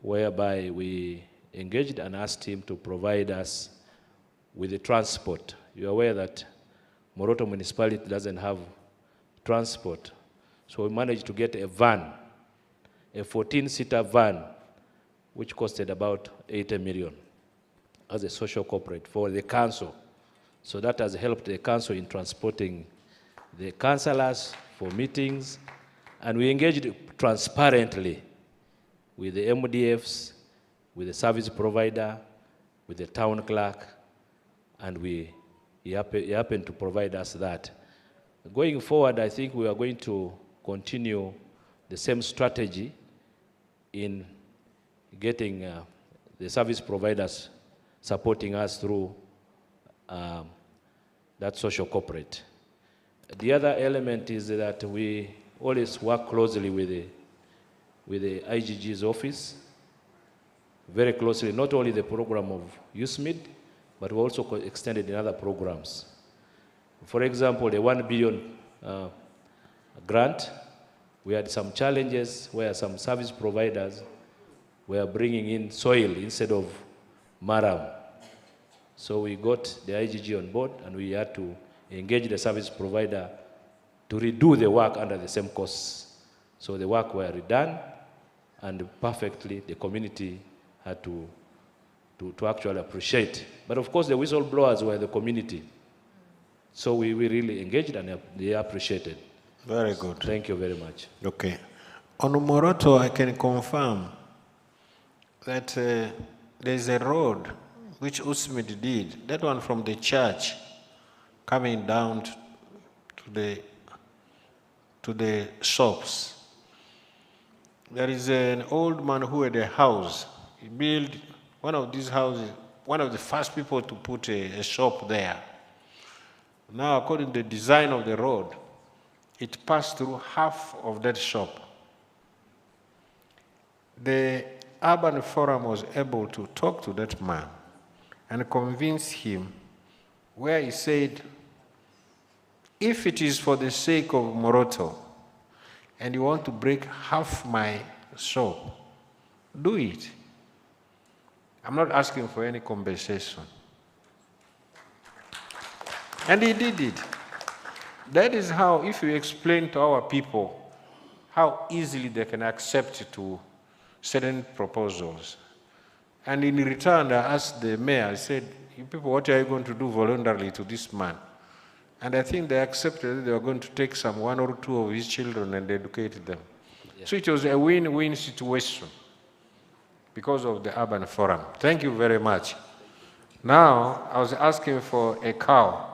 whereby we engaged and asked him to provide us with the transport. You're aware that Moroto municipality doesn't have transport. So we managed to get a van, a 14-seater van, which costed about 80 million as a social corporate for the council. So that has helped the council in transporting the councillors for meetings, and we engaged transparently with the MDFs, with the service provider, with the town clerk, and he happened to provide us that. Going forward, I think we are going to continue the same strategy in getting the service providers supporting us through that social corporate. The other element is that we always work closely with the IGG's office, very closely, not only the program of USMID, but we also extended in other programs. For example, the 1 billion grant, we had some challenges where some service providers were bringing in soil instead of maram. So we got the IGG on board, and we had to engage the service provider to redo the work under the same costs. So the work were redone, and perfectly the community had to actually appreciate. But of course the whistleblowers were the community. So we really engaged and they appreciated. Very good. Thank you very much. Okay. On Moroto, I can confirm that there's a road which USMID did, that one from the church coming down to the shops. There is an old man who had a house. He built one of these houses, one of the first people to put a shop there. Now, according to the design of the road, it passed through half of that shop. The urban forum was able to talk to that man and convince him, where he said, if it is for the sake of Moroto and you want to break half my shop, do it. I'm not asking for any compensation. And he did it. That is how, if you explain to our people how easily they can accept to certain proposals. And in return, I asked the mayor, I said, you people, what are you going to do voluntarily to this man? And I think they accepted that they were going to take some 1 or 2 of his children and educate them. Yeah. So it was a win-win situation because of the urban forum. Thank you very much. Now, I was asking for a cow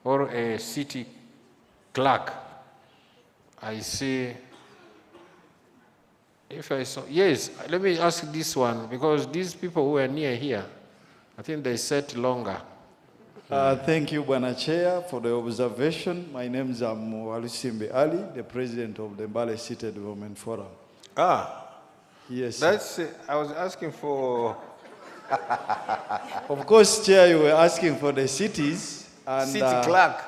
or a city clerk. I see, if I saw, yes, let me ask this one, because these people who are near here, I think they sat longer. Thank you, Bwana Chair, for the observation. My name is Walusimbe Ali, the president of the Mbale City Development Forum. Yes. That's, I was asking for... Of course, Chair, you were asking for the cities. And, city clerk.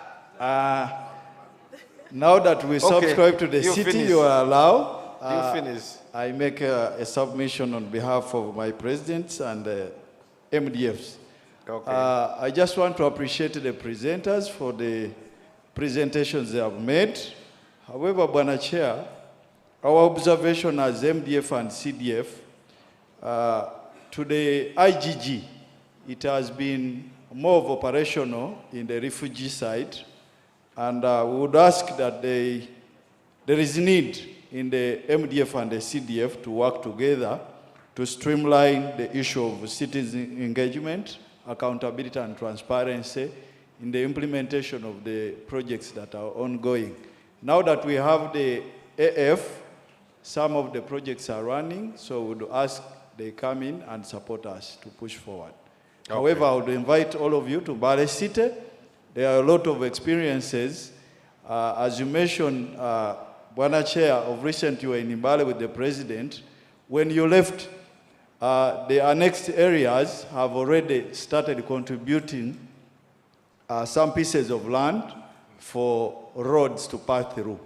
Now that we subscribe to the city, finish. you are allowed. You finish. I make a submission on behalf of my presidents and MDFs. Okay. I just want to appreciate the presenters for the presentations they have made. However, Bwana Chair, our observation as MDF and CDF, to the IGG, it has been more of operational in the refugee side, and we would ask that there is need in the MDF and the CDF to work together to streamline the issue of citizen engagement, accountability and transparency in the implementation of the projects that are ongoing. Now that we have the AF, some of the projects are running, so we would ask they come in and support us to push forward. Okay. However, I would invite all of you to Mbale City. There are a lot of experiences. As you mentioned, Bwana Chair, of recent you were in Mbale with the President. When you left, the annexed areas have already started contributing some pieces of land for roads to pass through.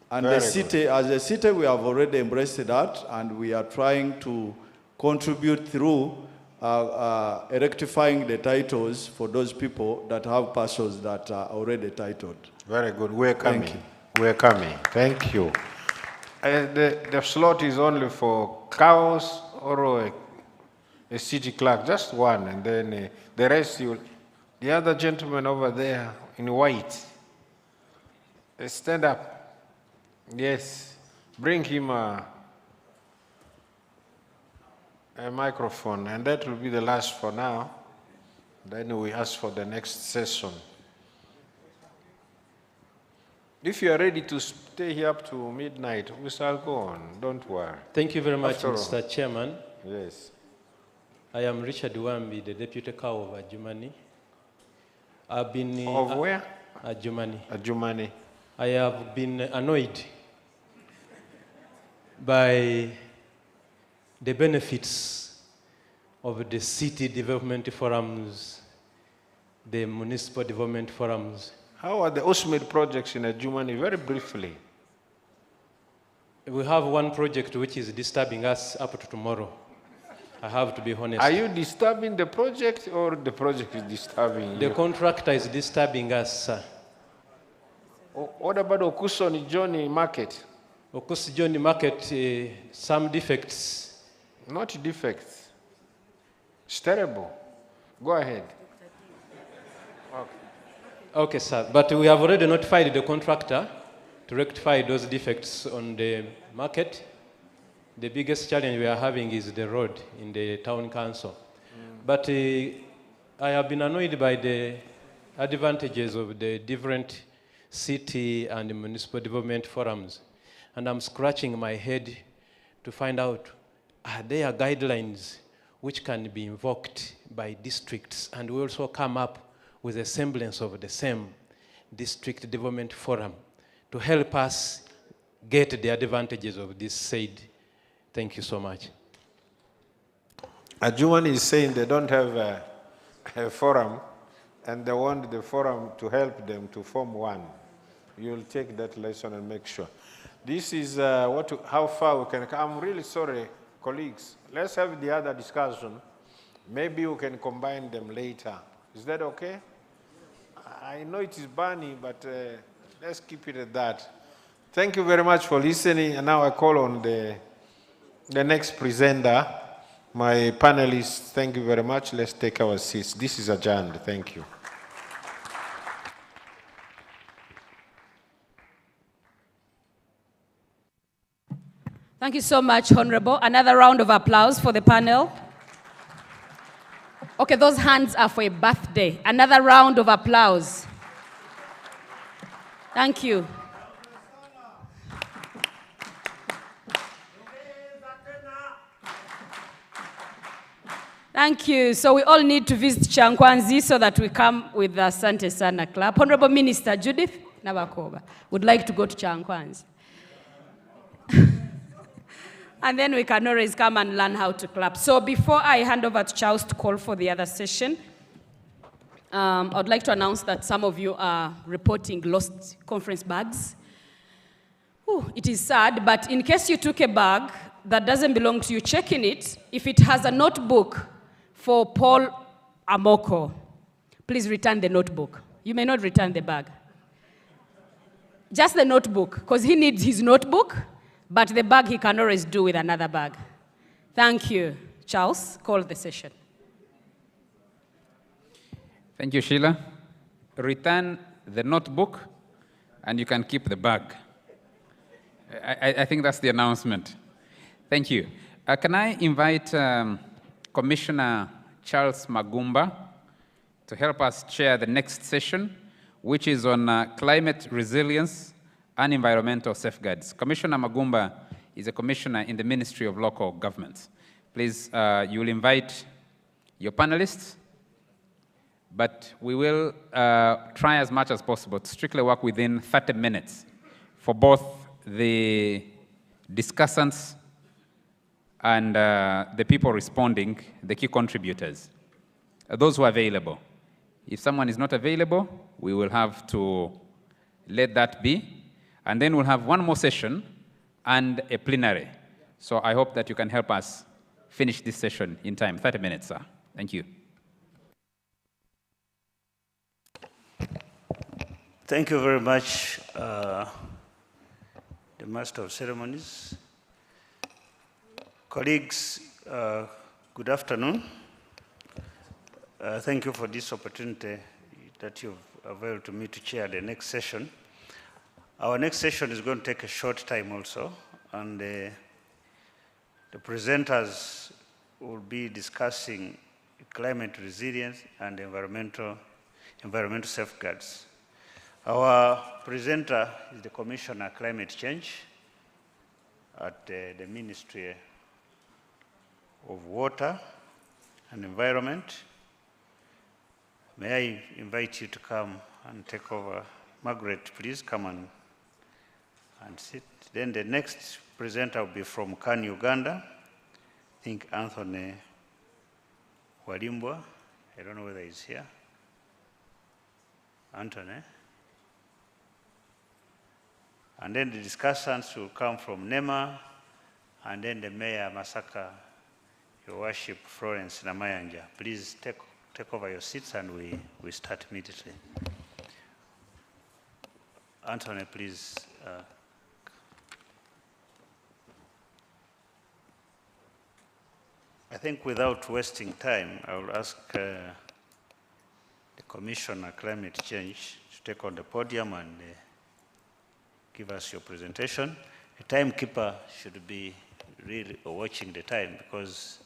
And the city, as a city, we have already embraced that, and we are trying to contribute through rectifying the titles for those people that have parcels that are already titled. Very good. We're coming. Thank you. We're coming. Thank you. The slot is only for cows or a city clerk, just one, and then the rest, the other gentleman over there in white, stand up. Yes, bring him a microphone, and that will be the last for now. Then we ask for the next session. If you are ready to stay here up to midnight, we shall go on. Don't worry. Thank you very much, After Mr. all. Chairman. Yes. I am Richard Wambi, the Deputy Cow of Adjumani. I've been... Of where? Adjumani. Adjumani. I have been annoyed by the benefits of the city development forums, the municipal development forums. How are the USMID projects in Adjumani? Very briefly. We have one project which is disturbing us up to tomorrow. I have to be honest. Are you disturbing the project or the project is disturbing you? The contractor is disturbing us, sir. What about Okusoni Johnny Market? Okusoni Johnny Market, some defects. Not defects. It's terrible. Go ahead. Okay. Okay, sir. But we have already notified the contractor to rectify those defects on the market. The biggest challenge we are having is the road in the town council. But I have been annoyed by the advantages of the different city and municipal development forums. And I'm scratching my head to find out, are there guidelines which can be invoked by districts, and we also come up with a semblance of the same district development forum to help us get the advantages of this said. Thank you so much. Ajuman is saying they don't have a forum, and they want the forum to help them to form one. You'll take that lesson and make sure. This is how far we can come. I'm really sorry, colleagues. Let's have the other discussion. Maybe we can combine them later. Is that okay? I know it is Barney, but let's keep it at that. Thank you very much for listening. And now I call on the next presenter, my panelists. Thank you very much. Let's take our seats. This is adjourned. Thank you. Thank you so much, Honorable. Another round of applause for the panel. Okay, those hands are for a birthday. Another round of applause. Thank you. Thank you. So we all need to visit Chankwanzi so that we come with the Asante Sana Club. Honorable Minister Judith Nabakoba would like to go to Chankwanzi. And then we can always come and learn how to clap. So before I hand over to Charles to call for the other session, I'd like to announce that some of you are reporting lost conference bags. Ooh, it is sad, but in case you took a bag that doesn't belong to you, check in it. If it has a notebook for Paul Amoko, please return the notebook. You may not return the bag. Just the notebook, because he needs his notebook, but the bag he can always do with another bag. Thank you. Charles, call the session. Thank you, Sheila. Return the notebook, and you can keep the bag. I think that's the announcement. Thank you. Can I invite Commissioner Charles Magumba to help us chair the next session, which is on climate resilience and environmental safeguards. Commissioner Magumba is a commissioner in the Ministry of Local Government. Please, you will invite your panelists, but we will try as much as possible to strictly work within 30 minutes for both the discussants and the people responding, the key contributors, those who are available. If someone is not available, we will have to let that be. And then we'll have one more session and a plenary. So I hope that you can help us finish this session in time. 30 minutes, sir. Thank you. Thank you very much, the Master of Ceremonies. Colleagues, good afternoon. Thank you for this opportunity that you've availed to me to chair the next session. Our next session is going to take a short time also, and the presenters will be discussing climate resilience and environmental safeguards. Our presenter is the Commissioner Climate Change at the Ministry of Water and Environment. May I invite you to come and take over. Margaret, please come and sit. Then the next presenter will be from Kan, Uganda. I think Anthony Walimbwa. I don't know whether he's here. Anthony. And then the discussants will come from NEMA, and then the Mayor Masaka, Your Worship Florence Namayanja. Please take over your seats and we start immediately. Anthony, please. I think without wasting time, I will ask the Commissioner Climate Change to take on the podium and give us your presentation. The timekeeper should be really watching the time because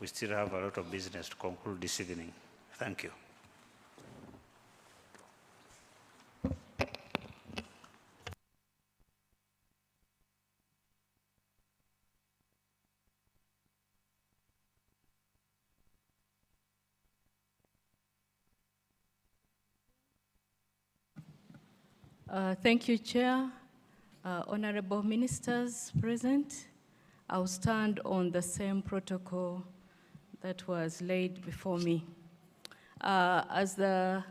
we still have a lot of business to conclude this evening. Thank you. Thank you, Chair. Honorable ministers present, I'll stand on the same protocol that was laid before me. As the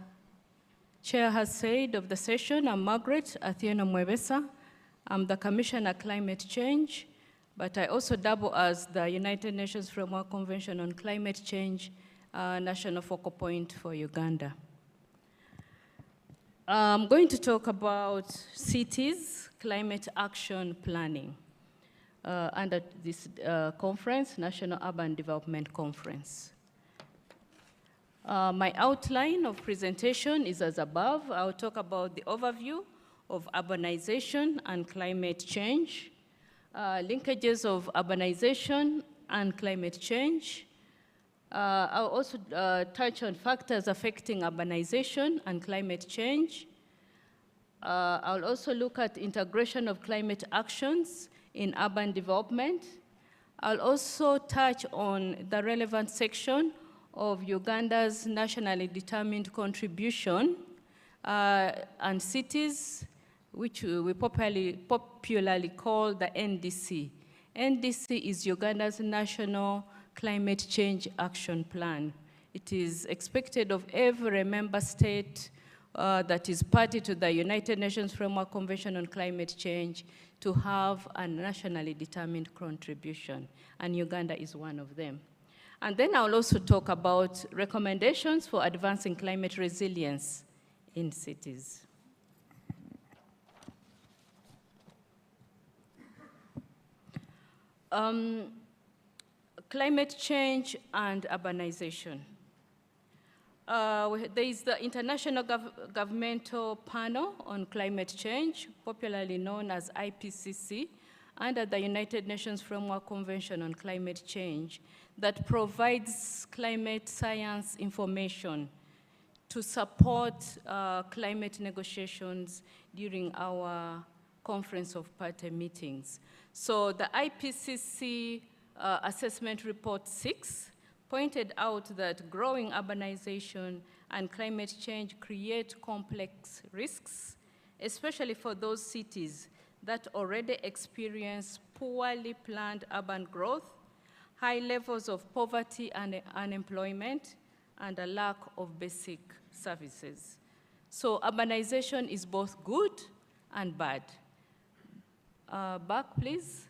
Chair has said of the session, I'm Margaret Athieno Mwebesa. I'm the Commissioner Climate Change, but I also double as the United Nations Framework Convention on Climate Change National Focal Point for Uganda. I'm going to talk about cities, climate action planning under this conference, National Urban Development Conference. My outline of presentation is as above. I'll talk about the overview of urbanization and climate change, linkages of urbanization and climate change. I'll also touch on factors affecting urbanization and climate change. I'll also look at integration of climate actions in urban development. I'll also touch on the relevant section of Uganda's nationally determined contribution and cities, which we popularly call the NDC. NDC is Uganda's National Climate Change Action Plan. It is expected of every member state that is party to the United Nations Framework Convention on Climate Change to have a nationally determined contribution, and Uganda is one of them. And then I'll also talk about recommendations for advancing climate resilience in cities. Climate change and urbanization. There is the International Governmental Panel on Climate Change, popularly known as IPCC, under the United Nations Framework Convention on Climate Change, that provides climate science information to support climate negotiations during our Conference of Party meetings. So the IPCC Assessment Report 6 pointed out that growing urbanization and climate change create complex risks, especially for those cities that already experience poorly planned urban growth, high levels of poverty and unemployment, and a lack of basic services. So urbanization is both good and bad. Back, please.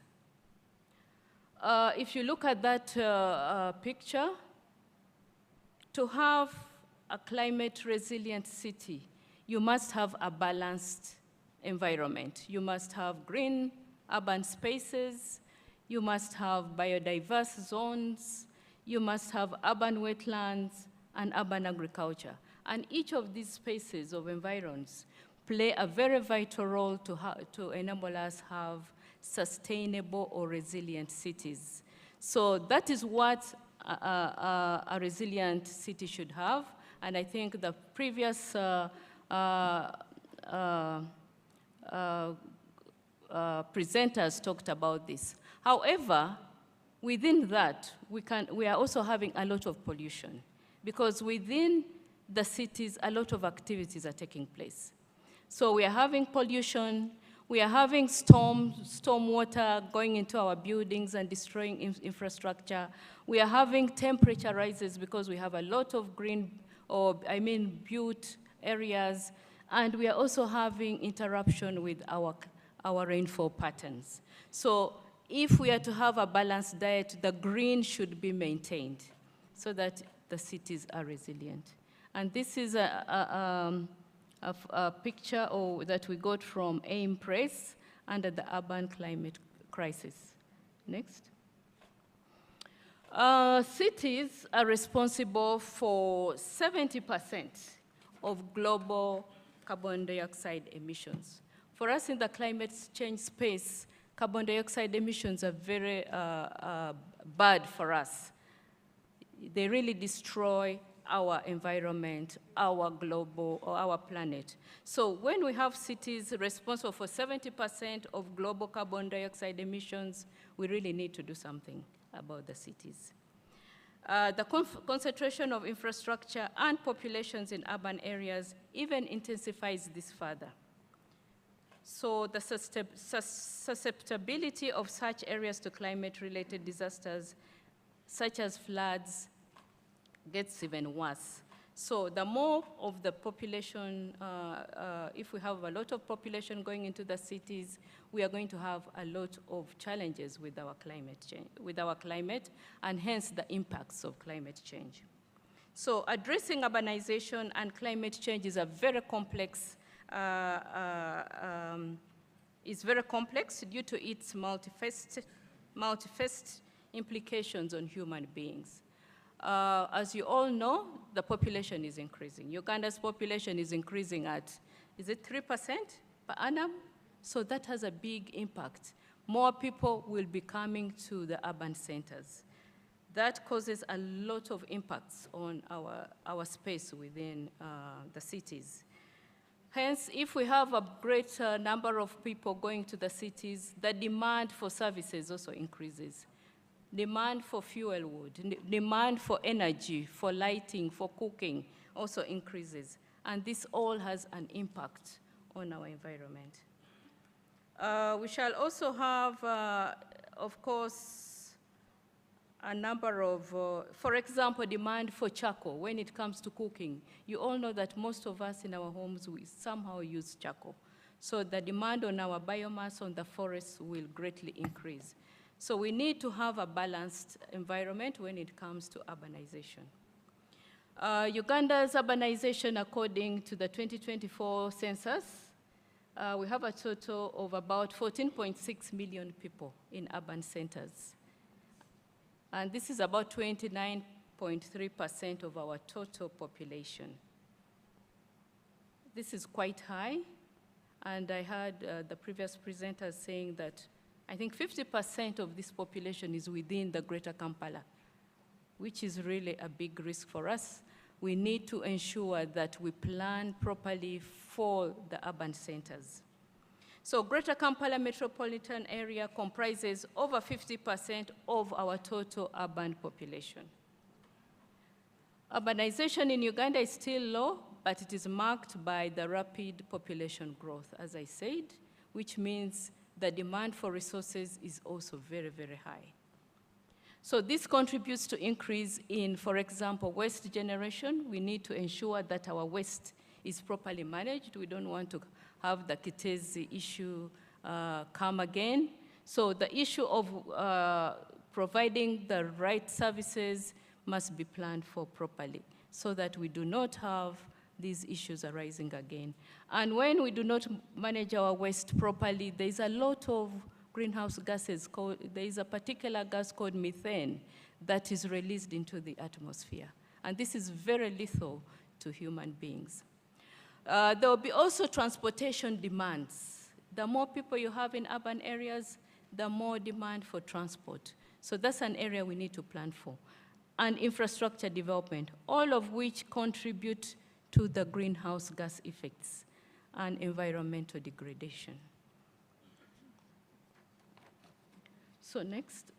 If you look at that picture, to have a climate resilient city, you must have a balanced environment. You must have green urban spaces, you must have biodiverse zones, you must have urban wetlands and urban agriculture. And each of these spaces of environs play a very vital role to enable us have sustainable or resilient cities. So that is what a resilient city should have. And I think the previous presenters talked about this. However, within that, we are also having a lot of pollution, because within the cities, a lot of activities are taking place. So we are having pollution, we are having stormwater going into our buildings and destroying infrastructure. We are having temperature rises because we have a lot of built areas, and we are also having interruption with our rainfall patterns. So if we are to have a balanced diet, the green should be maintained so that the cities are resilient. And this is a picture that we got from AIM Press under the urban climate crisis. Next. Cities are responsible for 70% of global carbon dioxide emissions. For us in the climate change space, carbon dioxide emissions are very bad for us. They really destroy our environment, our global, or our planet. So when we have cities responsible for 70% of global carbon dioxide emissions, we really need to do something about the cities. The concentration of infrastructure and populations in urban areas even intensifies this further. So the susceptibility of such areas to climate-related disasters, such as floods, gets even worse. So the more of the population, if we have a lot of population going into the cities, we are going to have a lot of challenges with our climate change, and hence the impacts of climate change. So addressing urbanization and climate change is a very complex, due to its multifaceted implications on human beings. As you all know, the population is increasing. Uganda's population is increasing at, is it 3% per annum? So that has a big impact. More people will be coming to the urban centers. That causes a lot of impacts on our space within the cities. Hence, if we have a greater number of people going to the cities, the demand for services also increases. Demand for fuel wood, demand for energy, for lighting, for cooking also increases. And this all has an impact on our environment. We shall also have, of course, a number of, for example, demand for charcoal when it comes to cooking. You all know that most of us in our homes, we somehow use charcoal. So the demand on our biomass on the forests will greatly increase. So we need to have a balanced environment when it comes to urbanization. Uganda's urbanization, according to the 2024 census, we have a total of about 14.6 million people in urban centers. And this is about 29.3% of our total population. This is quite high. And I heard the previous presenters saying that I think 50% of this population is within the Greater Kampala, which is really a big risk for us. We need to ensure that we plan properly for the urban centers. So Greater Kampala metropolitan area comprises over 50% of our total urban population. Urbanization in Uganda is still low, but it is marked by the rapid population growth, as I said, which means the demand for resources is also very, very high. So this contributes to increase in, for example, waste generation. We need to ensure that our waste is properly managed. We don't want to have the Kitezi issue come again. So the issue of providing the right services must be planned for properly so that we do not have these issues arising again. And when we do not manage our waste properly, there's a lot of greenhouse gases. There is a particular gas called methane that is released into the atmosphere. And this is very lethal to human beings. There will be also transportation demands. The more people you have in urban areas, the more demand for transport. So that's an area we need to plan for. And infrastructure development, all of which contribute to the greenhouse gas effects and environmental degradation. So next.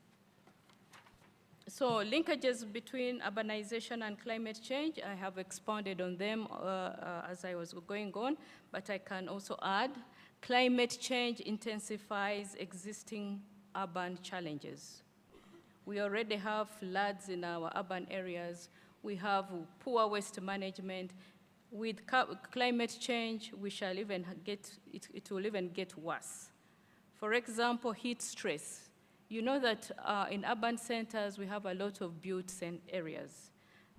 So linkages between urbanization and climate change, I have expounded on them as I was going on, but I can also add, climate change intensifies existing urban challenges. We already have floods in our urban areas. We have poor waste management. With climate change, we shall even it will even get worse. For example, heat stress. You know that in urban centers, we have a lot of built areas.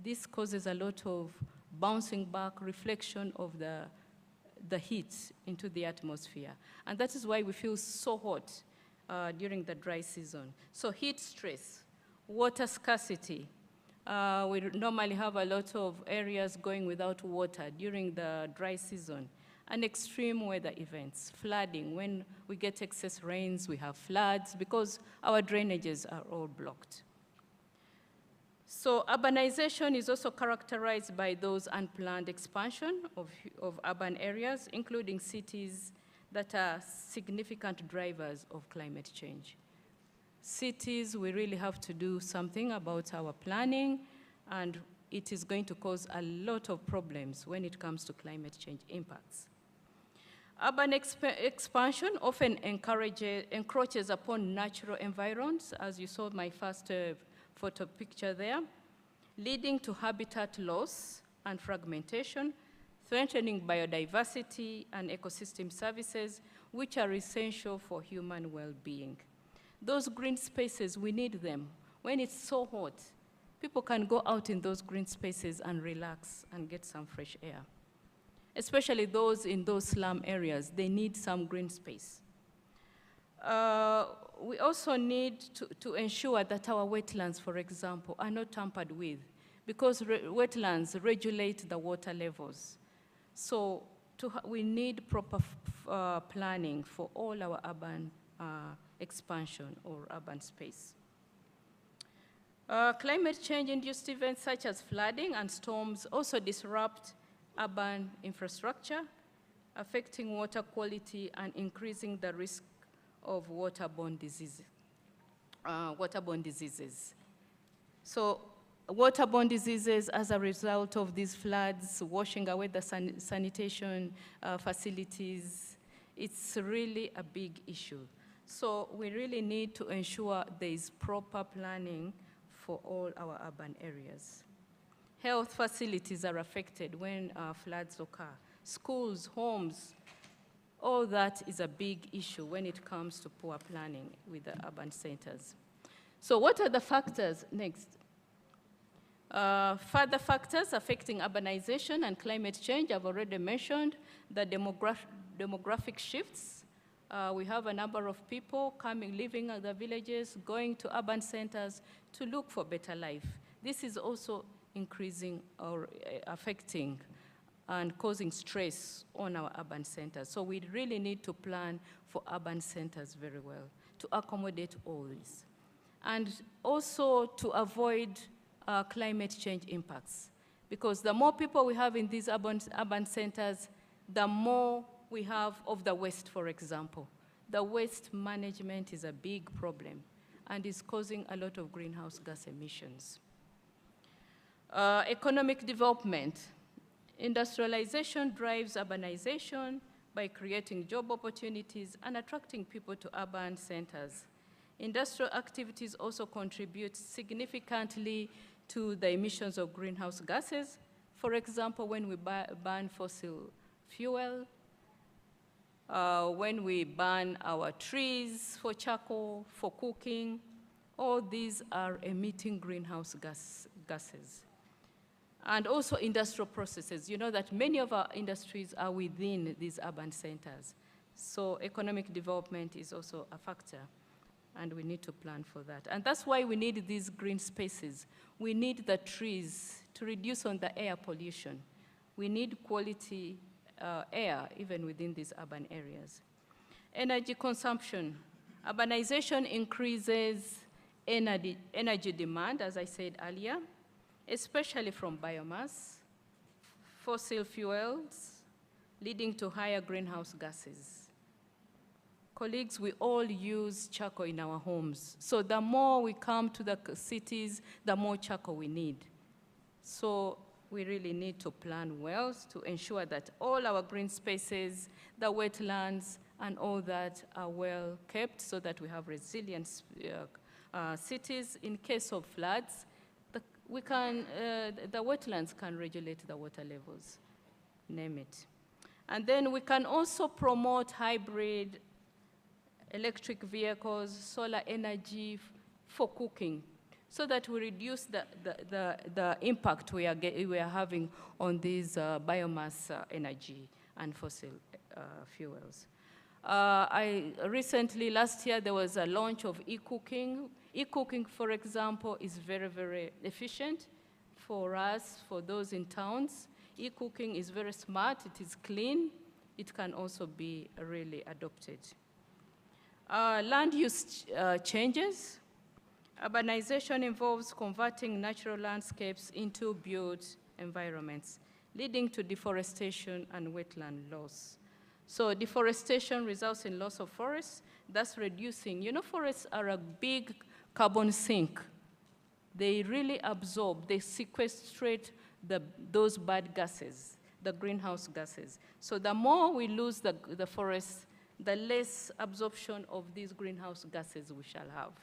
This causes a lot of bouncing back reflection of the heat into the atmosphere. And that is why we feel so hot during the dry season. So heat stress, water scarcity. We normally have a lot of areas going without water during the dry season. And extreme weather events, flooding. When we get excess rains, we have floods because our drainages are all blocked. So urbanization is also characterized by those unplanned expansion of urban areas, including cities that are significant drivers of climate change. Cities, we really have to do something about our planning, and it is going to cause a lot of problems when it comes to climate change impacts. Urban expansion often encroaches upon natural environments, as you saw my first photo picture there, leading to habitat loss and fragmentation, threatening biodiversity and ecosystem services, which are essential for human well-being. Those green spaces, we need them. When it's so hot, people can go out in those green spaces and relax and get some fresh air. Especially those in those slum areas, they need some green space. We also need to ensure that our wetlands, for example, are not tampered with, because wetlands regulate the water levels. So we need proper planning for all our urban expansion or urban space. Climate change-induced events such as flooding and storms also disrupt urban infrastructure, affecting water quality and increasing the risk of waterborne diseases. So waterborne diseases as a result of these floods, washing away the sanitation facilities, it's really a big issue. So we really need to ensure there is proper planning for all our urban areas. Health facilities are affected when floods occur. Schools, homes, all that is a big issue when it comes to poor planning with the urban centers. So what are the factors next? Further factors affecting urbanization and climate change, I've already mentioned the demographic shifts. We have a number of people living in the villages, going to urban centers to look for better life. This is also increasing or affecting and causing stress on our urban centers. So we really need to plan for urban centers very well to accommodate all this. And also to avoid climate change impacts. Because the more people we have in these urban centers, the more we have of the waste, for example. The waste management is a big problem and is causing a lot of greenhouse gas emissions. Economic development. Industrialization drives urbanization by creating job opportunities and attracting people to urban centers. Industrial activities also contribute significantly to the emissions of greenhouse gases. For example, when we burn fossil fuel, when we burn our trees for charcoal, for cooking, all these are emitting greenhouse gases. And also industrial processes. You know that many of our industries are within these urban centers. So economic development is also a factor, and we need to plan for that. And that's why we need these green spaces. We need the trees to reduce on the air pollution. We need quality air even within these urban areas. Energy consumption. Urbanization increases energy demand, as I said earlier, especially from biomass, fossil fuels, leading to higher greenhouse gases. Colleagues, we all use charcoal in our homes. So the more we come to the cities, the more charcoal we need. So we really need to plan well to ensure that all our green spaces, the wetlands, and all that are well kept so that we have resilient cities. In case of floods, the wetlands can regulate the water levels, name it. And then we can also promote hybrid electric vehicles, solar energy for cooking, so that we reduce the impact we are having on these biomass energy and fossil fuels. Recently, last year, there was a launch of e-cooking. E-cooking, for example, is very, very efficient for us, for those in towns. E-cooking is very smart, it is clean. It can also be really adopted. Land use changes. Urbanization involves converting natural landscapes into built environments, leading to deforestation and wetland loss. So deforestation results in loss of forests, thus reducing. You know, forests are a big carbon sink. They really absorb, they sequestrate those bad gases, the greenhouse gases. So the more we lose the forests, the less absorption of these greenhouse gases we shall have.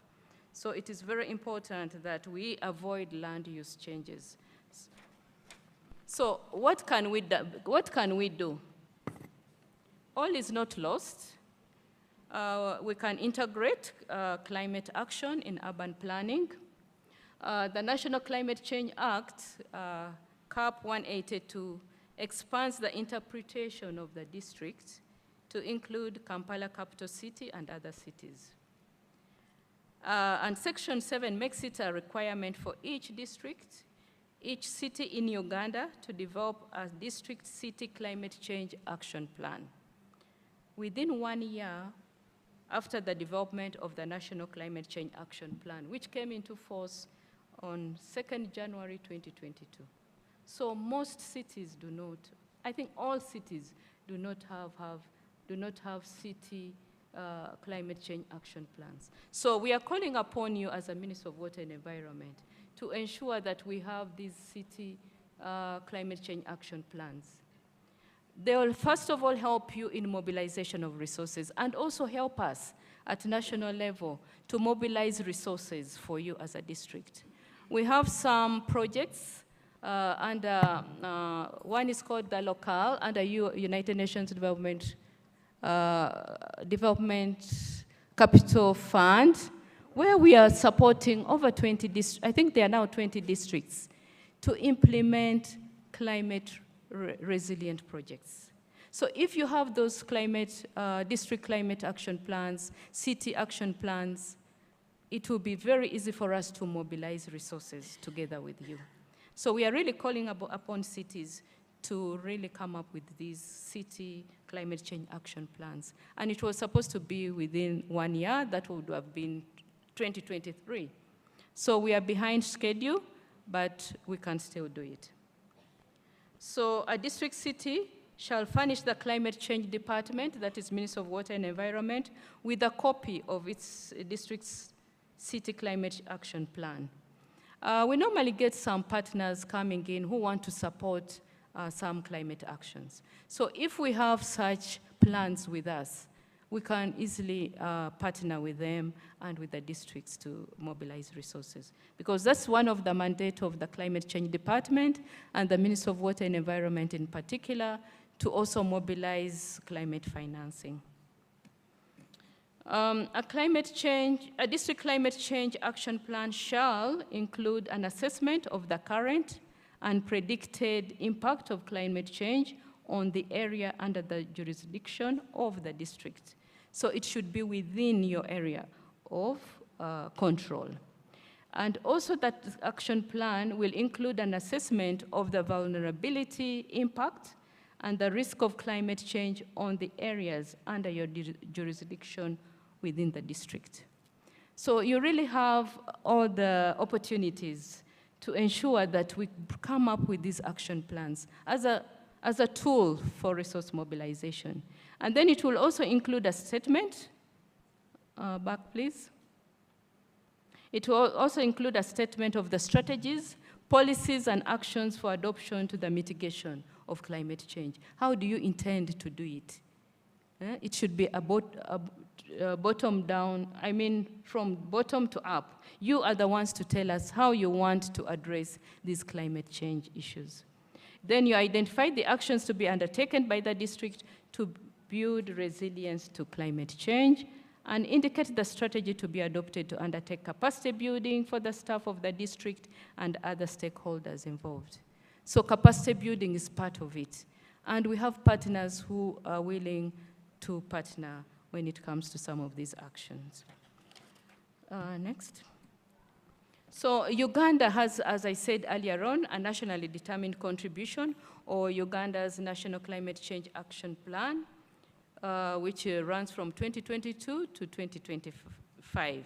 So it is very important that we avoid land use changes. So what can we do? All is not lost. We can integrate climate action in urban planning. The National Climate Change Act, CAP 182, expands the interpretation of the district to include Kampala capital city and other cities. And Section 7 makes it a requirement for each district, each city in Uganda to develop a district city climate change action plan. Within 1 year after the development of the National Climate Change Action Plan, which came into force on 2nd January 2022. So most cities do not, I think all cities do not have city climate change action plans. So we are calling upon you as a Minister of Water and Environment to ensure that we have these city climate change action plans. They will first of all help you in mobilization of resources and also help us at national level to mobilize resources for you as a district. We have some projects one is called the local under United Nations Development Capital Fund, where we are supporting over 20 districts, I think there are now 20 districts, to implement climate resilient projects. So if you have those district climate action plans, city action plans, it will be very easy for us to mobilize resources together with you. So we are really calling upon cities to really come up with these city climate change action plans. And it was supposed to be within 1 year. That would have been 2023. So we are behind schedule, but we can still do it. So a district city shall furnish the climate change department, that is Ministry of Water and Environment, with a copy of its district's city climate action plan. We normally get some partners coming in who want to support some climate actions. So if we have such plans with us, we can easily partner with them and with the districts to mobilize resources. Because that's one of the mandates of the Climate Change Department and the Ministry of Water and Environment in particular, to also mobilize climate financing. A district climate change action plan shall include an assessment of the current and predicted impact of climate change on the area under the jurisdiction of the district. So it should be within your area of control. And also that action plan will include an assessment of the vulnerability impact and the risk of climate change on the areas under your jurisdiction within the district. So you really have all the opportunities to ensure that we come up with these action plans as a tool for resource mobilization. And then it will also include a statement. Back, please. It will also include a statement of the strategies, policies, and actions for adoption to the mitigation of climate change. How do you intend to do it? It should be bottom down, I mean from bottom to up. You are the ones to tell us how you want to address these climate change issues. Then you identify the actions to be undertaken by the district to build resilience to climate change and indicate the strategy to be adopted to undertake capacity building for the staff of the district and other stakeholders involved. So capacity building is part of it. And we have partners who are willing to partner when it comes to some of these actions. Next. So Uganda has, as I said earlier on, a nationally determined contribution, or Uganda's National Climate Change Action Plan, which runs from 2022 to 2025.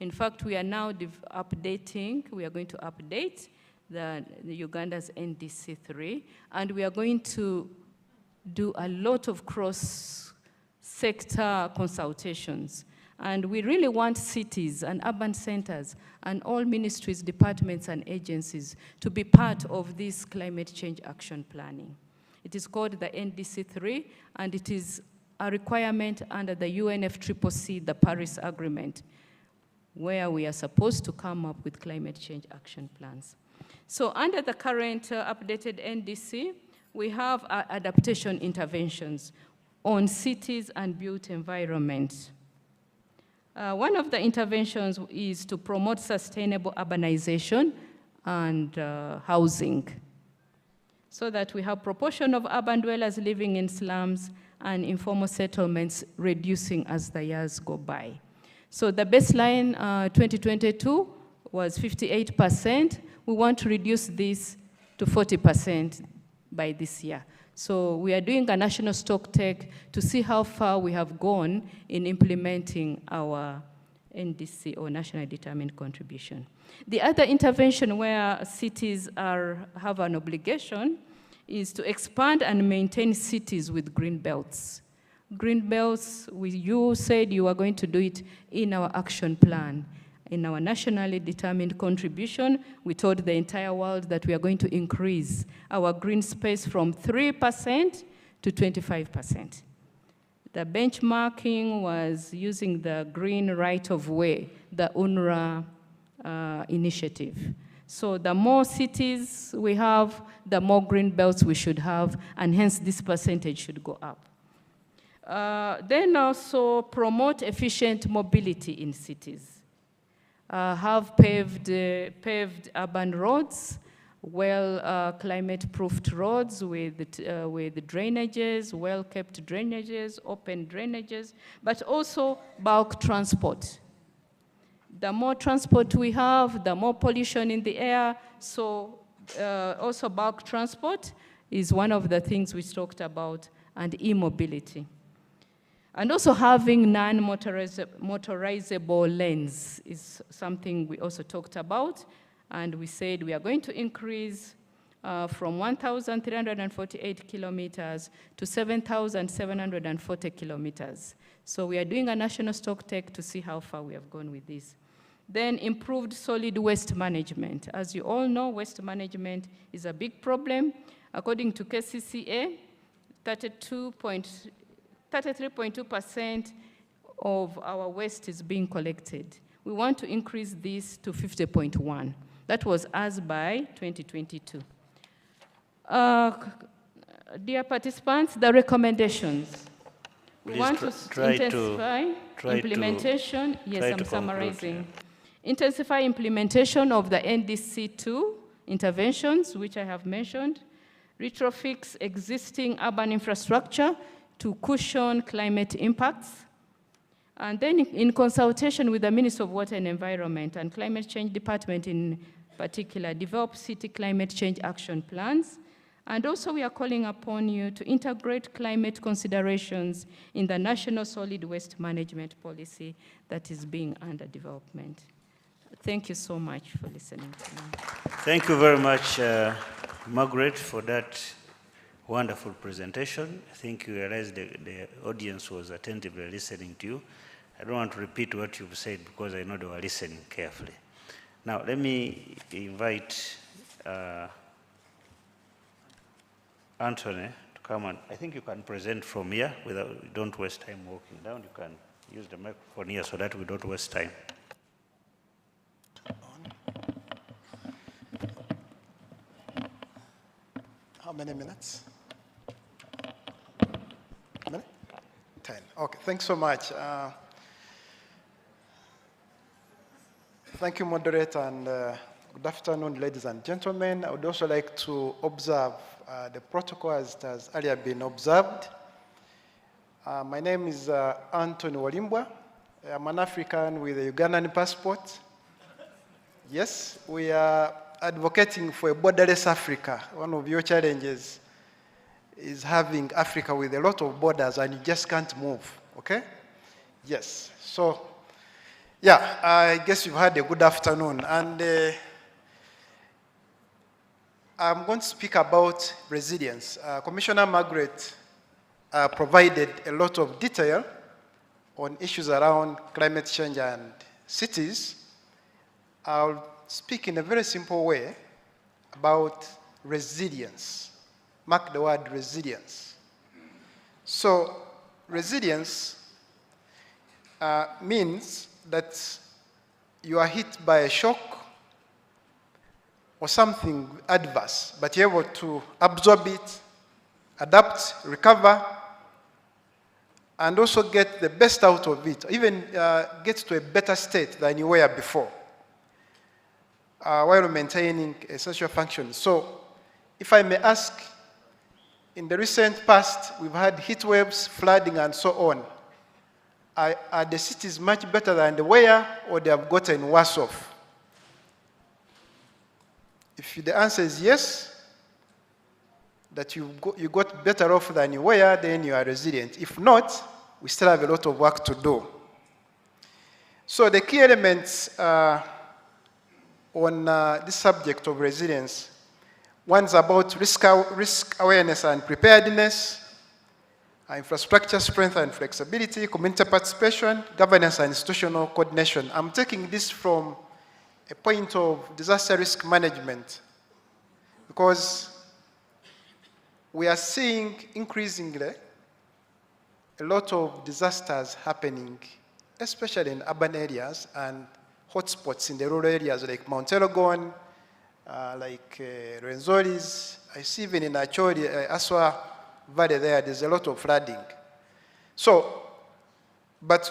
In fact, we are now we are going to update the Uganda's NDC3, and we are going to do a lot of cross-sector consultations. And we really want cities and urban centers and all ministries, departments, and agencies to be part of this climate change action planning. It is called the NDC3, and it is a requirement under the UNFCCC, the Paris Agreement, where we are supposed to come up with climate change action plans. So under the current updated NDC, we have adaptation interventions on cities and built environment. One of the interventions is to promote sustainable urbanization and housing, so that we have proportion of urban dwellers living in slums and informal settlements reducing as the years go by. So the baseline 2022 was 58%. We want to reduce this to 40% by this year. So we are doing a national stock take to see how far we have gone in implementing our NDC, or Nationally Determined Contribution. The other intervention where cities have an obligation is to expand and maintain cities with green belts. Green belts, you said you are going to do it in our action plan. In our Nationally Determined Contribution, we told the entire world that we are going to increase our green space from 3% to 25%. The benchmarking was using the green right-of-way, the UNRWA initiative. So the more cities we have, the more green belts we should have, and hence this percentage should go up. Then also promote efficient mobility in cities. Have paved urban roads, climate-proofed roads with drainages, well-kept drainages, open drainages, but also bulk transport. The more transport we have, the more pollution in the air, so also bulk transport is one of the things we talked about, and e-mobility. And also having non-motorizable lanes is something we also talked about, and we said we are going to increase from 1,348 kilometers to 7,740 kilometers. So we are doing a national stock take to see how far we have gone with this. Then improved solid waste management. As you all know, waste management is a big problem. According to KCCA, 33.2% of our waste is being collected. We want to increase this to 50.1%. That was as by 2022. Dear participants, the recommendations. We want to intensify implementation. Yes, I'm summarizing. Intensify implementation of the NDC2 interventions, which I have mentioned. Retrofix existing urban infrastructure to cushion climate impacts. And then in consultation with the Ministry of Water and Environment and Climate Change Department in particular, develop city climate change action plans. And also we are calling upon you to integrate climate considerations in the National Solid Waste Management Policy that is being under development. Thank you so much for listening to me. Thank you very much, Margaret, for that wonderful presentation. I think you realized the audience was attentively listening to you. I don't want to repeat what you've said because I know they were listening carefully. Now, let me invite Anthony to come on. I think you can present from here without, don't waste time walking down. You can use the microphone here so that we don't waste time. How many minutes? 10. Okay, thanks so much. Thank you, moderator, and good afternoon, ladies and gentlemen. I would also like to observe the protocol as it has earlier been observed. My name is Anthony Walimbwa. I'm an African with a Ugandan passport. Yes, we are advocating for a borderless Africa. One of your challenges is having Africa with a lot of borders and you just can't move, okay? Yes, so Yeah, I guess you've had a good afternoon. And I'm going to speak about resilience. Commissioner Margaret provided a lot of detail on issues around climate change and cities. I'll speak in a very simple way about resilience. Mark the word resilience. So resilience means that you are hit by a shock or something adverse, but you're able to absorb it, adapt, recover, and also get the best out of it, even get to a better state than you were before, while maintaining essential functions. So, if I may ask, in the recent past, we've had heat waves, flooding, and so on. Are the cities much better than they were, or they have gotten worse off? If the answer is yes, that you got better off than you were, then you are resilient. If not, we still have a lot of work to do. So the key elements on this subject of resilience, one's about risk awareness and preparedness, infrastructure strength and flexibility, community participation, governance and institutional coordination. I'm taking this from a point of disaster risk management because we are seeing increasingly a lot of disasters happening, especially in urban areas and hotspots in the rural areas like Mount Elgon, like Rwenzoris. I see even in Acholi, Aswa Valley there's a lot of flooding. So, but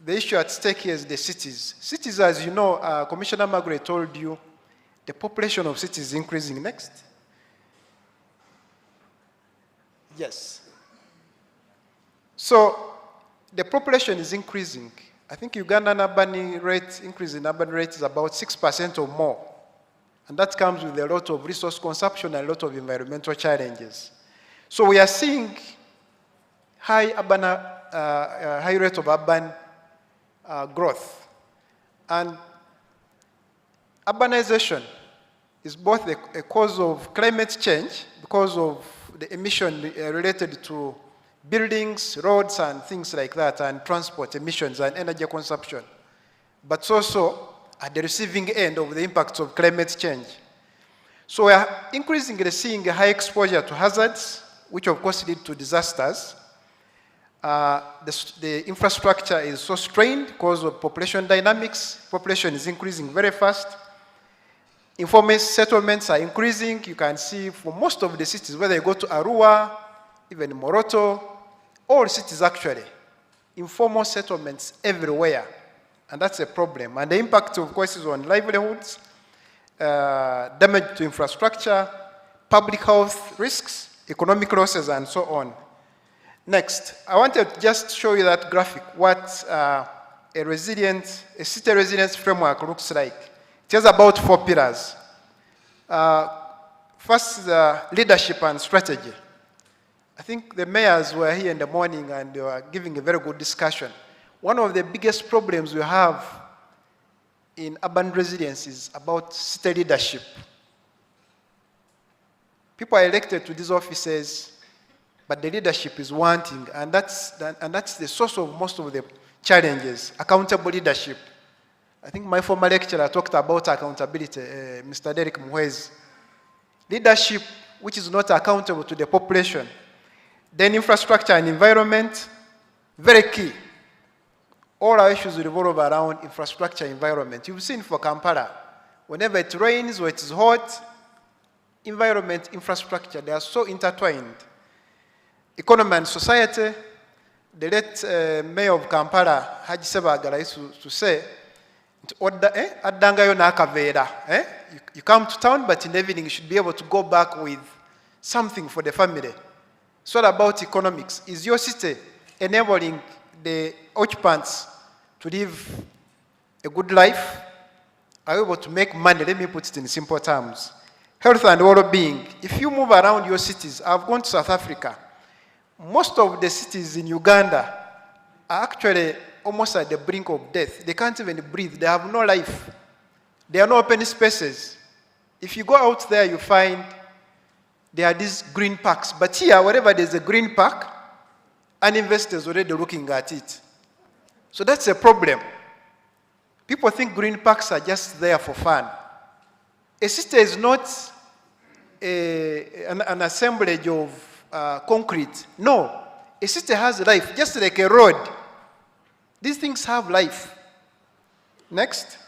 the issue at stake here is the cities. Cities, as you know, Commissioner Margaret told you, the population of cities is increasing next. Yes. So, the population is increasing. I think Ugandan urban rate, increase in urban rate is about 6% or more. And that comes with a lot of resource consumption and a lot of environmental challenges. So we are seeing high rate of urban growth. And urbanization is both a cause of climate change because of the emission related to buildings, roads, and things like that, and transport emissions and energy consumption. But it's also at the receiving end of the impacts of climate change. So we are increasingly seeing a high exposure to hazards, which of course lead to disasters. The infrastructure is so strained because of population dynamics. Population is increasing very fast. Informal settlements are increasing. You can see for most of the cities, whether you go to Arua, even Moroto, all cities actually, informal settlements everywhere. And that's a problem. And the impact, of course, is on livelihoods, damage to infrastructure, public health risks, economic losses, and so on. Next, I wanted to just show you that graphic, what a city resilience framework looks like. It has about 4 pillars. First, leadership and strategy. I think the mayors were here in the morning and they were giving a very good discussion. One of the biggest problems we have in urban resilience is about city leadership. People are elected to these offices, but the leadership is wanting, and that's the source of most of the challenges, accountable leadership. I think my former lecturer talked about accountability, Mr. Derek Muhwezi. Leadership which is not accountable to the population. Then infrastructure and environment, very key. All our issues revolve around infrastructure environment. You've seen for Kampala, whenever it rains or it is hot, environment, infrastructure, they are so intertwined. Economy and society, the late mayor of Kampala, Haji Sebagala, used to say, you come to town, but in the evening you should be able to go back with something for the family. It's all about economics. Is your city enabling the occupants to live a good life? Are you able to make money? Let me put it in simple terms. Health and well-being. If you move around your cities, I've gone to South Africa. Most of the cities in Uganda are actually almost at the brink of death. They can't even breathe. They have no life. There are no open spaces. If you go out there, you find there are these green parks. But here, wherever there's a green park, an investor is already looking at it. So that's a problem. People think green parks are just there for fun. A city is not an assemblage of concrete. No. A city has life, just like a road. These things have life. Next.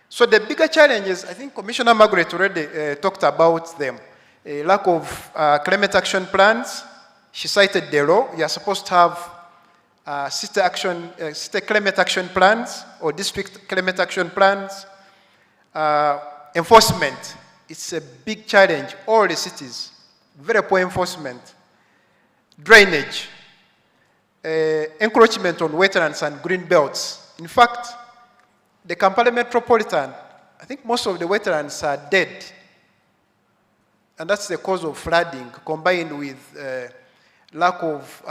So the bigger challenges, I think Commissioner Margaret already talked about them. A lack of climate action plans. She cited the law. You are supposed to have city climate action plans or district climate action plans. Enforcement. It's a big challenge. All the cities, very poor enforcement. Drainage. Encroachment on wetlands and green belts. In fact, the Kampala Metropolitan, I think most of the wetlands are dead. And that's the cause of flooding, combined with lack of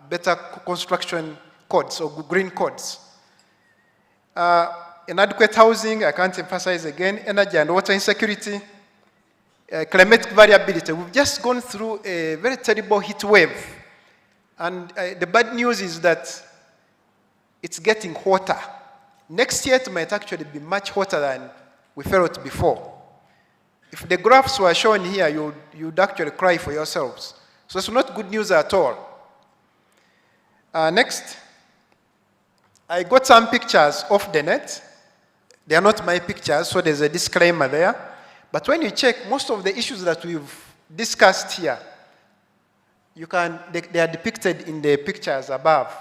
better construction codes or green codes. Inadequate housing, I can't emphasize again, energy and water insecurity, climatic variability. We've just gone through a very terrible heat wave. And the bad news is that it's getting hotter. Next year, it might actually be much hotter than we felt before. If the graphs were shown here, you'd actually cry for yourselves. So it's not good news at all. Next, I got some pictures off the net. They are not my pictures, so there's a disclaimer there. But when you check, most of the issues that we've discussed here, they are depicted in the pictures above.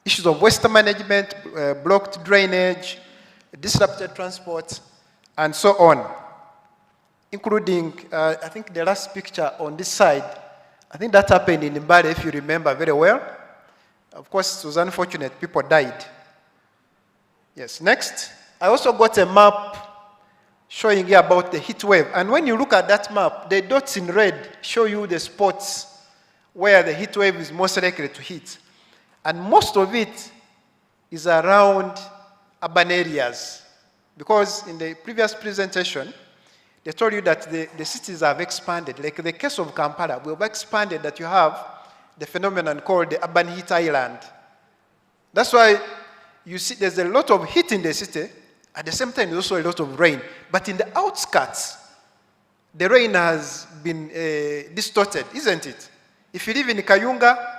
Issues of waste management, blocked drainage, disrupted transport, and so on. Including, I think the last picture on this side, I think that happened in Mbale, if you remember very well. Of course, it was unfortunate, people died. Yes, next. I also got a map showing you about the heat wave. And when you look at that map, the dots in red show you the spots where the heat wave is most likely to hit. And most of it is around urban areas. Because in the previous presentation, they told you that the cities have expanded. Like the case of Kampala, we have expanded that you have the phenomenon called the urban heat island. That's why you see there's a lot of heat in the city. At the same time, there's also a lot of rain. But in the outskirts, the rain has been distorted, isn't it? If you live in Kayunga,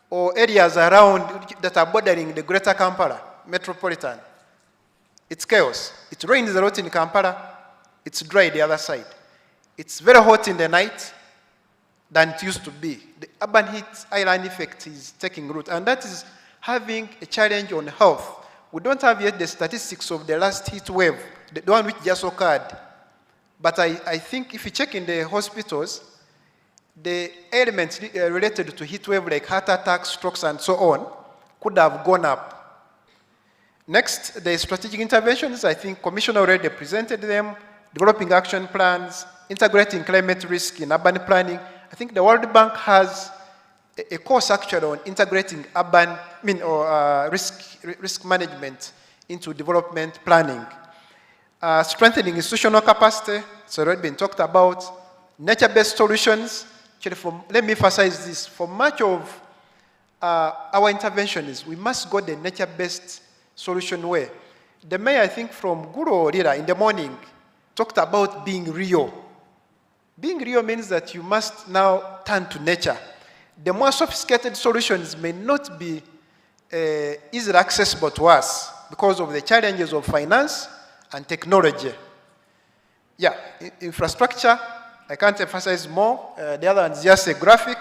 or areas around that are bordering the greater Kampala metropolitan, it's chaos. It rains a lot in Kampala, it's dry the other side. It's very hot in the night than it used to be. The urban heat island effect is taking root, and that is having a challenge on health. We don't have yet the statistics of the last heat wave, the one which just occurred. But I think if you check in the hospitals, the elements related to heat wave like heart attacks, strokes, and so on could have gone up. Next, the strategic interventions, I think Commissioner already presented them, developing action plans, integrating climate risk in urban planning. I think the World Bank has a course actually on integrating urban, risk management into development planning. Strengthening institutional capacity, it's already been talked about. Nature-based solutions. Let me emphasize this. For much of our interventions, we must go the nature-based solution way. The mayor, I think, from Guru Orira in the morning, talked about being real. Being real means that you must now turn to nature. The more sophisticated solutions may not be easily accessible to us because of the challenges of finance and technology. Yeah, infrastructure, I can't emphasize more. The other one is just a graphic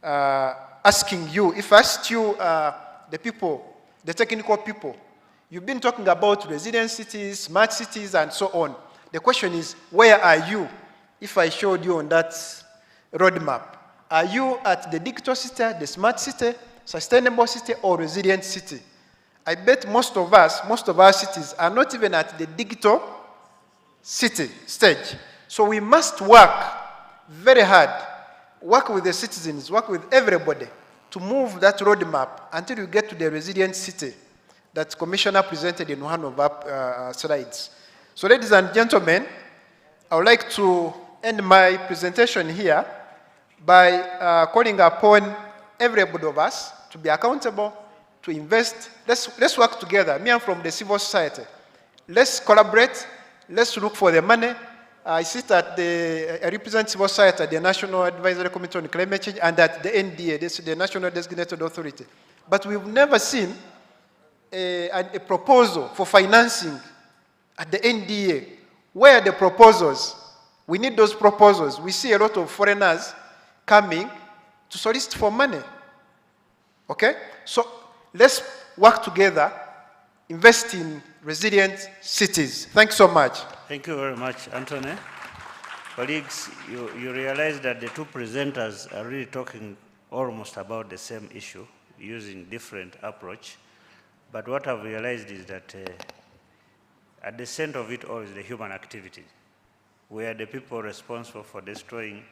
asking you, if I asked you, the people, the technical people, you've been talking about resilient cities, smart cities, and so on. The question is, where are you if I showed you on that roadmap? Are you at the digital city, the smart city, sustainable city, or resilient city? I bet most of our cities are not even at the digital city stage. So we must work very hard, work with the citizens, work with everybody to move that roadmap until you get to the resilient city that Commissioner presented in one of our slides. So ladies and gentlemen, I would like to end my presentation here by calling upon everybody of us to be accountable, to invest. Let's work together. Me, I'm from the civil society. Let's collaborate. Let's look for the money. I represent civil society at the National Advisory Committee on Climate Change and at the NDA, this is the National Designated Authority. But we've never seen a proposal for financing at the NDA. Where are the proposals? We need those proposals. We see a lot of foreigners coming to solicit for money. Okay? So let's work together, invest in resilient cities. Thanks so much. Thank you very much, Anthony. Colleagues, you realize that the two presenters are really talking almost about the same issue, using different approach. But what I've realized is that at the center of it all is the human activity. We are the people responsible for destroying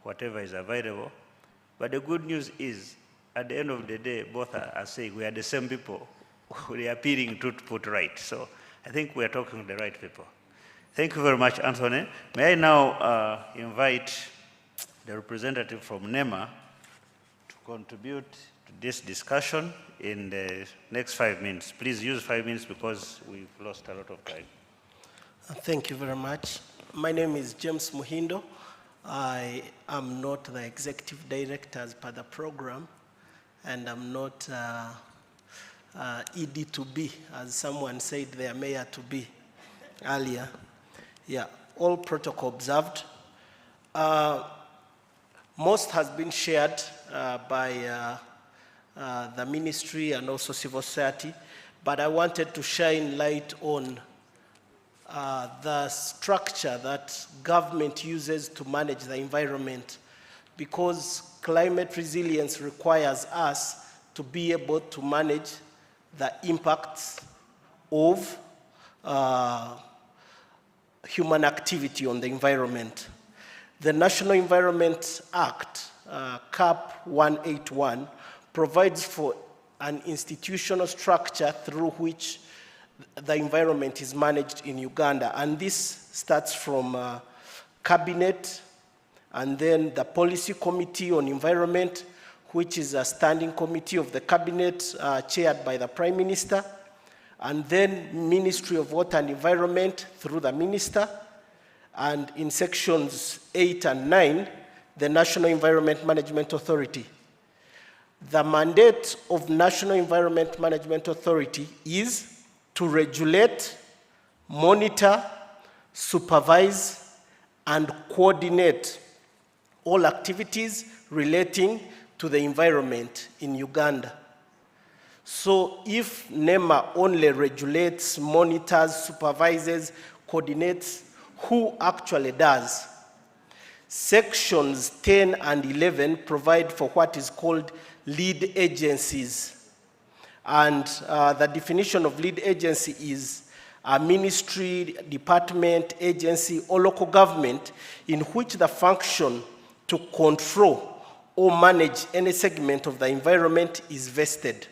whatever is available. But the good news is, at the end of the day, both are saying we are the same people. We are appealing to put right. So I think we are talking to the right people. Thank you very much, Anthony. May I now invite the representative from NEMA to contribute to this discussion in the next 5 minutes. Please use 5 minutes because we've lost a lot of time. Thank you very much. My name is James Muhindo. I am not the executive director as per the program, and I'm not ED to be, as someone said they are mayor to be earlier. Yeah, all protocol observed. Most has been shared by the ministry and also civil society, but I wanted to shine light on the structure that government uses to manage the environment, because climate resilience requires us to be able to manage the impacts of human activity on the environment. The National Environment Act, CAP 181, provides for an institutional structure through which the environment is managed in Uganda. And this starts from cabinet, and then the policy committee on environment, which is a standing committee of the cabinet chaired by the Prime Minister, and then Ministry of Water and Environment through the minister, and in sections 8 and 9, the National Environment Management Authority. The mandate of National Environment Management Authority is to regulate, monitor, supervise, and coordinate all activities relating to the environment in Uganda. So if NEMA only regulates, monitors, supervises, coordinates, who actually does? Sections 10 and 11 provide for what is called lead agencies. And the definition of lead agency is a ministry, department, agency, or local government in which the function to control or manage any segment of the environment is vested.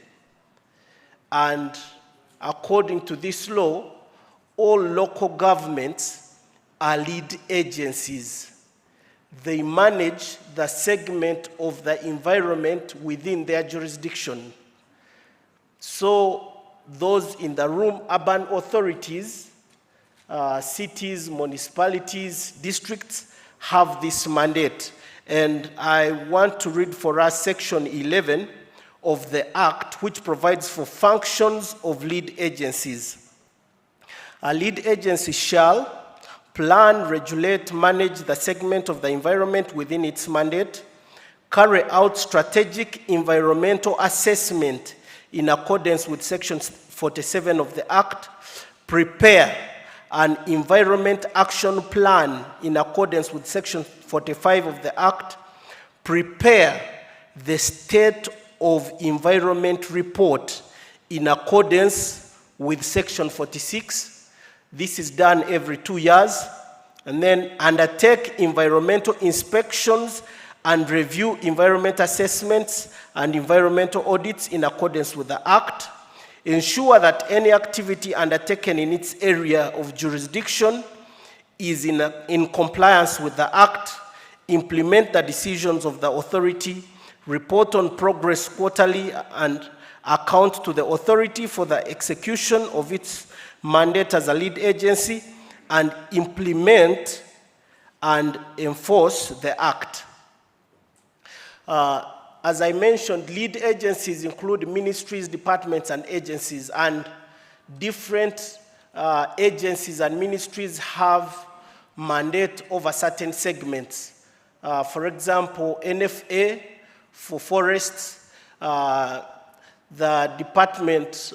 And according to this law, all local governments are lead agencies. They manage the segment of the environment within their jurisdiction. So those in the room, urban authorities, cities, municipalities, districts, have this mandate. And I want to read for us section 11 of the Act, which provides for functions of lead agencies. A lead agency shall plan, regulate, manage the segment of the environment within its mandate, carry out strategic environmental assessment in accordance with section 47 of the Act, prepare an environment action plan in accordance with section 45 of the Act, prepare the state of environment report in accordance with section 46. This is done every 2 years. And then undertake environmental inspections and review environmental assessments and environmental audits in accordance with the Act, ensure that any activity undertaken in its area of jurisdiction is in compliance with the Act, implement the decisions of the authority, report on progress quarterly, and account to the authority for the execution of its mandate as a lead agency, and implement and enforce the Act. As I mentioned, lead agencies include ministries, departments, and agencies, and different agencies and ministries have mandate over certain segments. For example, NFA for forests, the Department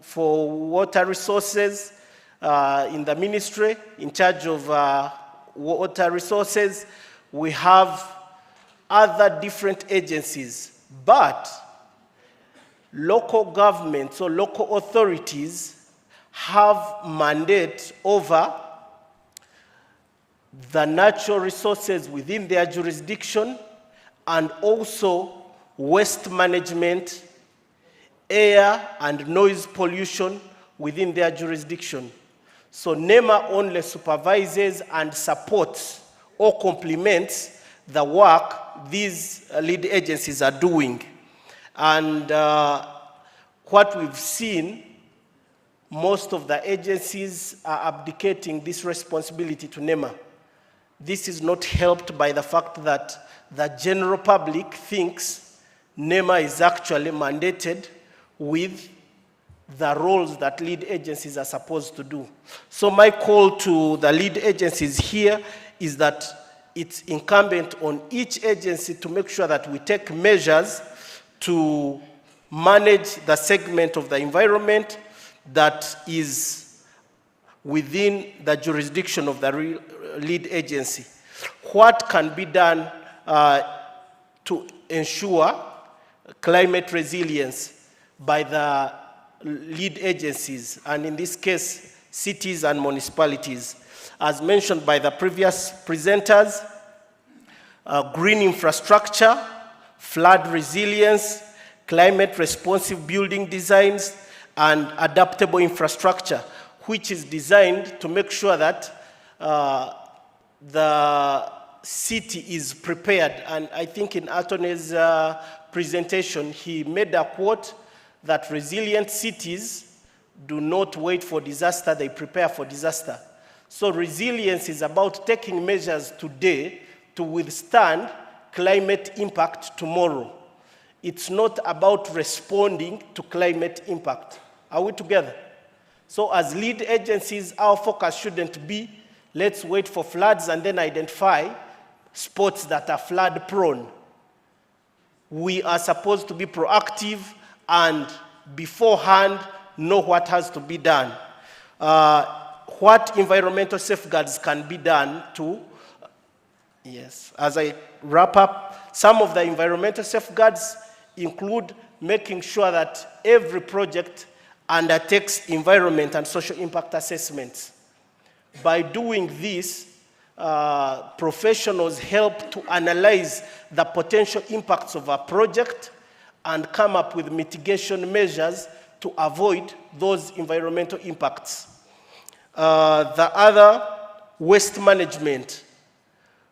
for Water Resources in the ministry in charge of water resources. We have other different agencies, but local governments or local authorities have mandate over the natural resources within their jurisdiction, and also waste management, air and noise pollution within their jurisdiction. So NEMA only supervises and supports or complements the work these lead agencies are doing. And what we've seen, most of the agencies are abdicating this responsibility to NEMA. This is not helped by the fact that the general public thinks NEMA is actually mandated with the roles that lead agencies are supposed to do. So my call to the lead agencies here is that it's incumbent on each agency to make sure that we take measures to manage the segment of the environment that is within the jurisdiction of the lead agency. What can be done to ensure climate resilience by the lead agencies, and in this case, cities and municipalities? As mentioned by the previous presenters, green infrastructure, flood resilience, climate responsive building designs, and adaptable infrastructure, which is designed to make sure that the city is prepared. And I think in Anthony's presentation, he made a quote that resilient cities do not wait for disaster, they prepare for disaster. So resilience is about taking measures today to withstand climate impact tomorrow. It's not about responding to climate impact. Are we together? So as lead agencies, our focus shouldn't be, let's wait for floods and then identify spots that are flood prone. We are supposed to be proactive and beforehand know what has to be done. What environmental safeguards can be done to, yes, as I wrap up, some of the environmental safeguards include making sure that every project undertakes environment and social impact assessments. By doing this, professionals help to analyze the potential impacts of a project and come up with mitigation measures to avoid those environmental impacts. The other, waste management.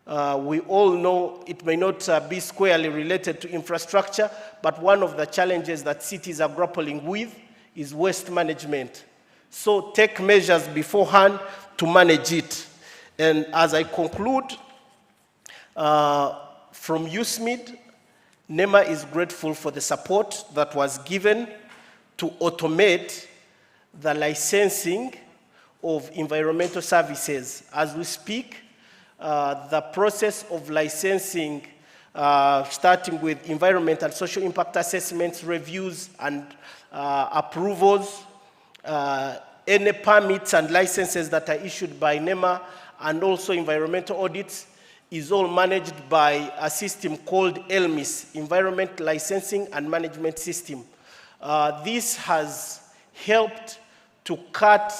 We all know it may not be squarely related to infrastructure, but one of the challenges that cities are grappling with is waste management. So take measures beforehand to manage it. And as I conclude, from USMID, NEMA is grateful for the support that was given to automate the licensing of environmental services. As we speak, the process of licensing, starting with environmental and social impact assessments, reviews, and approvals, any permits and licenses that are issued by NEMA, and also environmental audits, is all managed by a system called ELMIS, Environment Licensing and Management System. This has helped to cut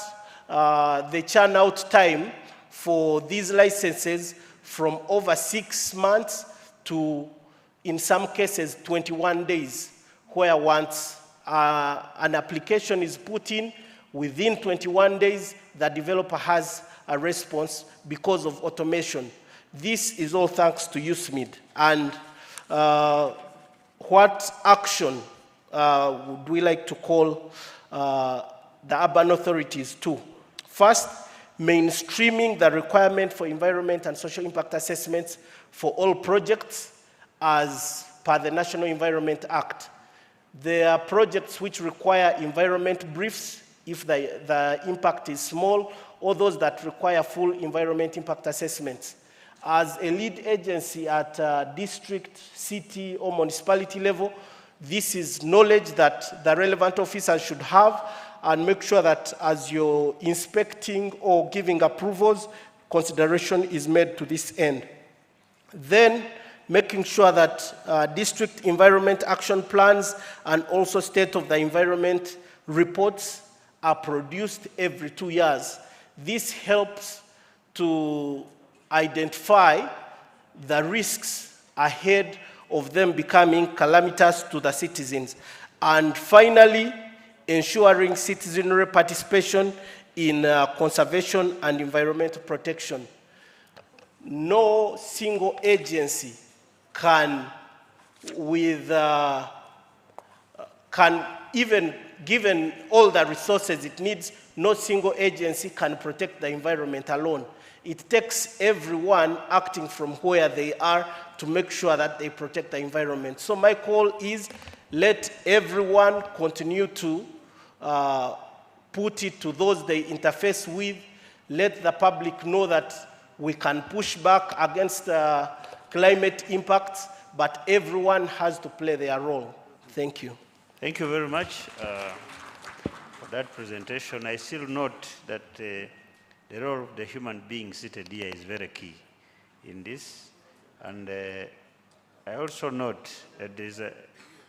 the churn-out time for these licenses from over 6 months to, in some cases, 21 days, where once an application is put in, within 21 days, the developer has a response because of automation. This is all thanks to USMID. And what action would we like to call the urban authorities to? First, mainstreaming the requirement for environment and social impact assessments for all projects as per the National Environment Act. There are projects which require environment briefs if the impact is small, or those that require full environment impact assessments. As a lead agency at district, city, or municipality level, this is knowledge that the relevant officers should have, and make sure that as you're inspecting or giving approvals, consideration is made to this end. Then, making sure that district environment action plans and also state of the environment reports are produced every 2 years. This helps to identify the risks ahead of them becoming calamitous to the citizens. And finally, ensuring citizenry participation in conservation and environmental protection. No single agency can, even given all the resources it needs, no single agency can protect the environment alone. It takes everyone acting from where they are to make sure that they protect the environment. So my call is, let everyone continue to put it to those they interface with. Let the public know that we can push back against climate impacts, but everyone has to play their role. Thank you. Thank you very much for that presentation. I still note that the role of the human being seated here is very key in this. And I also note that there is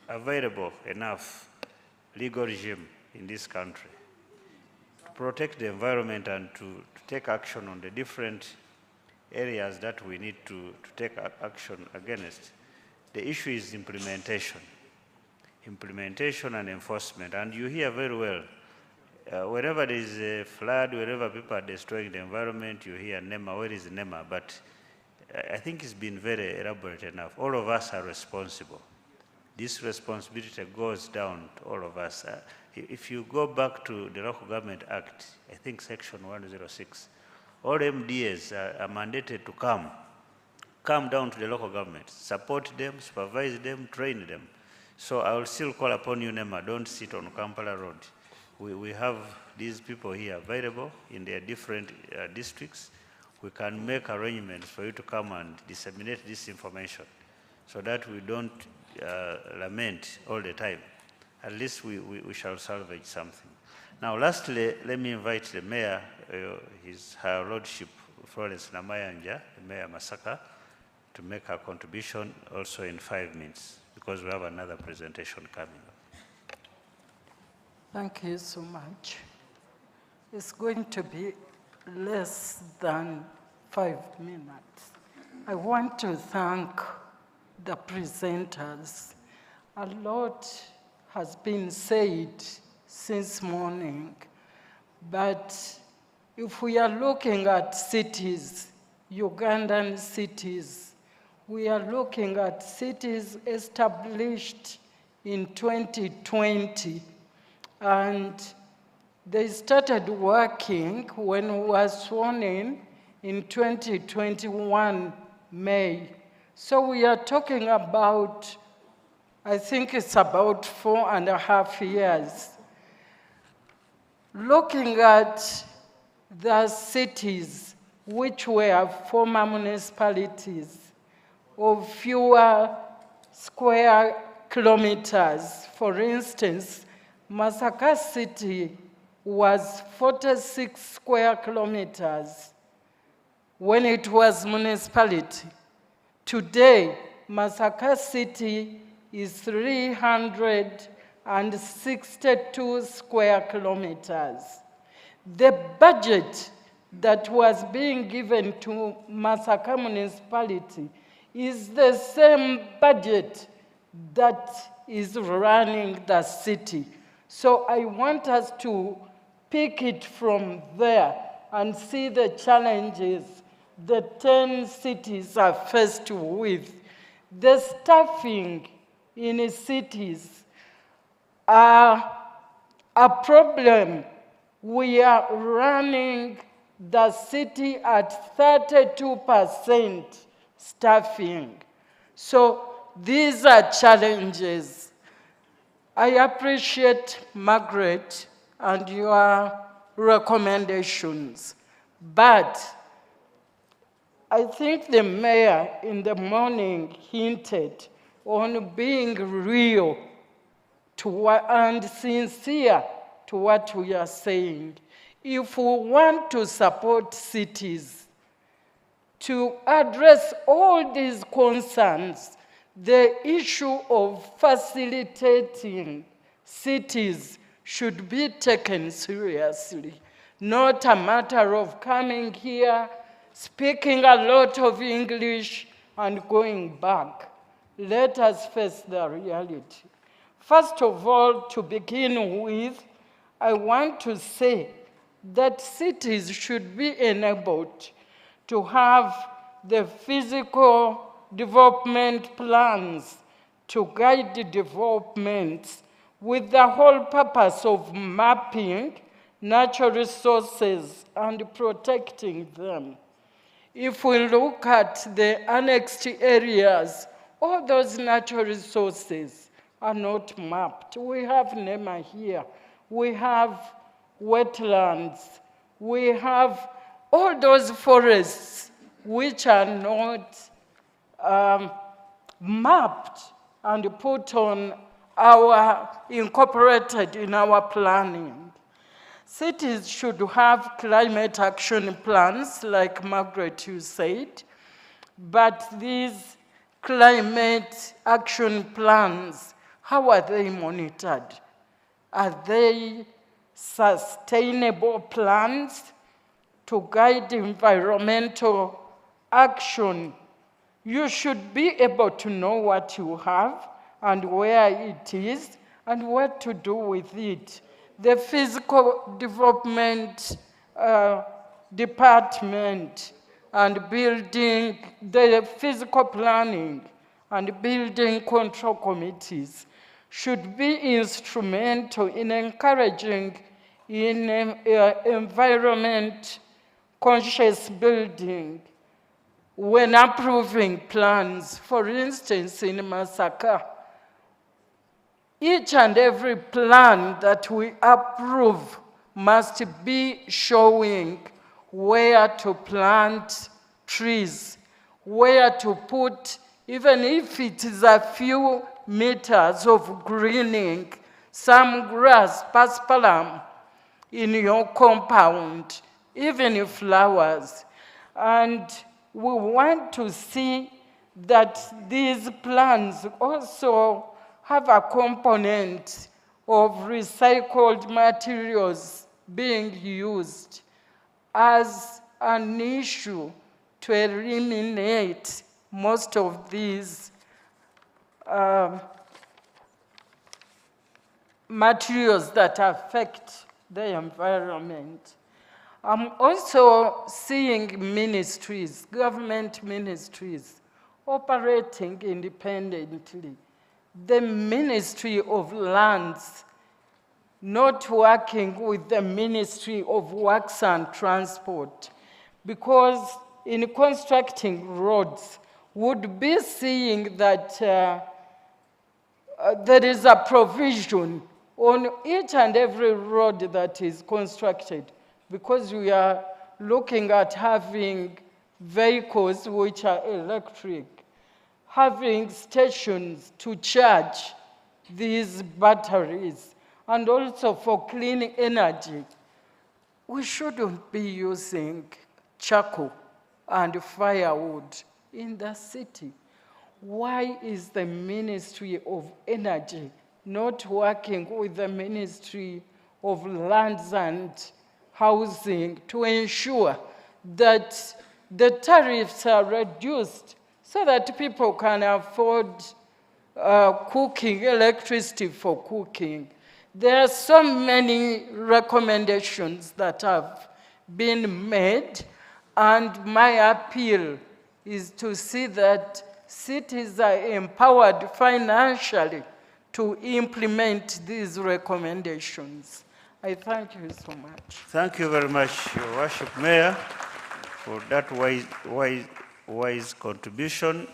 available enough legal regime in this country to protect the environment and to take action on the different areas that we need to take action against. The issue is implementation and enforcement. And you hear very well, wherever there is a flood, wherever people are destroying the environment, you hear NEMA, where is NEMA? But I think it's been very elaborate enough. All of us are responsible. This responsibility goes down to all of us. If you go back to the Local Government Act, I think section 106, all MDAs are mandated to come down to the local government, support them, supervise them, train them. So I will still call upon you, NEMA, don't sit on Kampala Road. We have these people here available in their different districts. We can make arrangements for you to come and disseminate this information so that we don't lament all the time. At least we shall salvage something. Now, lastly, let me invite the Mayor, Her Lordship Florence Namayanja, the Mayor Masaka, to make her contribution also in 5 minutes, because we have another presentation coming up. Thank you so much. It's going to be less than 5 minutes. I want to thank the presenters. A lot has been said since morning, but if we are looking at cities, Ugandan cities, we are looking at cities established in 2020, and they started working when we were sworn in 2021 May. So we are talking about, I think it's about 4.5 years. Looking at the cities which were former municipalities of fewer square kilometers, for instance, Masaka City was 46 square kilometers when it was municipality. Today, Masaka City is 362 square kilometers. The budget that was being given to Masaka municipality is the same budget that is running the city. So I want us to pick it from there and see the challenges the 10 cities are faced with. The staffing in cities are a problem. We are running the city at 32% staffing. So these are challenges. I appreciate Margaret and your recommendations, but I think the mayor in the morning hinted on being real and sincere to what we are saying. If we want to support cities to address all these concerns, the issue of facilitating cities should be taken seriously, not a matter of coming here, speaking a lot of English, and going back. Let us face the reality. First of all, to begin with, I want to say that cities should be enabled to have the physical development plans to guide the developments with the whole purpose of mapping natural resources and protecting them. If we look at the annexed areas, all those natural resources are not mapped. We have NEMA here. We have wetlands. We have all those forests which are not mapped and put on incorporated in our planning. Cities should have climate action plans, like Margaret, you said, but these climate action plans, how are they monitored? Are they sustainable plans to guide environmental action? You should be able to know what you have and where it is and what to do with it. The physical development department and building, the physical planning and building control committees should be instrumental in encouraging environment conscious building when approving plans. For instance, in Masaka, each and every plan that we approve must be showing where to plant trees, where to put, even if it is a few meters of greening, some grass, paspalam in your compound, even flowers. And we want to see that these plans also have a component of recycled materials being used as an issue to eliminate most of these materials that affect the environment. I'm also seeing ministries, government ministries, operating independently. The Ministry of Lands not working with the Ministry of Works and Transport, because in constructing roads, would be seeing that there is a provision on each and every road that is constructed, because we are looking at having vehicles which are electric, having stations to charge these batteries, and also for clean energy. We shouldn't be using charcoal and firewood in the city. Why is the Ministry of Energy not working with the Ministry of Lands and Housing to ensure that the tariffs are reduced so that people can afford cooking, electricity for cooking. There are so many recommendations that have been made, and my appeal is to see that cities are empowered financially to implement these recommendations. I thank you so much. Thank you very much, Your Worship Mayor, for that wise contribution,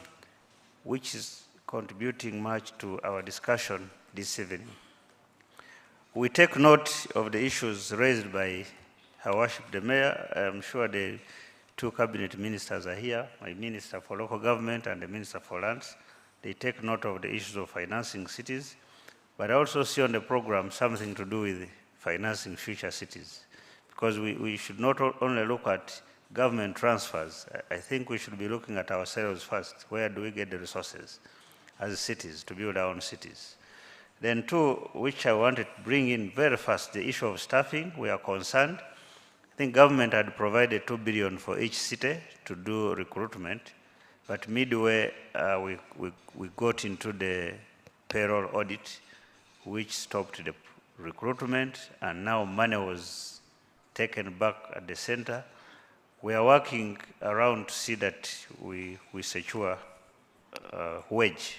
which is contributing much to our discussion this evening. We take note of the issues raised by Her Worship the Mayor. I am sure the two cabinet ministers are here, my Minister for Local Government and the Minister for Lands. They take note of the issues of financing cities, but I also see on the program something to do with financing future cities, because we should not only look at government transfers. I think we should be looking at ourselves first. Where do we get the resources as cities to build our own cities? Then two, which I wanted to bring in very fast, the issue of staffing. We are concerned. I think government had provided 2 billion for each city to do recruitment, but midway we got into the payroll audit, which stopped the recruitment, and now money was taken back at the center. We are working around to see that we secure wage,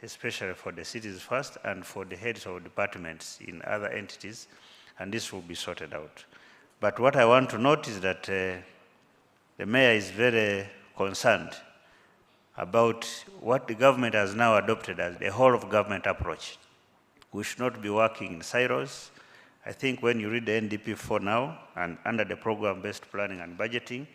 especially for the cities first and for the heads of departments in other entities, and this will be sorted out. But what I want to note is that the mayor is very concerned about what the government has now adopted as the whole of government approach. We should not be working in silos. I think when you read the NDP 4 now, and under the program-based planning and budgeting,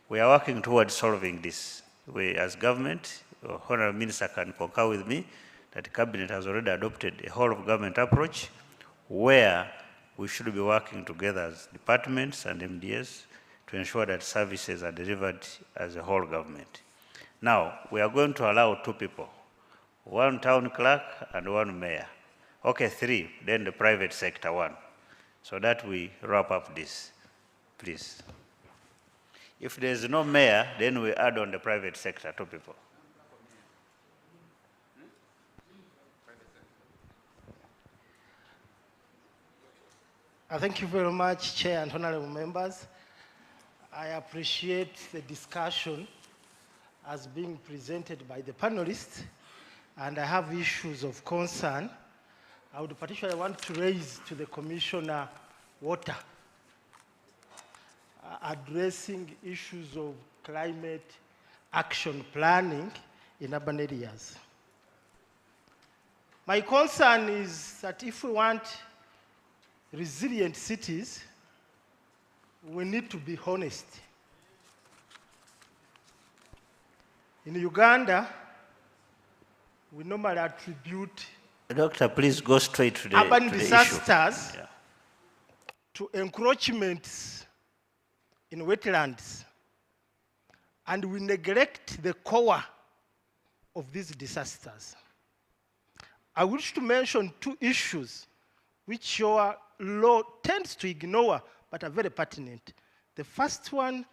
we are working towards solving this. We, as government, Honorable Minister can concur with me, that the cabinet has already adopted a whole of government approach where we should be working together as departments and MDS to ensure that services are delivered as a whole government. Now, we are going to allow 2 people, 1 town clerk and 1 mayor. Okay, 3, then the private sector 1, so that we wrap up this, please. If there's no mayor, then we add on the private sector 2 people. Thank you very much, Chair and honorable members. I appreciate the discussion as being presented by the panelists, and I have issues of concern. I would particularly want to raise to the Commissioner water, addressing issues of climate action planning in urban areas. My concern is that if we want resilient cities, we need to be honest. In Uganda, we normally attribute Doctor, please go straight to the urban to disasters the issue. to encroachments in wetlands, and we neglect the core of these disasters. I wish to mention 2 issues which your law tends to ignore but are very pertinent. The first one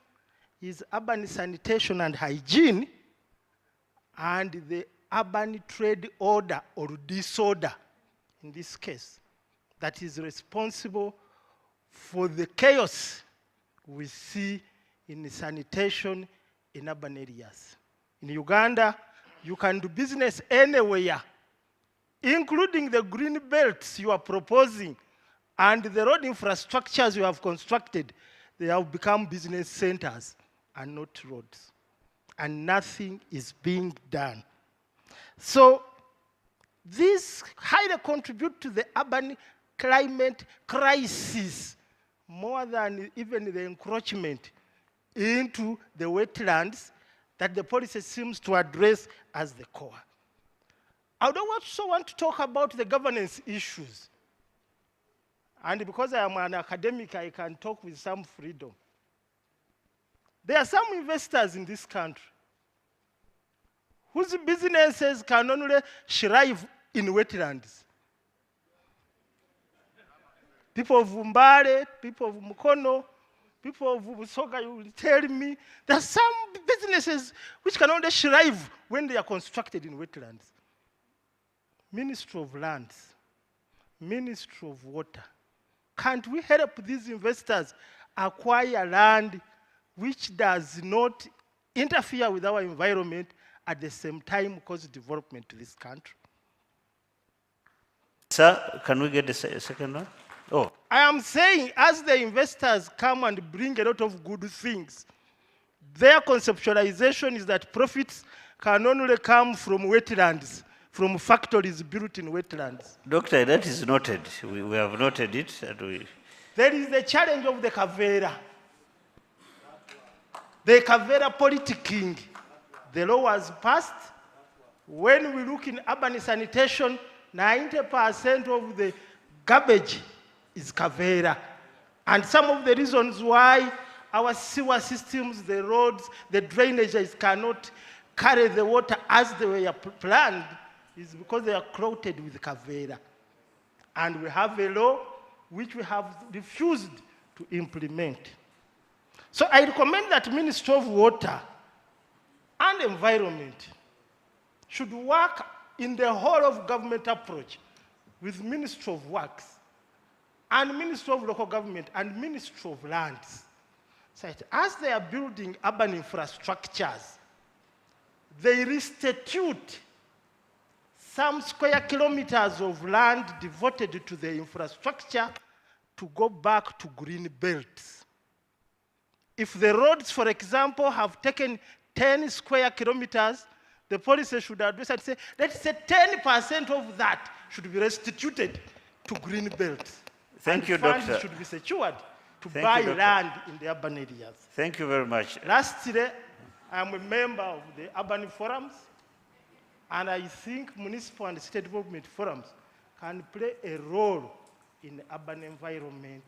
is urban sanitation and hygiene, and the urban trade order or disorder, in this case, that is responsible for the chaos we see in sanitation in urban areas. In Uganda, you can do business anywhere, including the green belts you are proposing and the road infrastructures you have constructed. They have become business centers and not roads. And nothing is being done. So this highly contributes to the urban climate crisis more than even the encroachment into the wetlands that the policy seems to address as the core. I also want to talk about the governance issues. And because I am an academic, I can talk with some freedom. There are some investors in this country whose businesses can only thrive in wetlands. People of Mbale, people of Mukono, People of Busoga, you will tell me there are some businesses which can only thrive when they are constructed in wetlands. Ministry of Lands, Ministry of Water, can't we help these investors acquire land which does not interfere with our environment at the same time cause development to this country? Sir, can we get the second one? Oh. I am saying as the investors come and bring a lot of good things, their conceptualization is that profits can only come from wetlands, from factories built in wetlands. Doctor, that is noted. We have noted it. And there is the challenge of the Kavera. The Kavera politicking. The law was passed. When we look in urban sanitation, 90% of the garbage is Kavera. And some of the reasons why our sewer systems, the roads, the drainages cannot carry the water as they were planned is because they are crowded with Kavera. And we have a law which we have refused to implement. So I recommend that Ministry of Water and Environment should work in the whole of government approach with Ministry of Works and Ministry of Local Government and Ministry of Lands. So as they are building urban infrastructures, they restitute some square kilometers of land devoted to the infrastructure to go back to green belts. If the roads, for example, have taken 10 square kilometers, the policy should address and say, let's say 10% of that should be restituted to green belts. Thank you, funds Doctor. should be secured to buy land in the urban areas. Thank you very much. Lastly, I'm a member of the urban forums, and I think municipal and state development forums can play a role in urban environment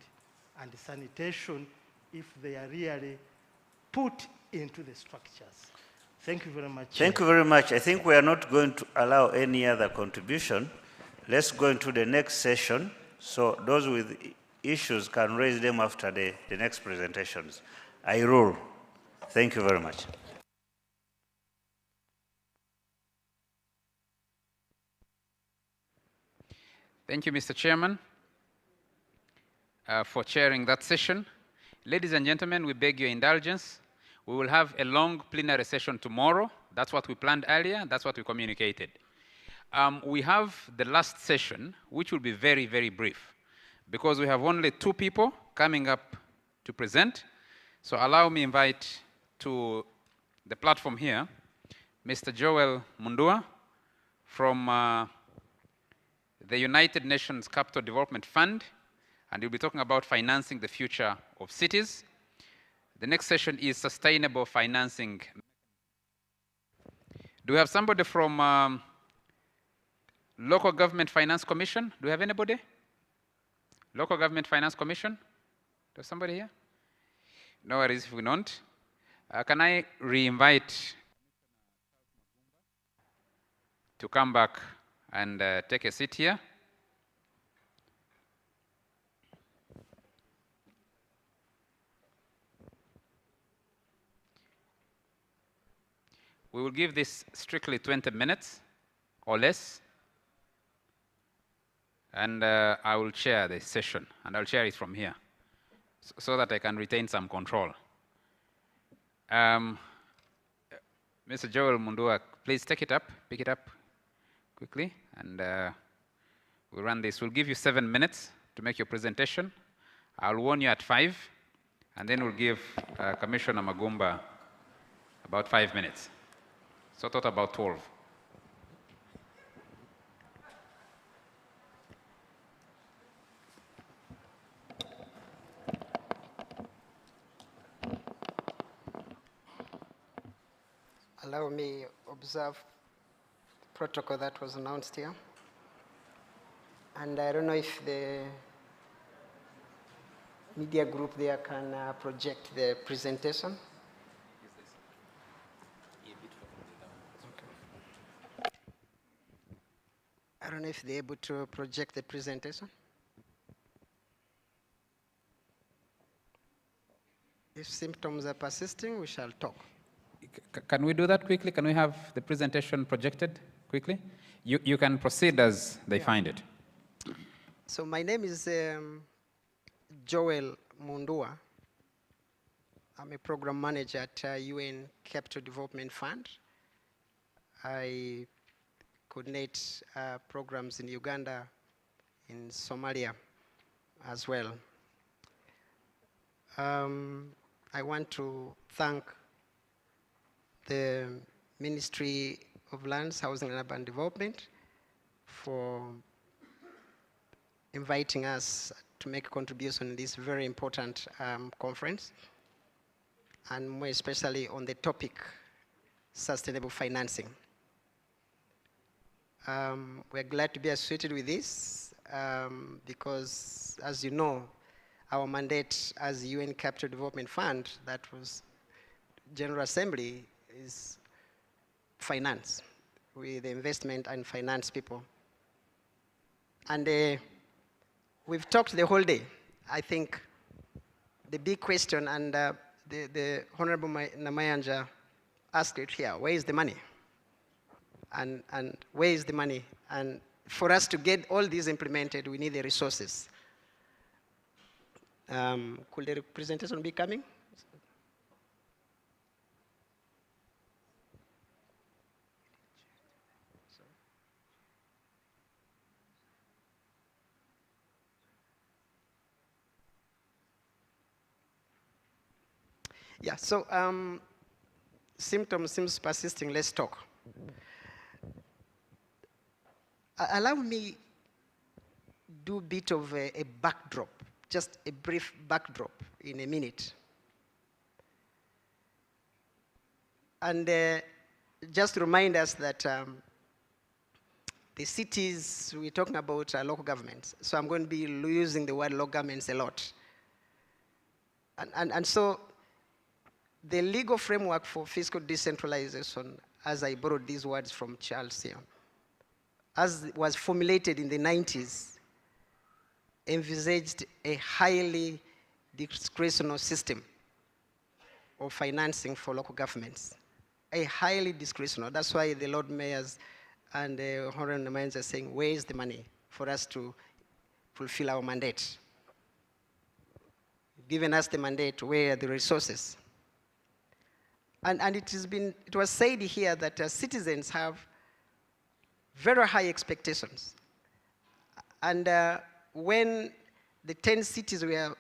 and sanitation if they are really put into the structures. Thank you very much. Thank you very much. I think we are not going to allow any other contribution. Let's go into the next session. So those with issues can raise them after the next presentations. I rule. Thank you very much. Thank you, Mr. Chairman, for chairing that session. Ladies and gentlemen, we beg your indulgence. We will have a long plenary session tomorrow. That's what we planned earlier. That's what we communicated. We have the last session, which will be very, very brief, because we have only 2 people coming up to present. So allow me invite to the platform here, Mr. Joel Mundua from the United Nations Capital Development Fund, and he'll be talking about financing the future of cities. The next session is sustainable financing. Do we have somebody from Local Government Finance Commission? Do we have anybody? Local Government Finance Commission? Do we have somebody here? No worries if we don't. Can I re-invite to come back and take a seat here? We will give this strictly 20 minutes or less, and I will chair the session, and I'll chair it from here so that I can retain some control. Mr. Joel Mundua, please take it up, pick it up quickly, and we'll run this. We'll give you 7 minutes to make your presentation. I'll warn you at 5, and then we'll give Commissioner Magumba about 5 minutes. So total about 12. Allow me observe the protocol that was announced here. And I don't know if the media group there can project the presentation. I don't know if they're able to project the presentation. If symptoms are persisting, we shall talk. Can we do that quickly? Can we have the presentation projected quickly? You can proceed as they find it. So my name is Joel Mundua. I'm a program manager at UN Capital Development Fund. I coordinate programs in Uganda, in Somalia as well. I want to thank the Ministry of Lands, Housing and Urban Development for inviting us to make a contribution in this very important conference, and more especially on the topic sustainable financing. We're glad to be associated with this because, as you know, our mandate as the UN Capital Development Fund, that was General Assembly, is finance, with the investment and finance people. And we've talked the whole day. I think the big question, and the Honorable Namayanja asked it here, where is the money? And where is the money? And for us to get all these implemented, we need the resources. Could the presentation be coming? Yeah, so symptoms seems persisting, let's talk. Allow me do a bit of a backdrop, just a brief backdrop in a minute. And just to remind us that the cities we're talking about are local governments. So I'm going to be using the word local governments a lot. And so the legal framework for fiscal decentralization, as I borrowed these words from Charles here, as was formulated in the 90s, envisaged a highly discretional system of financing for local governments. A highly discretional. That's why the Lord Mayors and the Honorable Mayors are saying, where is the money for us to fulfill our mandate? Given us the mandate, where are the resources? And it was said here that citizens have very high expectations. And when the 10 cities were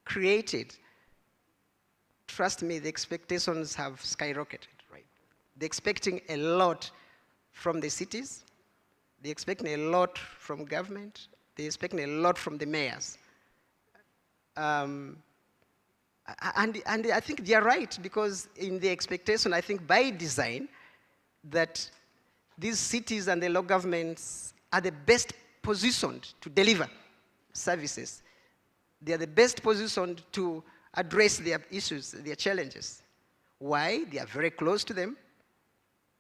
created, trust me, the expectations have skyrocketed, right? They're expecting a lot from the cities. They're expecting a lot from government. They're expecting a lot from the mayors. And I think they're right, because in the expectation, I think by design, that these cities and the local governments are the best positioned to deliver services. They are the best positioned to address their issues, their challenges. Why? They are very close to them.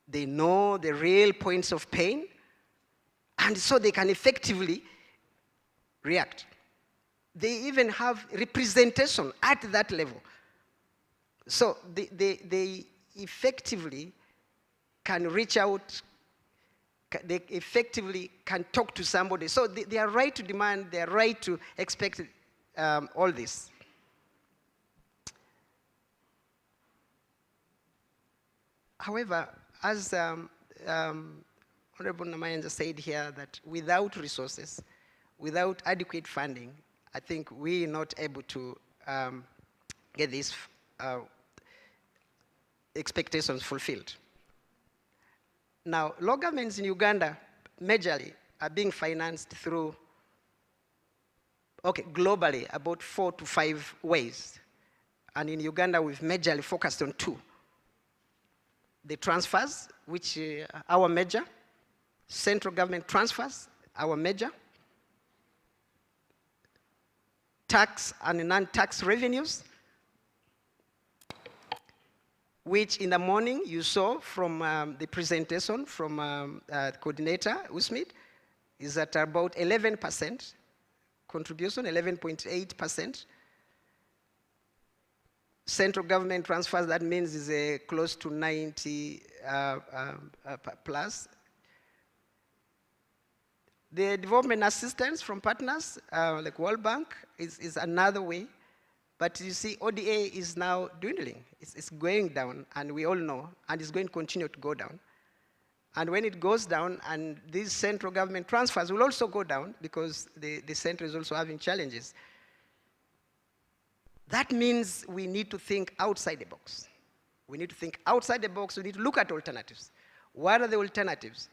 They know the real points of pain, and so they can effectively react. They even have representation at that level. So they effectively can reach out, they effectively can talk to somebody. So they are right to demand, they are right to expect all this. However, as Honorable Namayanja said here, that without resources, without adequate funding, I think we're not able to get these expectations fulfilled. Now, local governments in Uganda, majorly, are being financed through, globally, about 4 to 5 ways. And in Uganda, we've majorly focused on 2. The transfers, which are our major, central government transfers, our major, tax and non-tax revenues, which in the morning you saw from the presentation from coordinator, USMID, is at about 11% contribution, 11.8%. central government transfers, that means is close to 90 plus. The development assistance from partners, like World Bank, is another way. But you see, ODA is now dwindling. It's going down, and we all know, and it's going to continue to go down. And when it goes down, and these central government transfers will also go down because the center is also having challenges. That means we need to think outside the box. We need to think outside the box. We need to look at alternatives. What are the alternatives?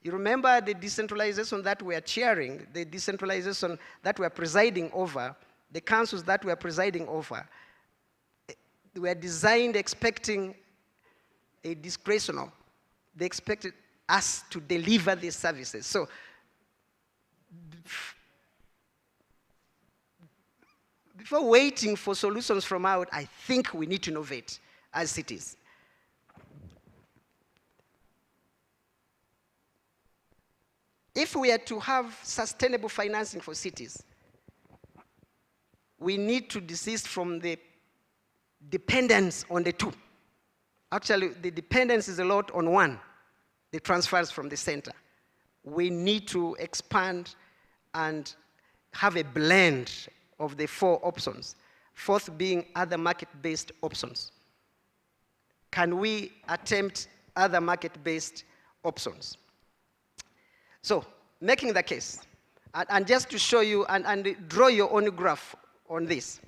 You remember the decentralization that we are chairing, the decentralization that we are presiding over, the councils that we are presiding over, were designed expecting a discretional. They expected us to deliver these services. So, before waiting for solutions from out, I think we need to innovate as cities. If we are to have sustainable financing for cities, we need to desist from the dependence on the two. Actually, the dependence is a lot on one, the transfers from the center. We need to expand and have a blend of the four options, fourth being other market-based options. Can we attempt other market-based options? So, making the case, and just to show you and draw your own graph on this.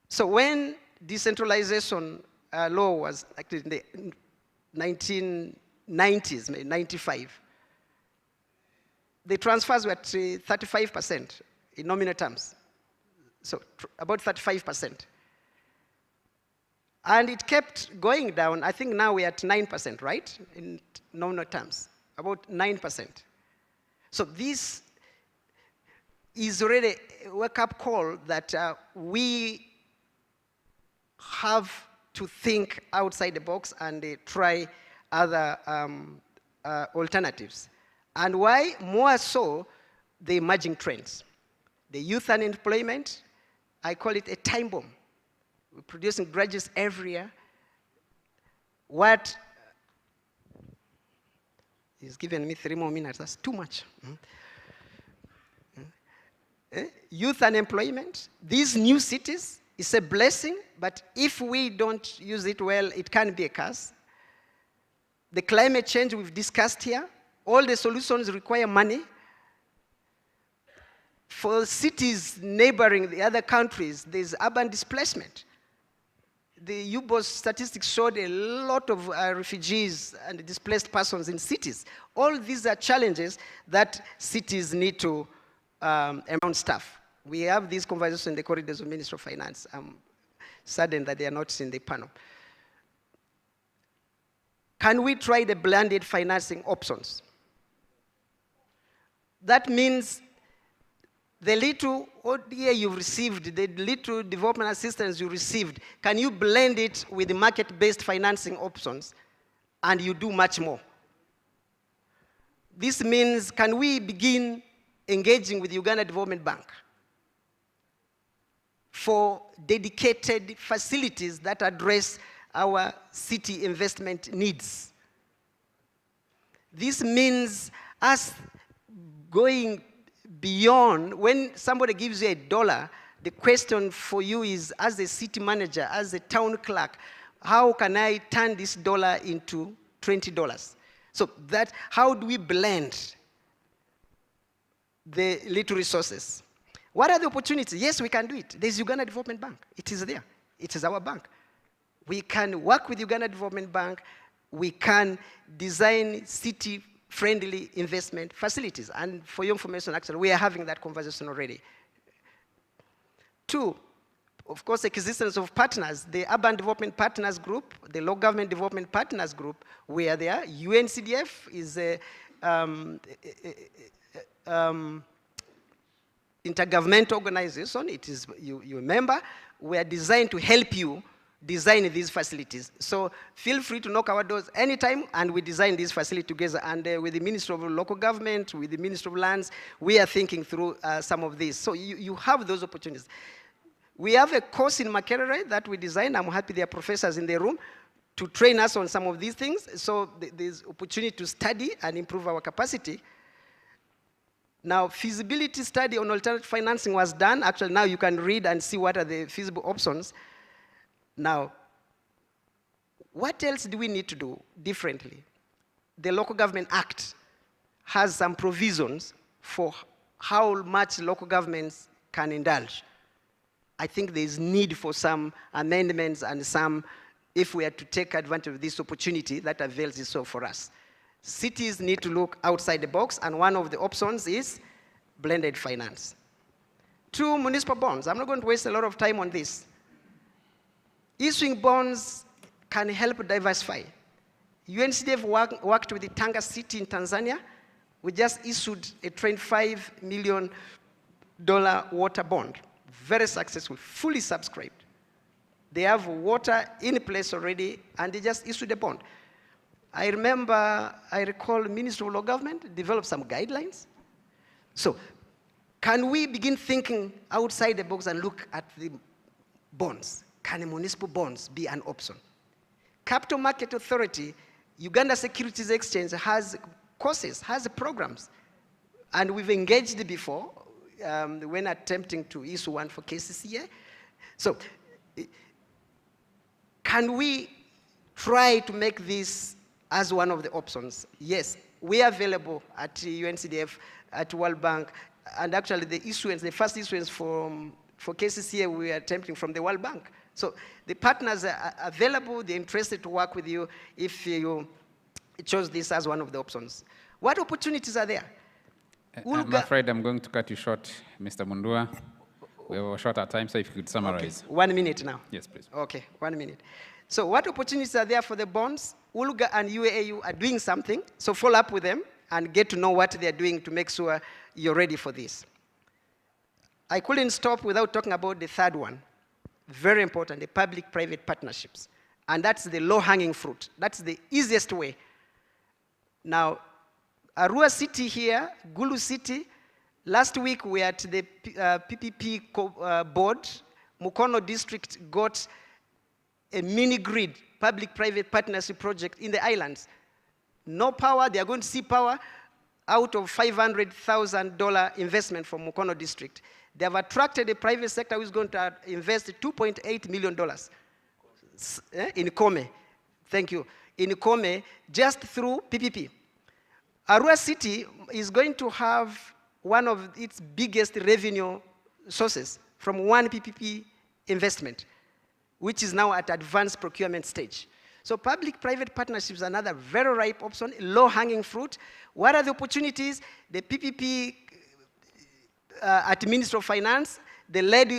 So when decentralization law was actually in the 1990s, maybe 95, the transfers were at 35% in nominal terms. So about 35%. And it kept going down. I think now we're at 9%, right? In nominal terms, about 9%. So this is already a wake-up call that we have to think outside the box and try other alternatives. And why? More so, the emerging trends. The youth unemployment, I call it a time bomb. We're producing graduates every year. What he's given me 3 more minutes, that's too much. Youth unemployment, these new cities, is a blessing, but if we don't use it well, it can be a curse. The climate change we've discussed here, all the solutions require money. For cities neighboring the other countries, there's urban displacement. The UBOS statistics showed a lot of refugees and displaced persons in cities. All these are challenges that cities need to amount staff. We have these conversations in the corridors of Ministry of Finance. I'm saddened that they are not in the panel. Can we try the blended financing options? That means the little ODA you've received, the little development assistance you received, can you blend it with the market-based financing options and you do much more? This means, can we begin engaging with Uganda Development Bank for dedicated facilities that address our city investment needs? This means us going beyond. When somebody gives you $1, the question for you is, as a city manager, as a town clerk, how can I turn this dollar into $20? So that, how do we blend the little resources? What are the opportunities? Yes, we can do it. There's Uganda Development Bank. It is there. It is our bank. We can work with Uganda Development Bank. We can design city-friendly investment facilities. And for your information, actually, we are having that conversation already. 2, of course, existence of partners. The Urban Development Partners Group, the Local Government Development Partners Group, we are there. UNCDF is a intergovernmental organization. It is, you remember, we are designed to help you design these facilities. So feel free to knock our doors anytime, and we design these facilities together. And with the Ministry of Local Government, with the Ministry of Lands, we are thinking through some of these. So you have those opportunities. We have a course in Makerere that we designed. I'm happy there are professors in the room to train us on some of these things. So there's opportunity to study and improve our capacity. Now, feasibility study on alternative financing was done. Actually, now you can read and see what are the feasible options. Now, what else do we need to do differently? The Local Government Act has some provisions for how much local governments can indulge. I think there's need for some amendments and some, if we are to take advantage of this opportunity that avails itself for us. Cities need to look outside the box, and one of the options is blended finance. 2, municipal bonds. I'm not going to waste a lot of time on this. Issuing bonds can help diversify. UNCDF worked with the Tanga City in Tanzania. We just issued a $25 million water bond. Very successful, fully subscribed. They have water in place already, and they just issued a bond. I recall the Ministry of Local Government developed some guidelines. So, can we begin thinking outside the box and look at the bonds? Can municipal bonds be an option? Capital Market Authority, Uganda Securities Exchange has courses, has programs, and we've engaged before when attempting to issue one for KCCA. So, can we try to make this as one of the options? Yes, we are available at UNCDF, at World Bank, and actually the issuance, the first issuance for KCCA, we are attempting from the World Bank. So the partners are available, they're interested to work with you if you chose this as one of the options. What opportunities are there? I'm afraid I'm going to cut you short, Mr. Mundua. We have a shorter time, so if you could summarize. Okay. 1 minute now. Yes, please. Okay, 1 minute. So what opportunities are there for the bonds? ULGA and UAAU are doing something, so follow up with them and get to know what they're doing to make sure you're ready for this. I couldn't stop without talking about the third one. Very important, the public-private partnerships. And that's the low-hanging fruit. That's the easiest way. Now, Arua City here, Gulu City, last week we were at the PPP board. Mukono district got a mini-grid, public-private partnership project in the islands. No power, they are going to see power out of $500,000 investment from Mukono district. They have attracted a private sector who is going to invest $2.8 million in Kome. Thank you. In Kome, just through PPP. Arua City is going to have one of its biggest revenue sources from one PPP investment, which is now at advanced procurement stage. So public-private partnerships is another very ripe option, low-hanging fruit. What are the opportunities? The PPP at Ministry of Finance, the lead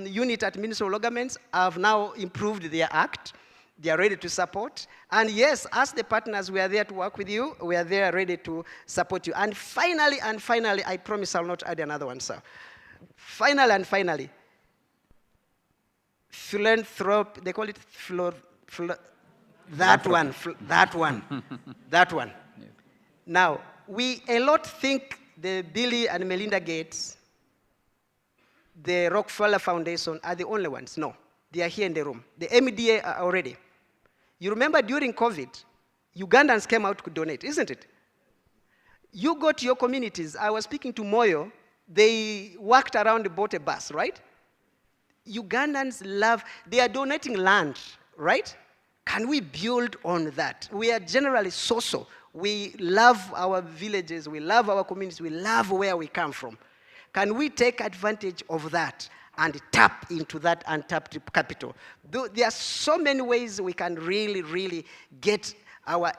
unit at Ministry of Local Governments have now improved their act. They are ready to support. And yes, as the partners, we are there to work with you. We are there ready to support you. And finally, I promise I'll not add another one, sir. Finally, philanthropy, they call it that one. Now, we a lot think the Bill and Melinda Gates, the Rockefeller Foundation are the only ones. No, they are here in the room. The MDA are already. You remember during COVID, Ugandans came out to donate, isn't it? You go to your communities. I was speaking to Munyoyo. They walked around and bought a bus, right? Ugandans love, they are donating land, right? Can we build on that? We are generally so-so. We love our villages, we love our communities, we love where we come from. Can we take advantage of that and tap into that untapped capital? There are so many ways we can really get our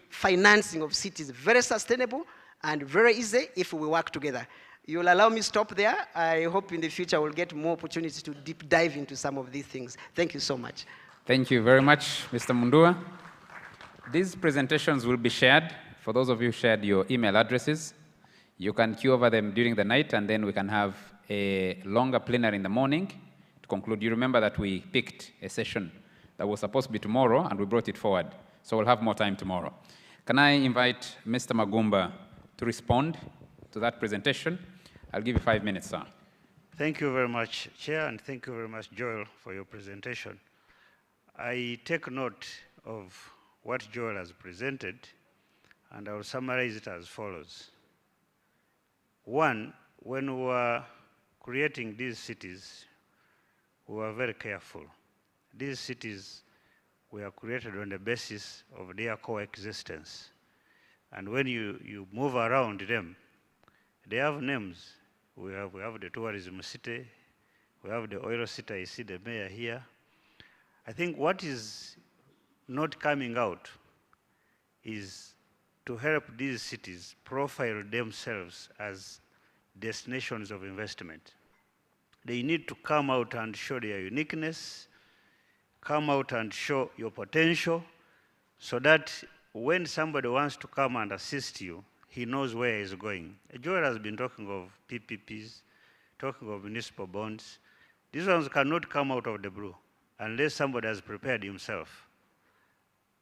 financing of cities very sustainable and very easy if we work together. You'll allow me to stop there. I hope in the future we'll get more opportunities to deep dive into some of these things. Thank you so much. Thank you very much, Mr. Mundua. These presentations will be shared. For those of you who shared your email addresses, you can queue over them during the night, and then we can have a longer plenary in the morning to conclude. You remember that we picked a session that was supposed to be tomorrow, and we brought it forward. So we'll have more time tomorrow. Can I invite Mr. Magumba to respond to that presentation? I'll give you 5 minutes, sir. Thank you very much, Chair, and thank you very much, Joel, for your presentation. I take note of what Joel has presented, and I will summarize it as follows. One, when we were creating these cities, we were very careful. These cities were created on the basis of their coexistence. And when you move around them, they have names. We have the tourism city, we have the oil city, I see the mayor here. I think what is not coming out is to help these cities profile themselves as destinations of investment. They need to come out and show their uniqueness, come out and show your potential, so that when somebody wants to come and assist you, he knows where he's going. Joel has been talking of PPPs, talking of municipal bonds. These ones cannot come out of the blue unless somebody has prepared himself.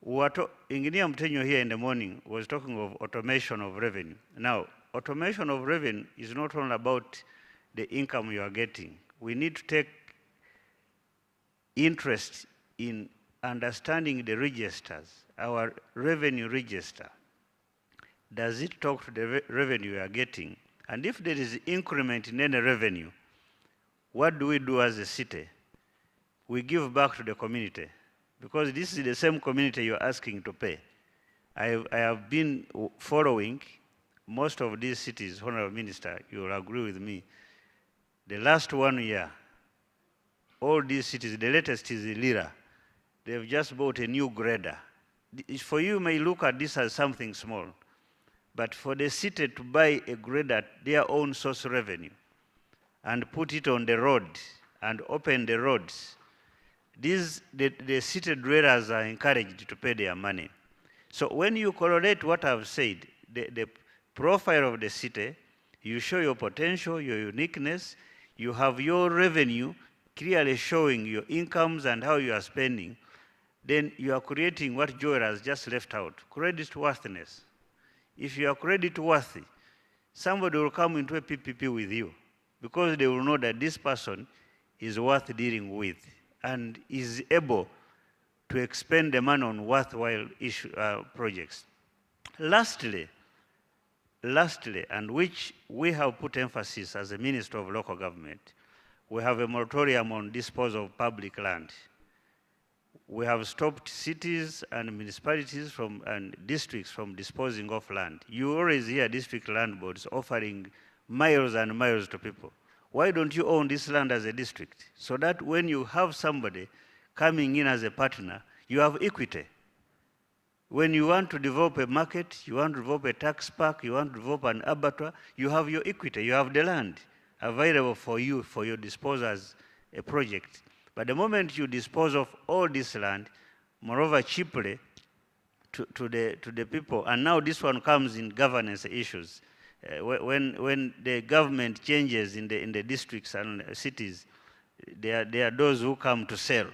Engineer Mtenyo here in the morning was talking of automation of revenue. Now, automation of revenue is not only about the income you are getting. We need to take interest in understanding the registers, our revenue register. Does it talk to the revenue you are getting? And if there is increment in any revenue, what do we do as a city? We give back to the community, because this is the same community you're asking to pay. I have been following most of these cities, Honorable Minister, you will agree with me. The last 1 year, all these cities, the latest is Lira. They've just bought a new grader. For you may look at this as something small, but for the city to buy a grader, their own source revenue, and put it on the road and open the roads, the city dwellers are encouraged to pay their money. So when you correlate what I've said, the profile of the city, you show your potential, your uniqueness, you have your revenue clearly showing your incomes and how you are spending, then you are creating what Joel has just left out, credit worthiness. If you are credit worthy, somebody will come into a PPP with you because they will know that this person is worth dealing with and is able to expend the money on worthwhile projects. Lastly, and which we have put emphasis as a Minister of Local Government, we have a moratorium on disposal of public land. We have stopped cities and municipalities and districts from disposing of land. You always hear district land boards offering miles and miles to people. Why don't you own this land as a district? So that when you have somebody coming in as a partner, you have equity. When you want to develop a market, you want to develop a tax park, you want to develop an abattoir, you have your equity, you have the land available for you for your disposal as a project. But the moment you dispose of all this land, moreover cheaply to the people, and now this one comes in governance issues. When the government changes in the districts and cities, there are those who come to sell.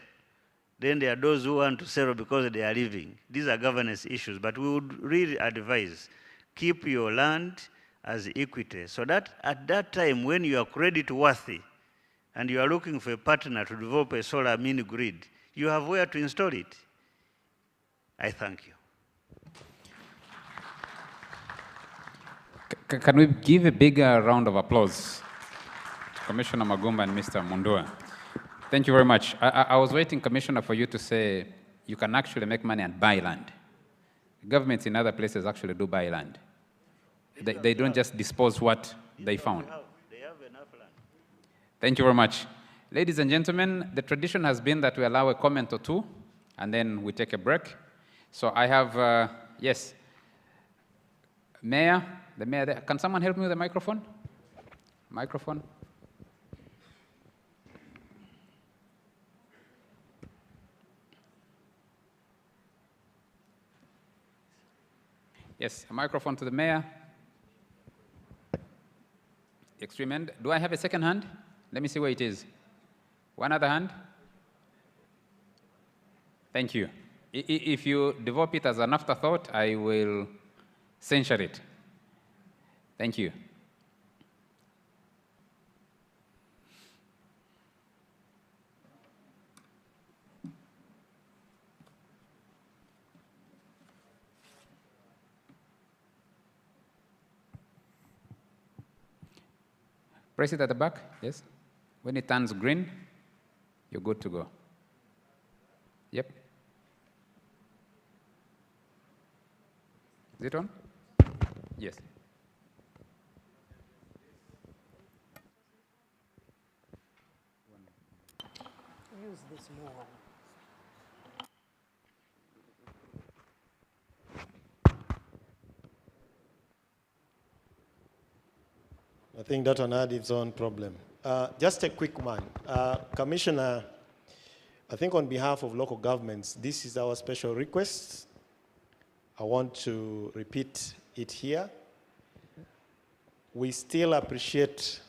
Then there are those who want to sell because they are leaving. These are governance issues, but we would really advise, keep your land as equity, so that at that time when you are credit worthy and you are looking for a partner to develop a solar mini grid, you have where to install it. I thank you. Can we give a bigger round of applause to Commissioner Magumba and Mr. Mundua? Thank you very much. I was waiting, Commissioner, for you to say you can actually make money and buy land. Governments in other places actually do buy land. They don't just dispose what they found. They have enough land. Thank you very much. Ladies and gentlemen, the tradition has been that we allow a comment or two, and then we take a break. So I have, yes, Mayor, the Mayor there. Can someone help me with the microphone? Microphone. Yes, a microphone to the Mayor. Extreme end. Do I have a second hand? Let me see where it is. One other hand. Thank you. If you develop it as an afterthought, I will censure it. Thank you. Press it at the back, yes. When it turns green, you're good to go. Yep. Is it on? Yes. Use this more. I think that one had its own problem. Just a quick one. Commissioner, I think on behalf of local governments, this is our special request. I want to repeat it here. We still appreciate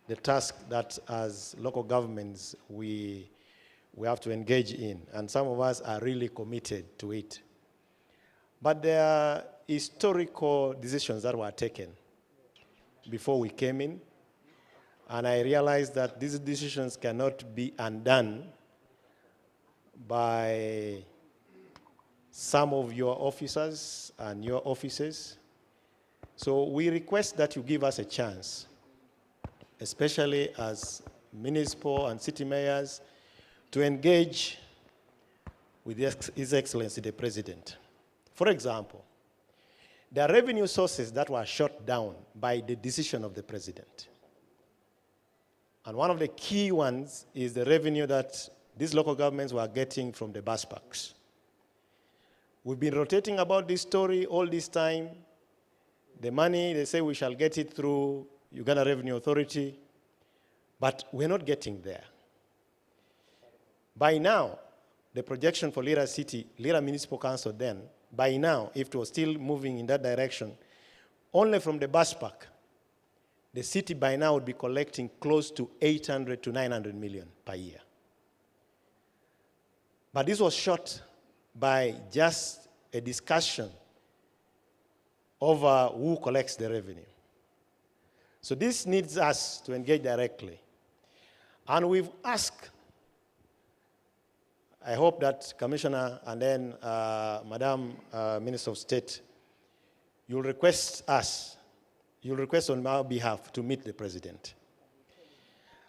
the task that as local governments we have to engage in, and some of us are really committed to it. But there are historical decisions that were taken before we came in, and I realized that these decisions cannot be undone by some of your officers and your offices. So we request that you give us a chance, especially as municipal and city mayors, to engage with His Excellency the President. For example, there are revenue sources that were shut down by the decision of the President. And one of the key ones is the revenue that these local governments were getting from the bus parks. We've been rotating about this story all this time. The money, they say we shall get it through Uganda Revenue Authority, but we're not getting there. By now, the projection for Lira City, Lira Municipal Council then, by now, if it was still moving in that direction, only from the bus park, the city by now would be collecting close to 800 to 900 million per year. But this was shot by just a discussion over who collects the revenue. So this needs us to engage directly. And we've asked, I hope that Commissioner and then Madam Minister of State, you'll request us, you'll request on our behalf to meet the President.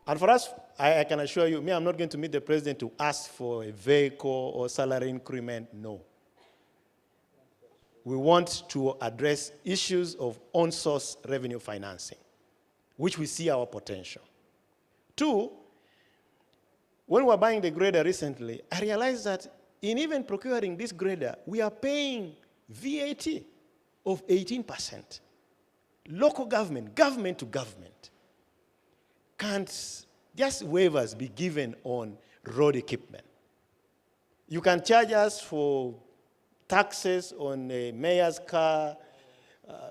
And for us, I can assure you, I'm not going to meet the President to ask for a vehicle or salary increment, no. We want to address issues of on-source revenue financing, which we see our potential. Two, when we were buying the grader recently, I realized that in even procuring this grader, we are paying VAT of 18%. Local government, government to government, can't just waivers be given on road equipment. You can charge us for taxes on a mayor's car,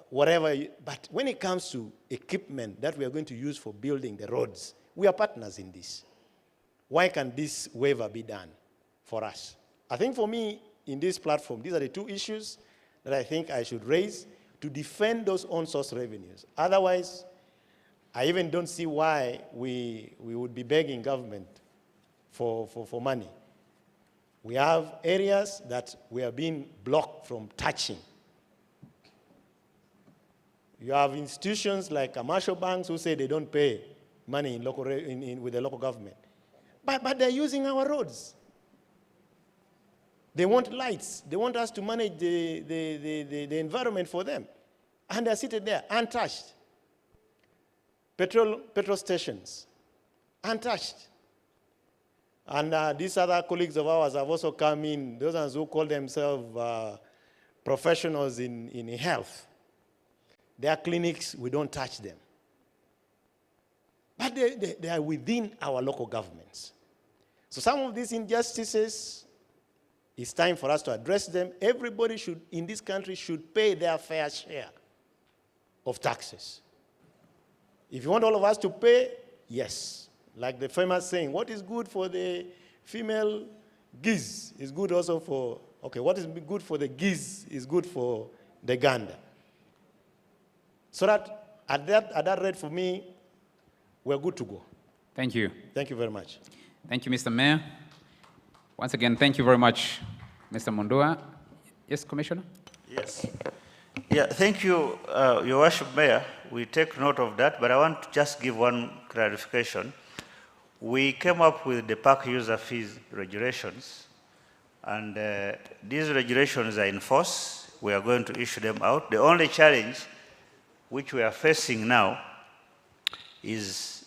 whatever, but when it comes to equipment that we are going to use for building the roads, we are partners in this. Why can this waiver be done for us? I think for me, in this platform, these are the two issues that I think I should raise to defend those on-source revenues. Otherwise, I even don't see why we would be begging government for money. We have areas that we are being blocked from touching. You have institutions like commercial banks who say they don't pay money in local, with the local government. But they're using our roads. They want lights. They want us to manage the environment for them. And they're seated there, untouched. Petrol stations, untouched. And these other colleagues of ours have also come in, those ones who call themselves professionals in health. Their clinics, we don't touch them. But they are within our local governments. So some of these injustices, it's time for us to address them. Everybody in this country should pay their fair share of taxes. If you want all of us to pay, yes. Like the famous saying, what is good for the female geese is good also for, okay, what is good for the geese is good for the gander. So that at that rate for me, we're good to go. Thank you. Thank you very much. Thank you, Mr. Mayor. Once again, thank you very much, Mr. Mundua. Yes, Commissioner? Yes. Yeah, thank you, Your Worship Mayor. we take note of that, but I want to just give one clarification. We came up with the park user fees regulations, and these regulations are in force. We are going to issue them out. The only challenge which we are facing now is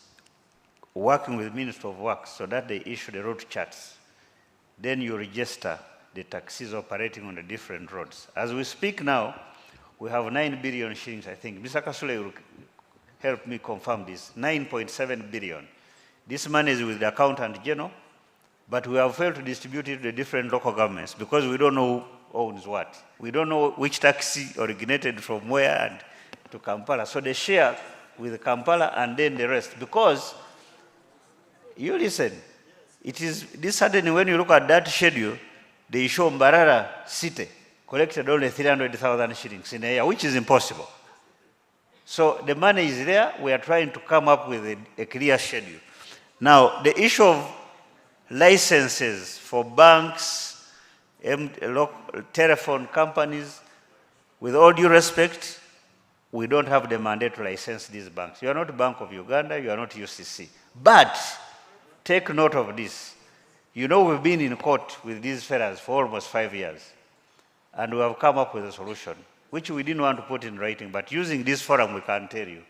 working with Ministry of Works so that they issue the route charts. Then you register the taxis operating on the different roads. As we speak now, we have 9 billion shillings, I think. Mr. Kasule will help me confirm this, 9.7 billion. This money is with the accountant general, but we have failed to distribute it to the different local governments because we don't know who owns what. We don't know which taxi originated from where and to Kampala. So they share with Kampala and then the rest. Because, you listen, it is this suddenly when you look at that schedule, they show Mbarara City collected only 300,000 shillings in a year, which is impossible. So the money is there. We are trying to come up with a clear schedule. Now, the issue of licenses for banks, telephone companies, with all due respect, we don't have the mandate to license these banks. You are not Bank of Uganda, you are not UCC. But take note of this. You know, we've been in court with these fellas for almost 5 years, and we have come up with a solution, which we didn't want to put in writing, but using this forum, we can tell you.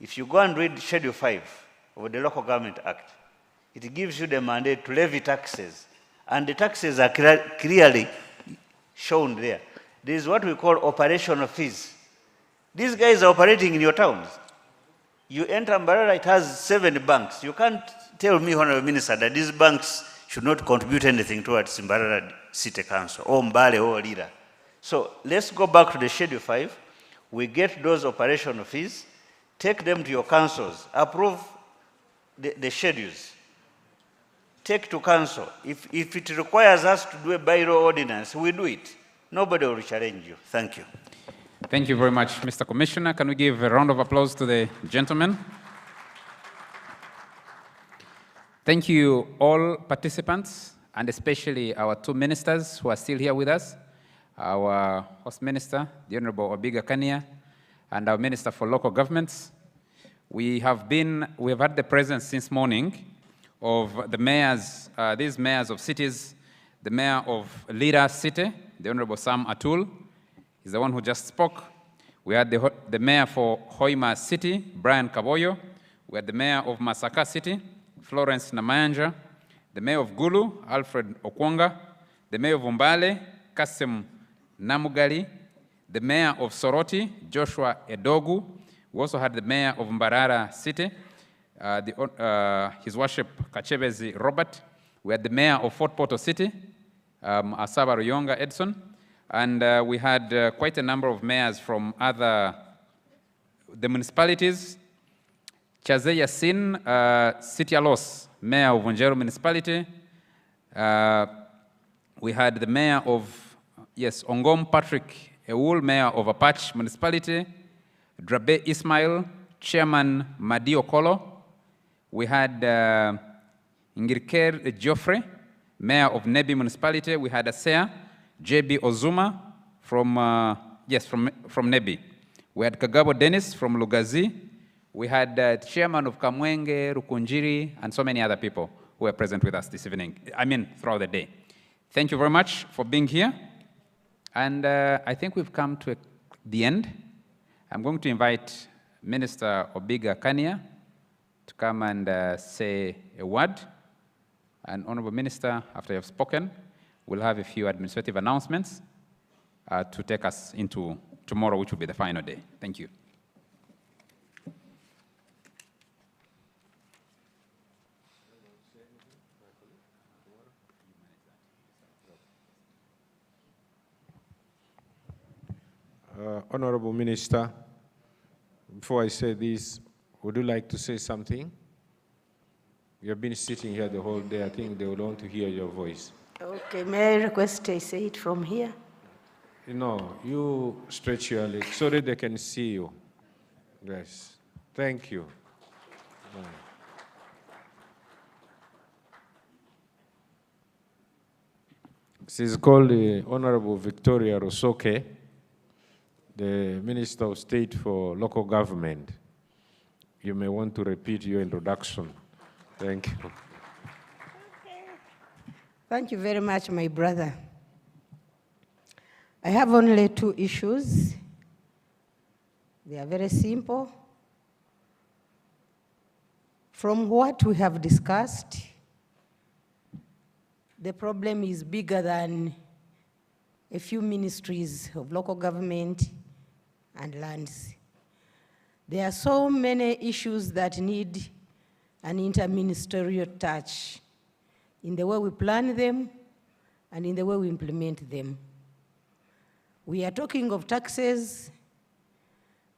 If you go and read Schedule 5 of the Local Government Act, it gives you the mandate to levy taxes, and the taxes are clearly shown there. There is what we call operational fees. These guys are operating in your towns. You enter Mbarara, it has 7 banks. You can't tell me, Honorable Minister, that these banks should not contribute anything towards Mbarara City Council, or Mbale, or Lira. So let's go back to the Schedule 5. We get those operational fees, take them to your councils, approve the schedules, take to council. If it requires us to do a bylaw ordinance, we do it. Nobody will challenge you. Thank you. Thank you very much, Mr. Commissioner. Can we give a round of applause to the gentleman? Thank you all participants, and especially our 2 ministers who are still here with us, our host minister, the Honorable Obiga Kania, and our Minister for Local Governments. We have had the presence since morning of the mayors, these mayors of cities, the mayor of Lira City, the Honorable Sam Atul, is the one who just spoke. We had the mayor for Hoima City, Brian Kaboyo. We had the mayor of Masaka City, Florence Namayanja, the mayor of Gulu, Alfred Okwonga, the mayor of Umbale, Kasim Namugali, the mayor of Soroti, Joshua Edogu. We also had the mayor of Mbarara City, His Worship Kachebezi Robert. We had the mayor of Fort Portal City, Asaba Ruyonga Edson. And we had quite a number of mayors from the municipalities. Chaze Yassin, City Alos, mayor of Unjero Municipality. We had the mayor of, Ongom Patrick Ewul, mayor of Apache Municipality. Drabe Ismail, chairman Madi Okolo. We had Ngirker Geoffrey, mayor of Nebi Municipality. We had Asea JB Ozuma from Nebi. We had Kagabo Dennis from Lugazi. We had chairman of Kamwenge, Rukunjiri, and so many other people who were present with us this evening, throughout the day. Thank you very much for being here. And I think we've come to the end. I'm going to invite Minister Obiga Kania to come and say a word. And Honorable Minister, after you have spoken, we'll have a few administrative announcements to take us into tomorrow, which will be the final day. Thank you. Honorable Minister, before I say this, would you like to say something? You have been sitting here the whole day. I think they would want to hear your voice. Okay, may I request I say it from here? No, you stretch your legs so that they can see you. Yes. Thank you. She is called the Honorable Victoria Rosoke, The Minister of State for Local Government, you may want to repeat your introduction. Thank you. Thank you very much, my brother. I have only 2 issues. They are very simple. From what we have discussed, the problem is bigger than a few ministries of local government and lands. There are so many issues that need an interministerial touch in the way we plan them and in the way we implement them. We are talking of taxes,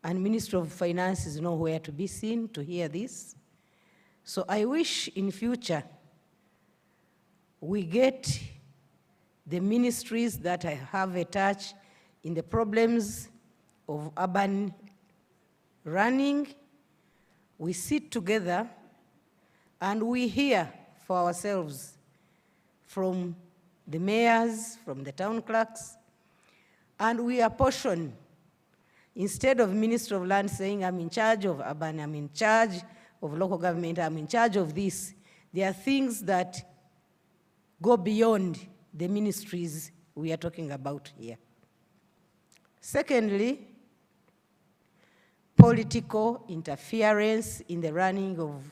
and Minister of Finance is nowhere to be seen to hear this. So I wish in future we get the ministries that have a touch in the problems of urban running. We sit together and we hear for ourselves from the mayors, from the town clerks, and we apportion. Instead of Minister of Land saying, I'm in charge of urban, I'm in charge of local government, I'm in charge of this, there are things that go beyond the ministries we are talking about here. Secondly, political interference in the running of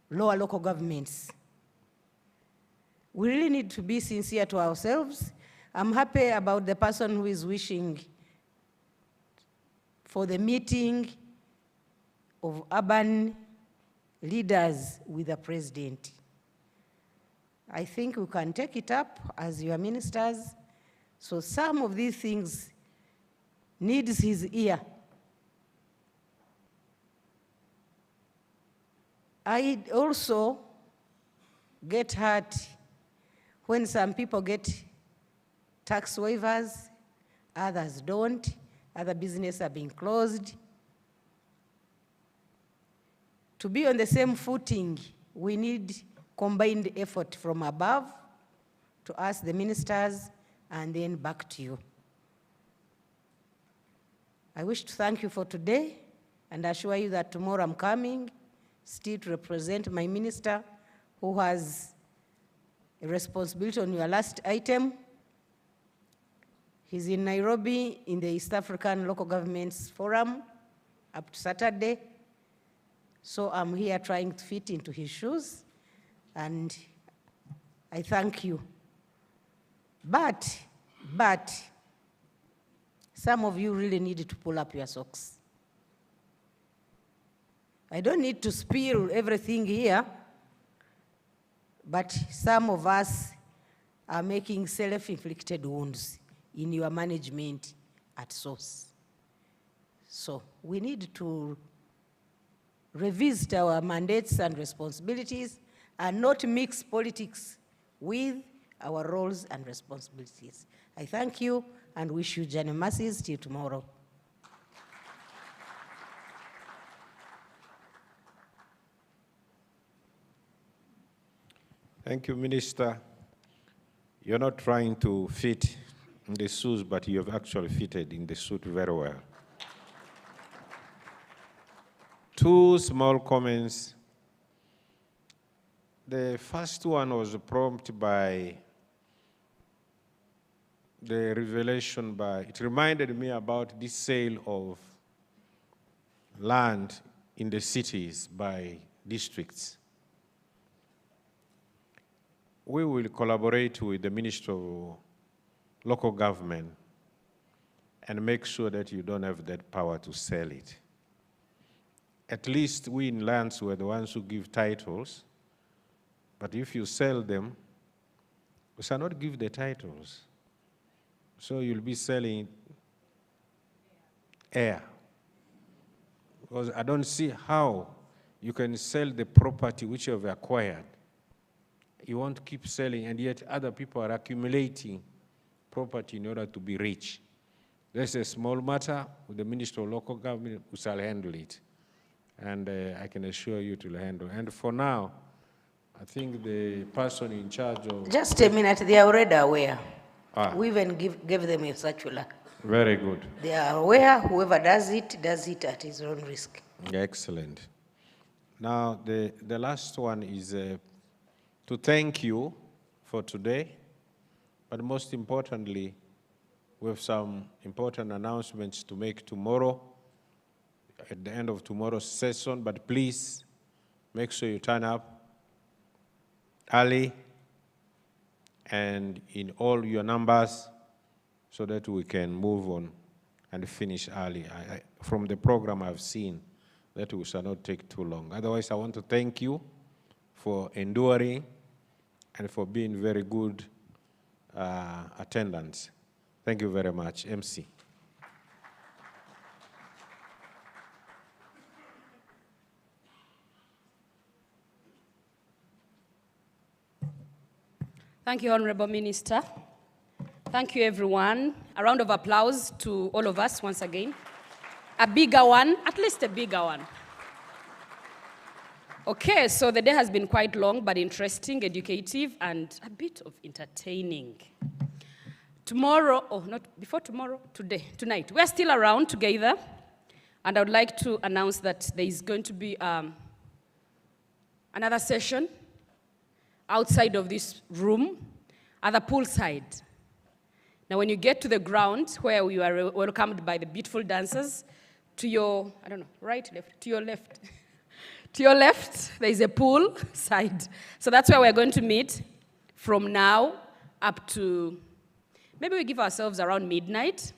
lower local governments. We really need to be sincere to ourselves. I'm happy about the person who is wishing for the meeting of urban leaders with the president. I think we can take it up as your ministers. So some of these things needs his ear. I also get hurt when some people get tax waivers, others don't, other businesses are being closed. To be on the same footing, we need combined effort from above to us, the ministers, and then back to you. I wish to thank you for today and assure you that tomorrow I'm coming still to represent my minister who has a responsibility on your last item. He's in Nairobi in the East African Local Governments Forum up to Saturday. So I'm here trying to fit into his shoes, and I thank you. But some of you really need to pull up your socks. I don't need to spill everything here, but some of us are making self-inflicted wounds in your management at source. So we need to revisit our mandates and responsibilities and not mix politics with our roles and responsibilities. I thank you and wish you journey mercies till tomorrow. Thank you, Minister. You're not trying to fit in the shoes, but you have actually fitted in the suit very well. Two small comments. The first one was prompted by the revelation it reminded me about this sale of land in the cities by districts. We will collaborate with the Ministry of Local Government and make sure that you don't have that power to sell it. At least we in lands were the ones who give titles, but if you sell them, we shall not give the titles. So you'll be selling air. Because I don't see how you can sell the property which you have acquired. You want to keep selling, and yet other people are accumulating property in order to be rich. That's a small matter with the Ministry of Local Government who shall handle it. And I can assure you to handle. And for now, I think the person in charge of... Just a minute, they are already aware. We even gave them a circular. Very good. They are aware whoever does it at his own risk. Excellent. Now, the last one is to thank you for today, but most importantly, we have some important announcements to make tomorrow, at the end of tomorrow's session, but please make sure you turn up early and in all your numbers so that we can move on and finish early. From the program I've seen, that we shall not take too long. Otherwise, I want to thank you for enduring and for being very good attendants. Thank you very much. MC. Thank you, Honorable Minister. Thank you, everyone. A round of applause to all of us once again. A bigger one, at least a bigger one. Okay, so the day has been quite long, but interesting, educative, and a bit of entertaining. Tomorrow, oh, not before tomorrow, tonight, we're still around together, and I would like to announce that there is going to be another session outside of this room, at the poolside. Now, when you get to the ground where you are welcomed by the beautiful dancers, to your, I don't know, right, left, to your left. To your left, there is a pool side. So that's where we're going to meet from now up to, maybe we give ourselves around midnight.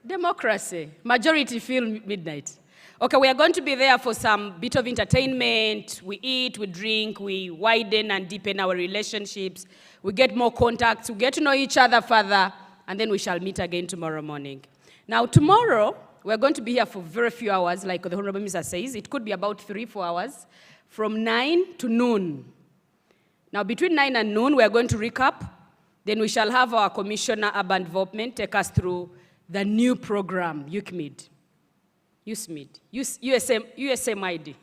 Democracy, majority feel midnight. Okay, we are going to be there for some bit of entertainment. We eat, we drink, we widen and deepen our relationships. We get more contacts, we get to know each other further, and then we shall meet again tomorrow morning. Now, tomorrow, we're going to be here for very few hours, like the Honorable Minister says. It could be about 3-4 hours, from 9 to noon. Now, between 9 and noon, we're going to recap. Then we shall have our Commissioner Urban Development take us through the new program, USMID. USMID.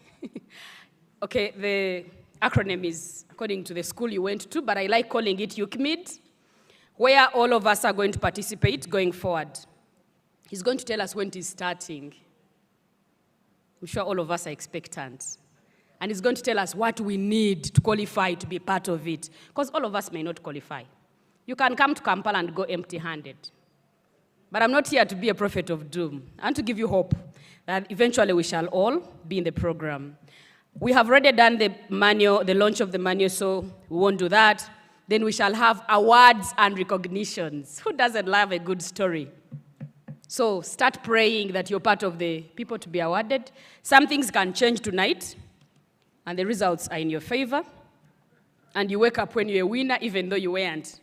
Okay, the acronym is according to the school you went to, but I like calling it USMID, where all of us are going to participate going forward. He's going to tell us when it is starting. I'm sure all of us are expectant. And he's going to tell us what we need to qualify to be part of it, because all of us may not qualify. You can come to Kampala and go empty-handed. But I'm not here to be a prophet of doom. I want to give you hope that eventually we shall all be in the program. We have already done the manual, the launch of the manual, so we won't do that. Then we shall have awards and recognitions. Who doesn't love a good story? So start praying that you're part of the people to be awarded. Some things can change tonight, and the results are in your favor. And you wake up when you're a winner, even though you weren't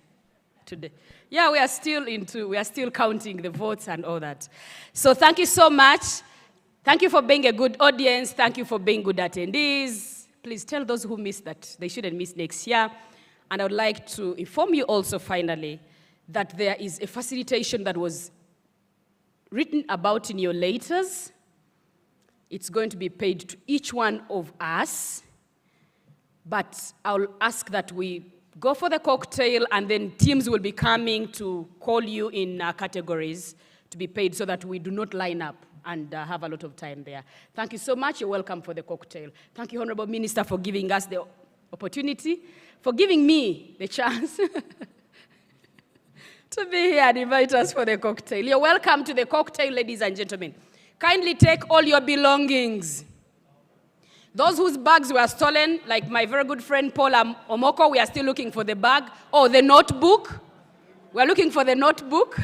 today. Yeah, we are still counting the votes and all that. So thank you so much. Thank you for being a good audience. Thank you for being good attendees. Please tell those who missed that they shouldn't miss next year. And I would like to inform you also, finally, that there is a facilitation that was written about in your letters. It's going to be paid to each one of us. But I'll ask that we go for the cocktail, and then teams will be coming to call you in categories to be paid so that we do not line up and have a lot of time there. Thank you so much. You're welcome for the cocktail. Thank you, Honorable Minister, for giving us the opportunity, for giving me the chance to be here and invite us for the cocktail. You're welcome to the cocktail, ladies and gentlemen. Kindly take all your belongings. Those whose bags were stolen, like my very good friend Paul Omoko, we are still looking for the bag. Oh, the notebook. We're looking for the notebook.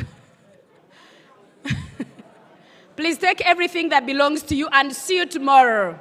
Please take everything that belongs to you and see you tomorrow.